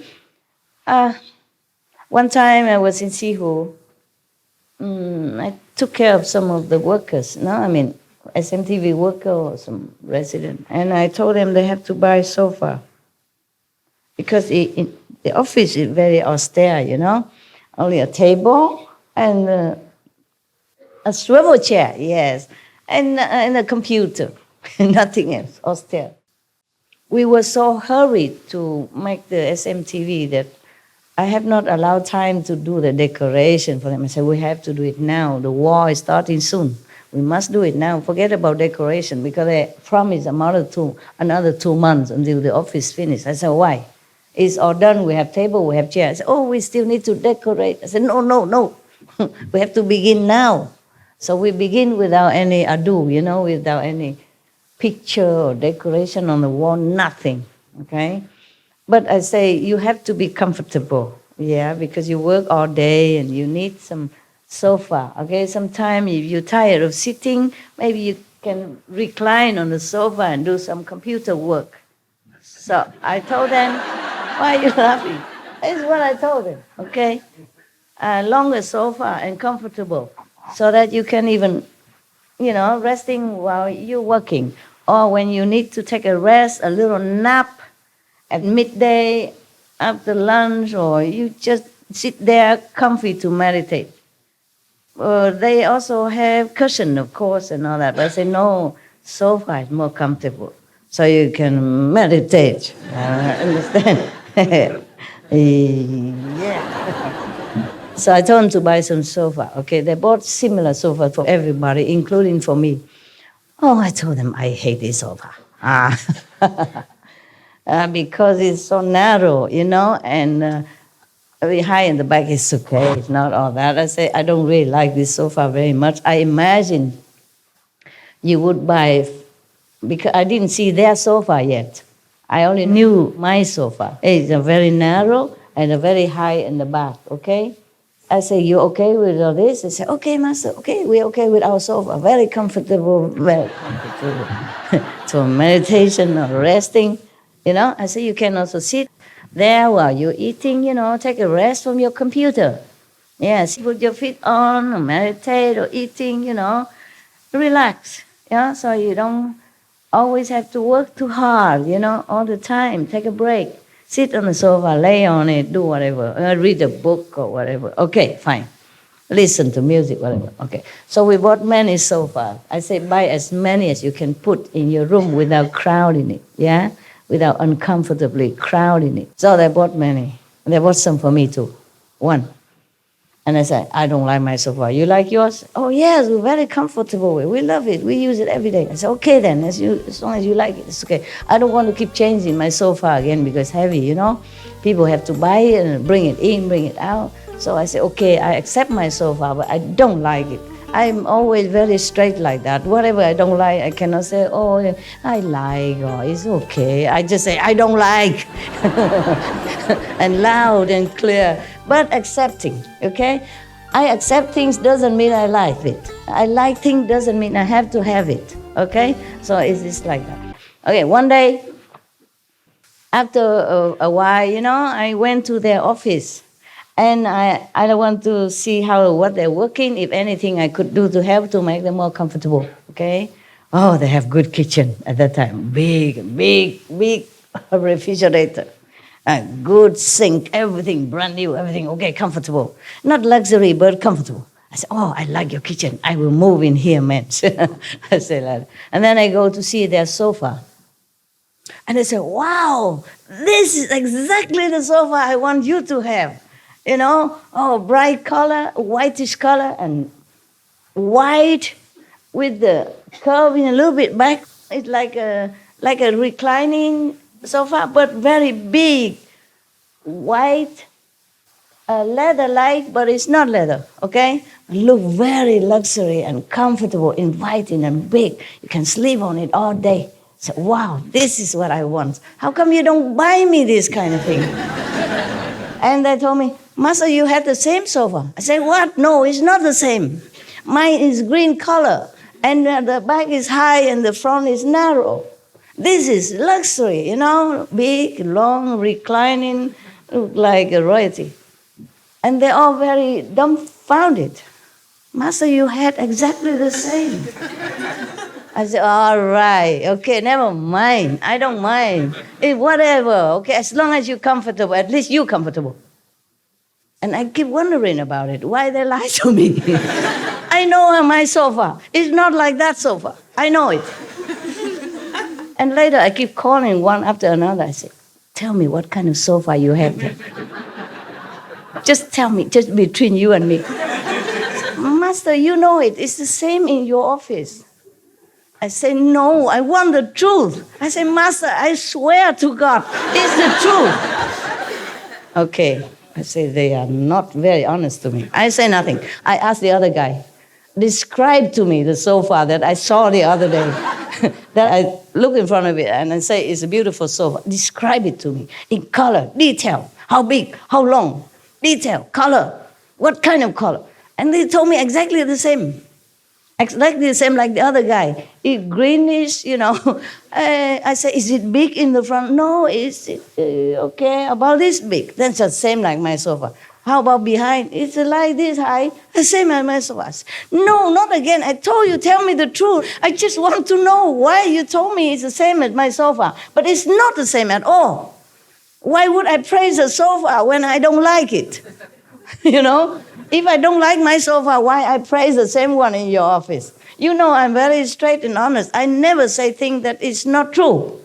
[SPEAKER 3] One time I was in Sihu. I took care of some of the workers, SMTV worker or some resident. And I told them they have to buy a sofa. Because the office is very austere, Only a table and a swivel chair, yes. And a computer, nothing else, austere. We were so hurried to make the SMTV that I have not allowed time to do the decoration for them. I said, we have to do it now. The war is starting soon. We must do it now. Forget about decoration because they promised another 2 months until the office finished. I said, why? It's all done. We have table, we have chairs. Oh, we still need to decorate. I said, no. We have to begin now. So we begin without any ado, without any picture or decoration on the wall, nothing, okay? But I say you have to be comfortable, because you work all day and you need some sofa, okay? Sometimes if you're tired of sitting, maybe you can recline on the sofa and do some computer work. So I told them, why are you laughing? That's what I told them, okay? Longer sofa and comfortable so that you can even, resting while you're working. Or when you need to take a rest, a little nap at midday, after lunch, or you just sit there comfy to meditate. They also have cushion, of course, and all that. But I say, no, sofa is more comfortable. So you can meditate. Understand? Yeah. So I told them to buy some sofa. Okay, they bought similar sofa for everybody, including for me. Oh, I told them I hate this sofa. Because it's so narrow, and very high in the back is okay. It's not all that. I say, I don't really like this sofa very much. I imagine you would buy, because I didn't see their sofa yet. I only knew my sofa. It's a very narrow and a very high in the back, okay? I say, you okay with all this? They say, okay, master, okay, we're okay with our sofa. Very comfortable. So meditation or resting, I say, you can also sit there while you're eating, take a rest from your computer. Yes, put your feet on, or meditate, or eating, relax, so you don't always have to work too hard, all the time. Take a break. Sit on the sofa, lay on it, do whatever. Read a book or whatever. Okay, fine. Listen to music, whatever. Okay. So we bought many sofas. I say buy as many as you can put in your room without crowding it, without uncomfortably crowding it. So they bought many. And they bought some for me too. One. And I said, I don't like my sofa. You like yours? Oh, yes, we're very comfortable. We love it. We use it every day. I said, okay then, as long as you like it, it's okay. I don't want to keep changing my sofa again because it's heavy, People have to buy it and bring it in, bring it out. So I said, okay, I accept my sofa, but I don't like it. I'm always very straight like that. Whatever I don't like, I cannot say, oh, I like, or it's okay. I just say, I don't like. And loud and clear, but accepting, okay? I accept things doesn't mean I like it. I like things doesn't mean I have to have it, okay? So it's just like that. Okay, one day, after a while, I went to their office. And I want to see what they're working, if anything I could do to help to make them more comfortable, okay? Oh, they have good kitchen at that time. Big refrigerator. Good sink, everything brand new, everything okay, comfortable. Not luxury, but comfortable. I said, oh, I like your kitchen. I will move in here, man. I say that. And then I go to see their sofa. And they say, wow, this is exactly the sofa I want you to have. bright color, whitish color, and white with the curving a little bit back. It's like a reclining sofa, but very big, white, leather-like, but it's not leather, okay? Look very luxury and comfortable, inviting and big. You can sleep on it all day. So, wow, this is what I want. How come you don't buy me this kind of thing? And they told me, Master, you have the same sofa. I said, what? No, it's not the same. Mine is green color, and the back is high and the front is narrow. This is luxury, big, long, reclining, look like a royalty. And they're all very dumbfounded. Master, you had exactly the same. I said, all right, okay, never mind. I don't mind. Whatever, okay, as long as you're comfortable, at least you're comfortable. And I keep wondering about it, why they lie to me. I know my sofa. It's not like that sofa. I know it. And later I keep calling one after another. I say, tell me what kind of sofa you have there. Just tell me, just between you and me. Master, you know it. It's the same in your office. I say, no, I want the truth. I say, Master, I swear to God, it's the truth. Okay. I say, they are not very honest to me. I say nothing. I ask the other guy, describe to me the sofa that I saw the other day. That I look in front of it and I say, it's a beautiful sofa. Describe it to me in color, detail. How big, how long, detail, color, what kind of color. And they told me exactly the same. Exactly the same like the other guy. It's greenish, I say, is it big in the front? No, it's okay, about this big. Then it's the same like my sofa. How about behind? It's like this high, the same as my sofa. No, not again. I told you, tell me the truth. I just want to know why you told me it's the same as my sofa. But it's not the same at all. Why would I praise a sofa when I don't like it? If I don't like my sofa, why I praise the same one in your office? I'm very straight and honest. I never say things that is not true.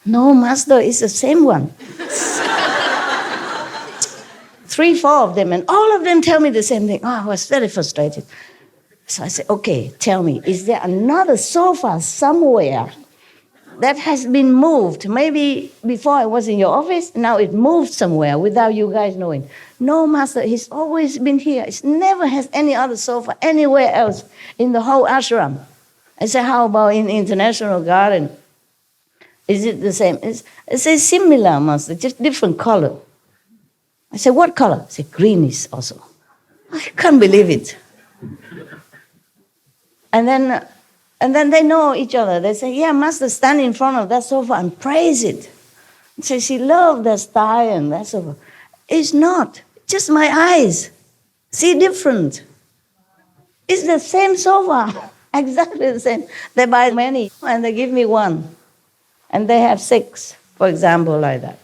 [SPEAKER 3] No, Master, it's the same one. 3, 4 of them, and all of them tell me the same thing. Oh, I was very frustrated. So I said, okay, tell me, is there another sofa somewhere that has been moved? Maybe before I was in your office, now it moved somewhere without you guys knowing. No, Master, he's always been here. It never has any other sofa anywhere else in the whole ashram. I said, how about in International Garden? Is it the same? It's similar, Master, just different color. I said, what color? I said, greenish also. I can't believe it. And then they know each other. They say, yeah, Master, stand in front of that sofa and praise it. So she loved that style and that sofa. It's not. Just my eyes. See different. It's the same sofa. Exactly the same. They buy many and they give me one. And they have 6, for example, like that.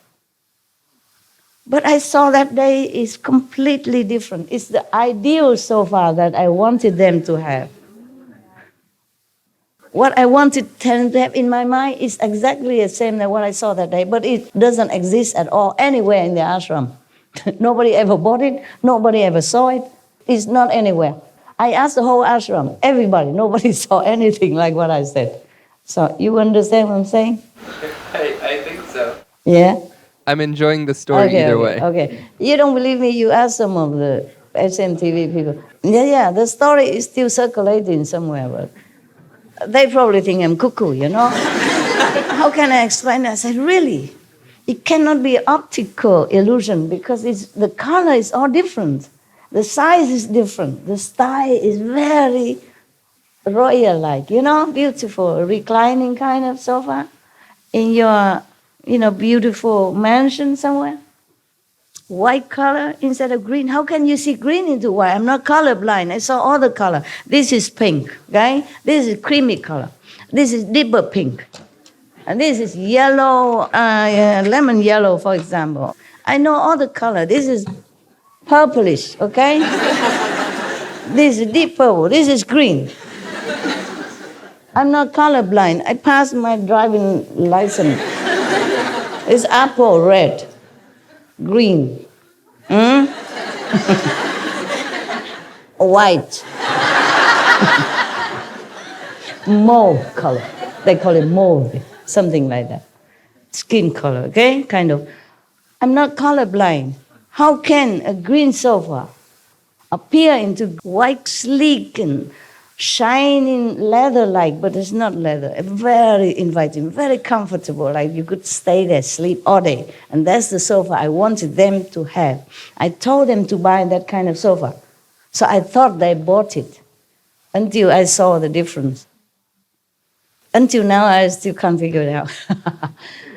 [SPEAKER 3] But I saw that day is completely different. It's the ideal sofa that I wanted them to have. What I wanted them to have in my mind is exactly the same as what I saw that day, but it doesn't exist at all anywhere in the ashram. Nobody ever bought it. Nobody ever saw it. It's not anywhere. I asked the whole ashram, everybody. Nobody saw anything like what I said. So you understand what I'm saying?
[SPEAKER 5] I think so.
[SPEAKER 3] Yeah?
[SPEAKER 5] I'm enjoying the story either way.
[SPEAKER 3] Okay. You don't believe me? You ask some of the SMTV people. Yeah, the story is still circulating somewhere, but they probably think I'm cuckoo, How can I explain that? I said, really? It cannot be optical illusion because the color is all different. The size is different. The style is very royal-like, beautiful, reclining kind of sofa in your, beautiful mansion somewhere. White color instead of green. How can you see green into white? I'm not colorblind. I saw all the color. This is pink, okay? This is creamy color. This is deeper pink. And this is yellow, lemon yellow, for example. I know all the color. This is purplish, okay? This is deep purple. This is green. I'm not colorblind. I passed my driving license. It's apple red, green, White. Mauve color. They call it mauve, something like that. Skin color, okay? Kind of. I'm not colorblind. How can a green sofa appear into white, sleek, and shining leather-like, but it's not leather. Very inviting, very comfortable. Like you could stay there, sleep all day. And that's the sofa I wanted them to have. I told them to buy that kind of sofa. So I thought they bought it until I saw the difference. Until now, I still can't figure it out.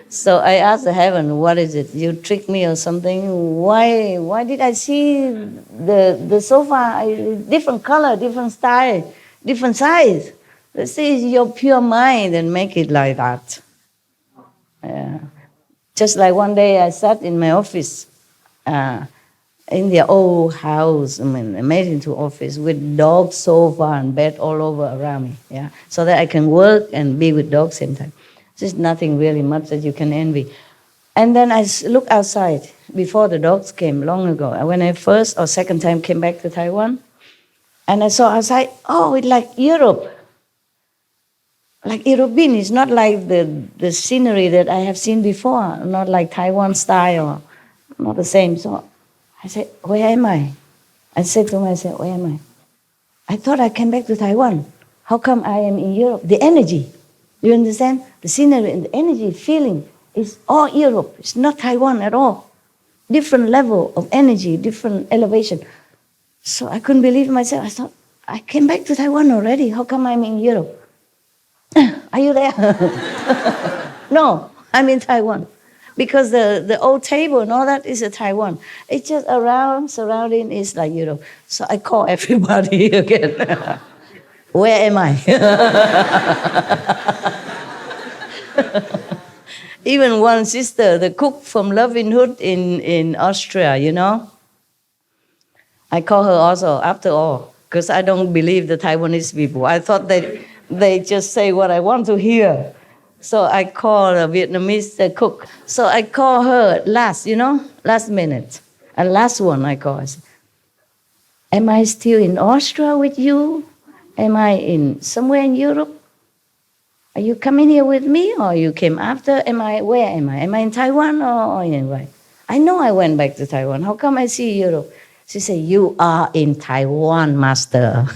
[SPEAKER 3] So I asked the heaven, what is it? You tricked me or something? Why did I see the sofa, different color, different style, different size? This is your pure mind and make it like that. Just like one day I sat in my office, in the old house, I made into office with dog sofa and bed all over around me, yeah, so that I can work and be with dogs same time. There's nothing really much that you can envy. And then I looked outside before the dogs came long ago. When I first or second time came back to Taiwan, and I saw outside, oh, it's like Europe. Like European, it's not like the scenery that I have seen before, not like Taiwan style, not the same. So I said, where am I? I said to myself, where am I? I thought I came back to Taiwan. How come I am in Europe? The energy, you understand? The scenery and the energy, feeling is all Europe. It's not Taiwan at all. Different level of energy, different elevation. So I couldn't believe myself. I thought, I came back to Taiwan already. How come I'm in Europe? Are you there? No, I'm in Taiwan. Because the old table and all that is a Taiwan. It's just surrounding is like Europe. So I call everybody again. Where am I? Even one sister, the cook from Loving Hood in Austria, you know. I call her also, after all, because I don't believe the Taiwanese people. I thought they just say what I want to hear. So I call a Vietnamese cook. So I call her last minute. And last one I call. I say, am I still in Austria with you? Am I in somewhere in Europe? Are you coming here with me or you came after? Where am I? Am I in Taiwan or anyway? I know I went back to Taiwan. How come I see Europe? She said, you are in Taiwan, master.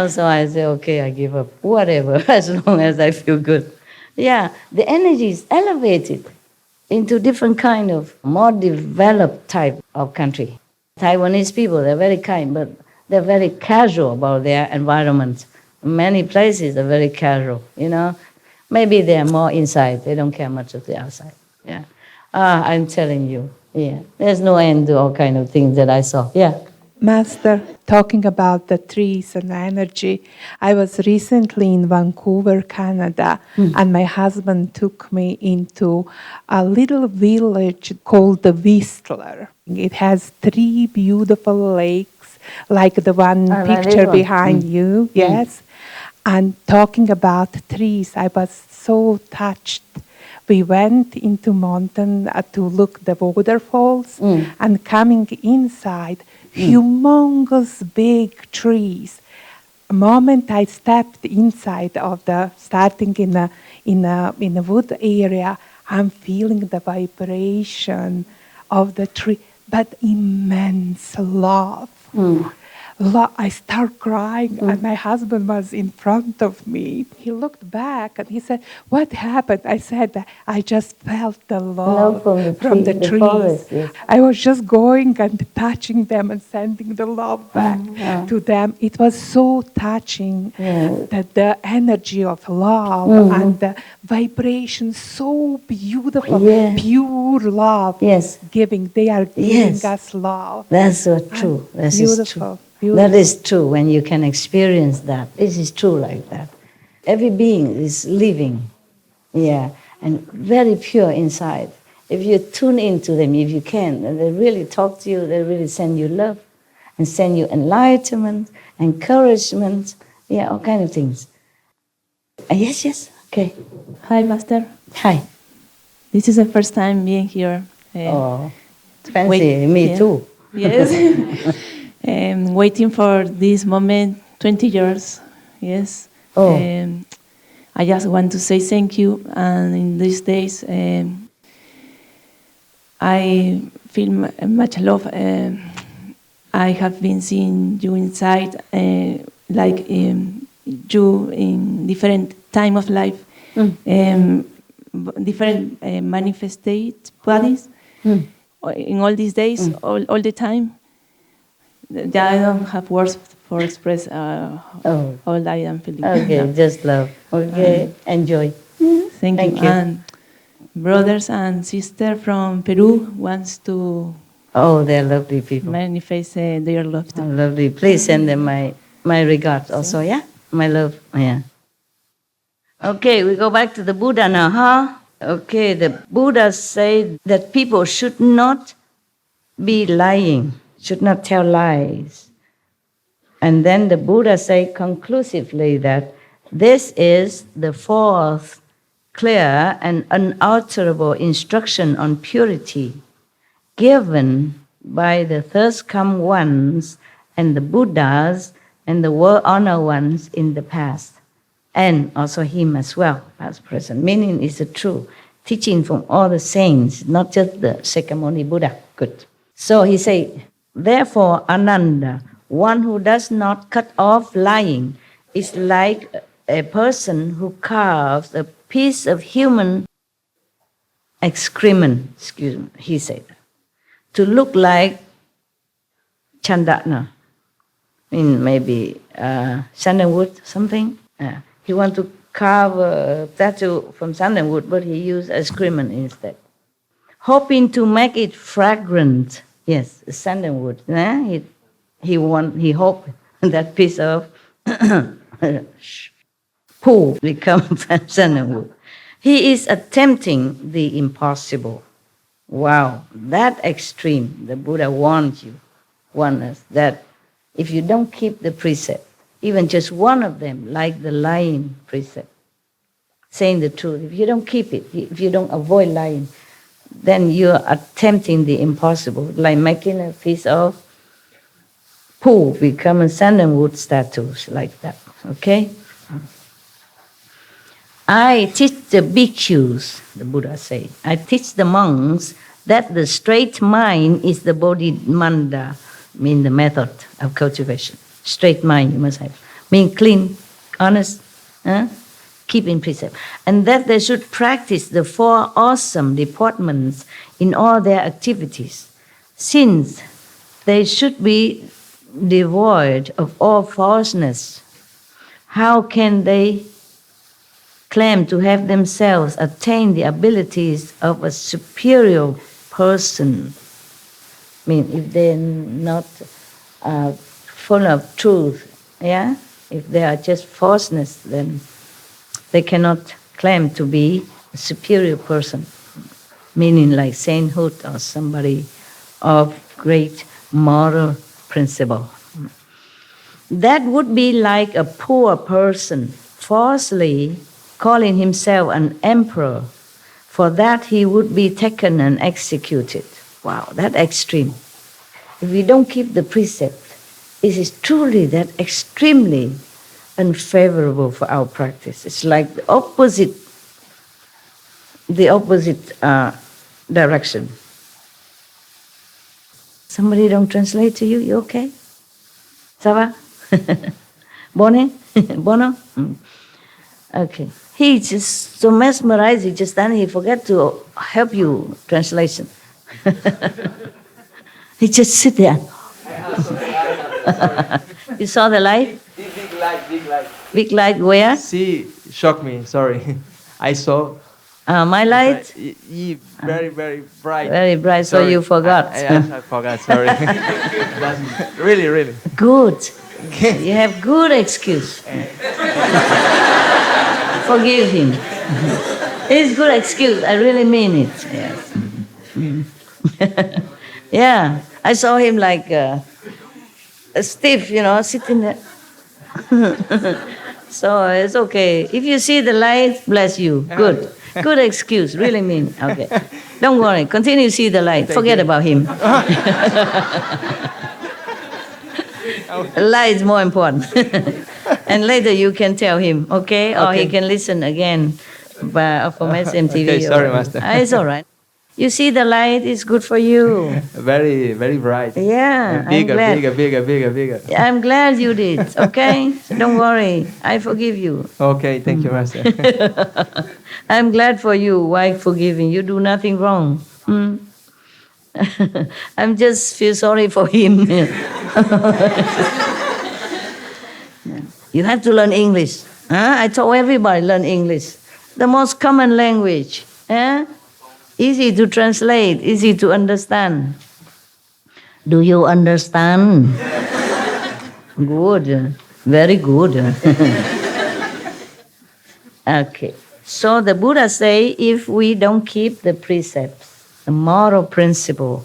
[SPEAKER 3] So I say, okay, I give up. Whatever, as long as I feel good. Yeah, the energy is elevated into different kind of more developed type of country. Taiwanese people, they're very kind, but they're very casual about their environment. Many places are very casual, you know. Maybe they're more inside. They don't care much of the outside. Yeah. I'm telling you, yeah. There's no end to all kind of things that I saw. Yeah.
[SPEAKER 9] Master, talking about the trees and energy, I was recently in Vancouver, Canada, and my husband took me into a little village called the Whistler. It has 3 beautiful lakes, like the one picture behind you, yes. And talking about trees, I was so touched. We went into mountain to look the waterfalls, and coming inside, humongous big trees. The moment I stepped inside of starting in a wood area, I'm feeling the vibration of the tree, but immense love. I start crying, and my husband was in front of me. He looked back and he said, what happened? I said, I just felt the love from the trees.
[SPEAKER 3] Forest, yes.
[SPEAKER 9] I was just going and touching them and sending the love back to them. It was so touching that the energy of love and the vibration, so beautiful, pure love giving. They are giving us love.
[SPEAKER 3] That's so true. That's
[SPEAKER 9] beautiful.
[SPEAKER 3] That is true when you can experience that. This is true like that. Every being is living, and very pure inside. If you tune into them, if you can, and they really talk to you, they really send you love and send you enlightenment, encouragement, all kind of things. Yes, okay.
[SPEAKER 10] Hi, Master.
[SPEAKER 3] Hi.
[SPEAKER 10] This is the first time being here.
[SPEAKER 3] Fancy, me too.
[SPEAKER 10] Yes. Waiting for this moment 20 years. Yes.
[SPEAKER 3] Oh.
[SPEAKER 10] I just want to say thank you. And in these days, I feel much love. I have been seeing you inside, like you in different time of life, different manifested bodies. In all these days, all the time. I don't have words for express all I am feeling.
[SPEAKER 3] Okay,
[SPEAKER 10] now.
[SPEAKER 3] just love. Okay, enjoy.
[SPEAKER 10] Thank
[SPEAKER 3] Thank
[SPEAKER 10] you.
[SPEAKER 3] you.
[SPEAKER 10] And brothers and sisters from Peru wants to
[SPEAKER 3] Oh, they're lovely people.
[SPEAKER 10] manifest their love
[SPEAKER 3] Oh,
[SPEAKER 10] too.
[SPEAKER 3] lovely. Please send them my regards also, yeah? My love, yeah. Okay, we go back to the Buddha now, huh? Okay, the Buddha said that people should not be lying, should not tell lies. And then the Buddha said conclusively that this is the fourth clear and unalterable instruction on purity given by the thirst come ones and the Buddhas and the world-honored ones in the past, and also him as well, past, present. Meaning is the true teaching from all the saints, not just the Shakyamuni Buddha. Good. So he said, therefore, Ananda, one who does not cut off lying is like a person who carves a piece of human excrement, excuse me, he said, to look like chandana, maybe sandalwood, something. He want to carve a tattoo from sandalwood, but he used excrement instead. Hoping to make it fragrant, yes, sandalwood. He hoped that piece of poo become sandalwood. He is attempting the impossible. Wow, that extreme, the Buddha warns us that if you don't keep the precept, even just one of them, like the lying precept, saying the truth, if you don't keep it, if you don't avoid lying, then you're attempting the impossible, like making a piece of poo become a sandalwood statues, like that, okay? I teach the bhikkhus, the Buddha said, I teach the monks that the straight mind is the bodhimanda, mean the method of cultivation. Straight mind you must have. Mean clean, honest, keeping precept. And that they should practice the four awesome deportments in all their activities, since they should be devoid of all falseness. How can they claim to have themselves attained the abilities of a superior person? If they're not full of truth, yeah? If they are just falseness, then they cannot claim to be a superior person, meaning like sainthood or somebody of great moral principle. That would be like a poor person falsely calling himself an emperor. For that he would be taken and executed. Wow, that extreme. If we don't keep the precept, it is truly that extremely unfavorable for our practice. It's like the opposite direction. Somebody don't translate to you? You okay? Ça va? Bone? Bono? Okay. He just so mesmerized, he just then he forget to help you translation. He just sit there. You saw the light?
[SPEAKER 11] Big light, big light.
[SPEAKER 3] Big light where?
[SPEAKER 11] See, shocked me, sorry. I saw.
[SPEAKER 3] My light?
[SPEAKER 11] Very, very bright.
[SPEAKER 3] Very bright, so
[SPEAKER 11] Sorry.
[SPEAKER 3] you forgot.
[SPEAKER 11] I forgot, sorry. Really, really.
[SPEAKER 3] Good. You have good excuse. Forgive him. It's good excuse, I really mean it. Yes. Yeah, I saw him like stiff, sitting there. So it's okay. If you see the light, bless you. Good. Good excuse, really mean. Okay. Don't worry. Continue to see the light. Forget about him. Light is more important. And later you can tell him, okay? Or he can listen again from SMTV.
[SPEAKER 11] Okay, sorry, Master.
[SPEAKER 3] It's all right. You see the light is good for you.
[SPEAKER 11] Very, very bright.
[SPEAKER 3] Yeah,
[SPEAKER 11] And bigger,
[SPEAKER 3] I'm glad.
[SPEAKER 11] bigger.
[SPEAKER 3] I'm glad you did, okay? So don't worry. I forgive you.
[SPEAKER 11] Okay, thank you, Master.
[SPEAKER 3] I'm glad for you. Why forgiving? You do nothing wrong. I'm just feel sorry for him. You have to learn English. I told everybody learn English. The most common language. Easy to translate, easy to understand. Do you understand? Good. Very good. Okay. So the Buddha say, if we don't keep the precepts, the moral principle,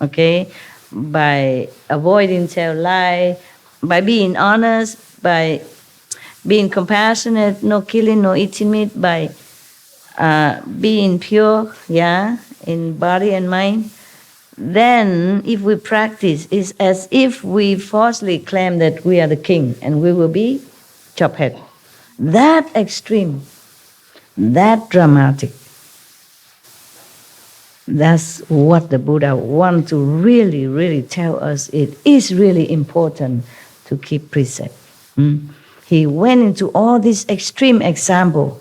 [SPEAKER 3] okay, by avoiding tell lie, by being honest, by being compassionate, no killing, no eating meat, by being pure, in body and mind, then if we practice, it's as if we falsely claim that we are the king and we will be chop head. That extreme, that dramatic. That's what the Buddha wants to really, really tell us. It is really important to keep precept. He went into all these extreme examples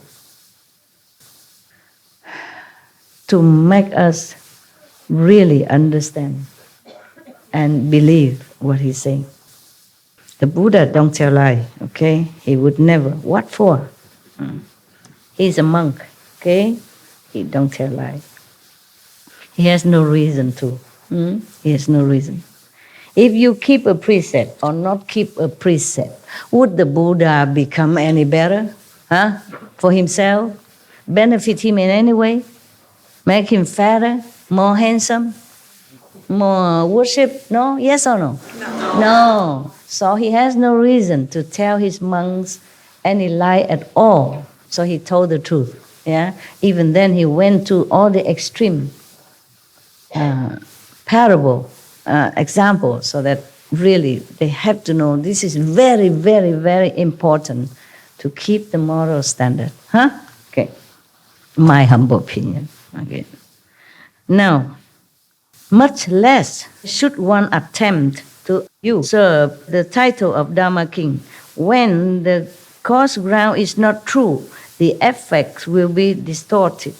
[SPEAKER 3] to make us really understand and believe what he's saying. The Buddha don't tell lie, okay? He would never. What for? He's a monk, okay? He don't tell lie. He has no reason to. He has no reason. If you keep a precept or not keep a precept, would the Buddha become any better? For himself? Benefit him in any way? Make him fatter? More handsome? More worship? No? Yes or no? No. So he has no reason to tell his monks any lie at all. So he told the truth. Even then he went to all the extreme parable examples, so that really they have to know this is very, very, very important to keep the moral standard. Okay. My humble opinion. Okay. Now, much less should one attempt to usurp the title of Dharma King. When the cause ground is not true, the effects will be distorted.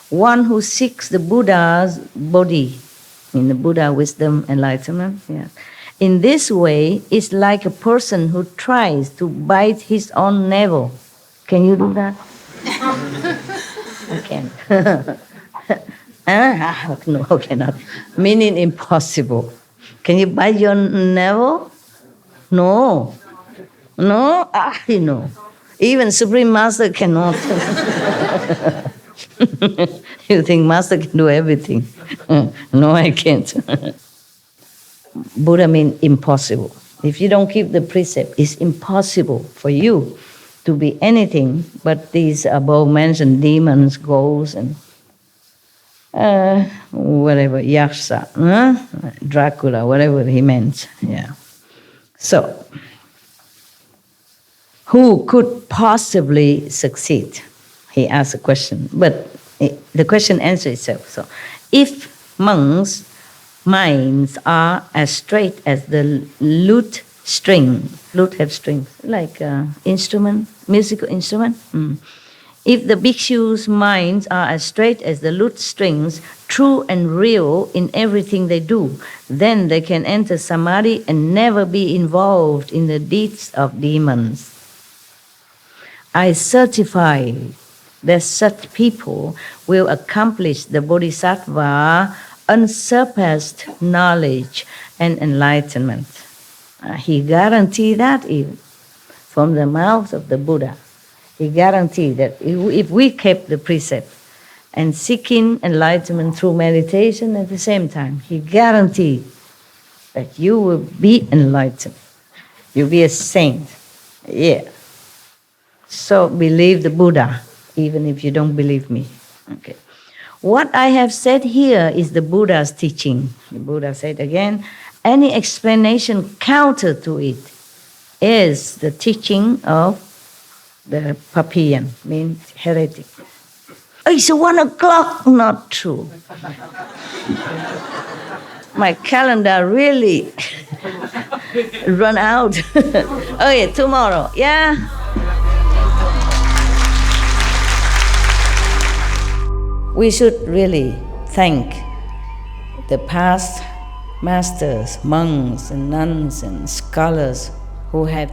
[SPEAKER 3] One who seeks the Buddha's body, in the Buddha wisdom, enlightenment, in this way is like a person who tries to bite his own navel. Can you do that? I can't. No, I cannot. Meaning impossible. Can you bite your navel? No. No? No. Even Supreme Master cannot. You think Master can do everything? No, I can't. Buddha means impossible. If you don't keep the precept, it's impossible for you to be anything but these above mentioned demons, ghosts, and whatever, Yaksa, Dracula, whatever he meant. So, who could possibly succeed? He asked a question, but the question answers itself. So, if monks' minds are as straight as the lute string have strings, like instrument, musical instrument. If the bhikshus' minds are as straight as the lute strings, true and real in everything they do, then they can enter samadhi and never be involved in the deeds of demons. I certify that such people will accomplish the bodhisattva unsurpassed knowledge and enlightenment. He guaranteed that even from the mouth of the Buddha. He guaranteed that if we kept the precept and seeking enlightenment through meditation at the same time, he guaranteed that you will be enlightened. You'll be a saint. So believe the Buddha, even if you don't believe me. Okay. What I have said here is the Buddha's teaching. The Buddha said again, any explanation counter to it is the teaching of the Papian, means heretic. It's 1 o'clock, not true. My calendar really run out. Okay, tomorrow, yeah? We should really thank the past masters, monks and nuns and scholars who have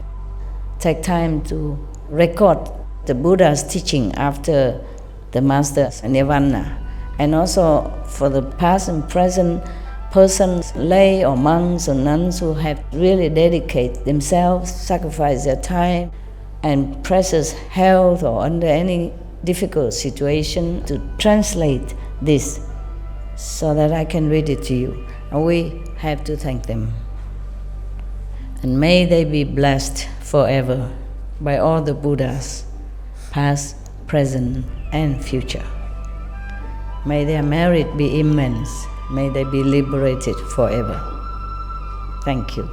[SPEAKER 3] taken time to record the Buddha's teaching after the master's nirvana. And also for the past and present persons, lay or monks or nuns who have really dedicated themselves, sacrificed their time and precious health or under any difficult situation to translate this so that I can read it to you. And we have to thank them. And may they be blessed forever by all the Buddhas, past, present, and future. May their merit be immense. May they be liberated forever. Thank you.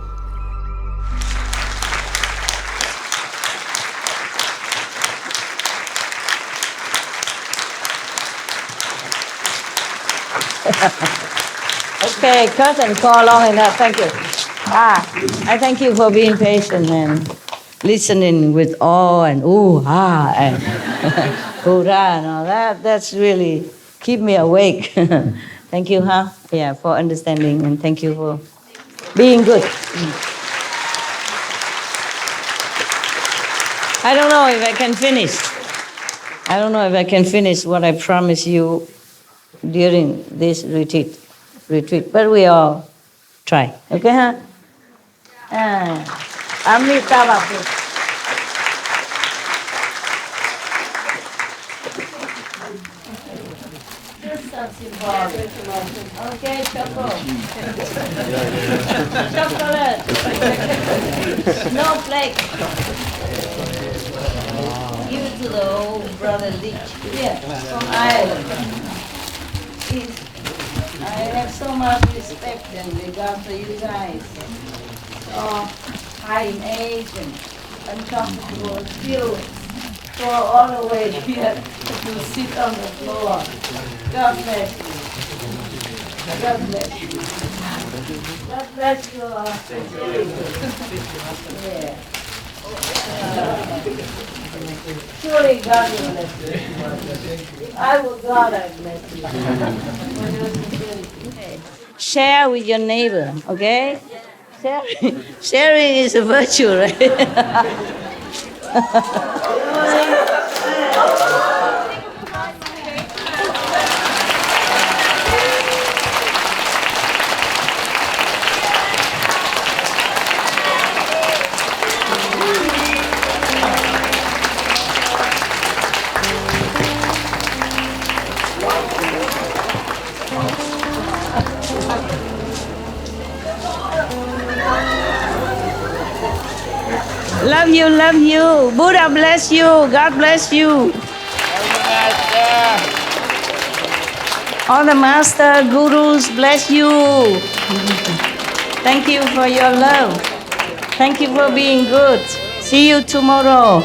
[SPEAKER 3] Okay, curtain call long enough. Thank you. I thank you for being patient and listening with awe and and hurrah and all that. That's really keep me awake. Thank you, Yeah, for understanding, and thank you for being good. I don't know if I can finish. I don't know if I can finish what I promised you during this retreat, but we all try. Okay, Amrita Bapu. Okay, chocolate. Chocolate. No flake. Give it to the old brother Leach. Here, from Ireland. I have so much respect and regard for you guys. So high in age and uncomfortable, still go all the way here to sit on the floor. God bless you. God bless you. God bless you. Yeah. Surely God will bless you. I will God I bless you. Okay. Share with your neighbor, okay? Sharing is a virtue, right? Love you, love you. Buddha bless you. God bless you. All the master, gurus bless you. Thank you for your love. Thank you for being good. See you tomorrow.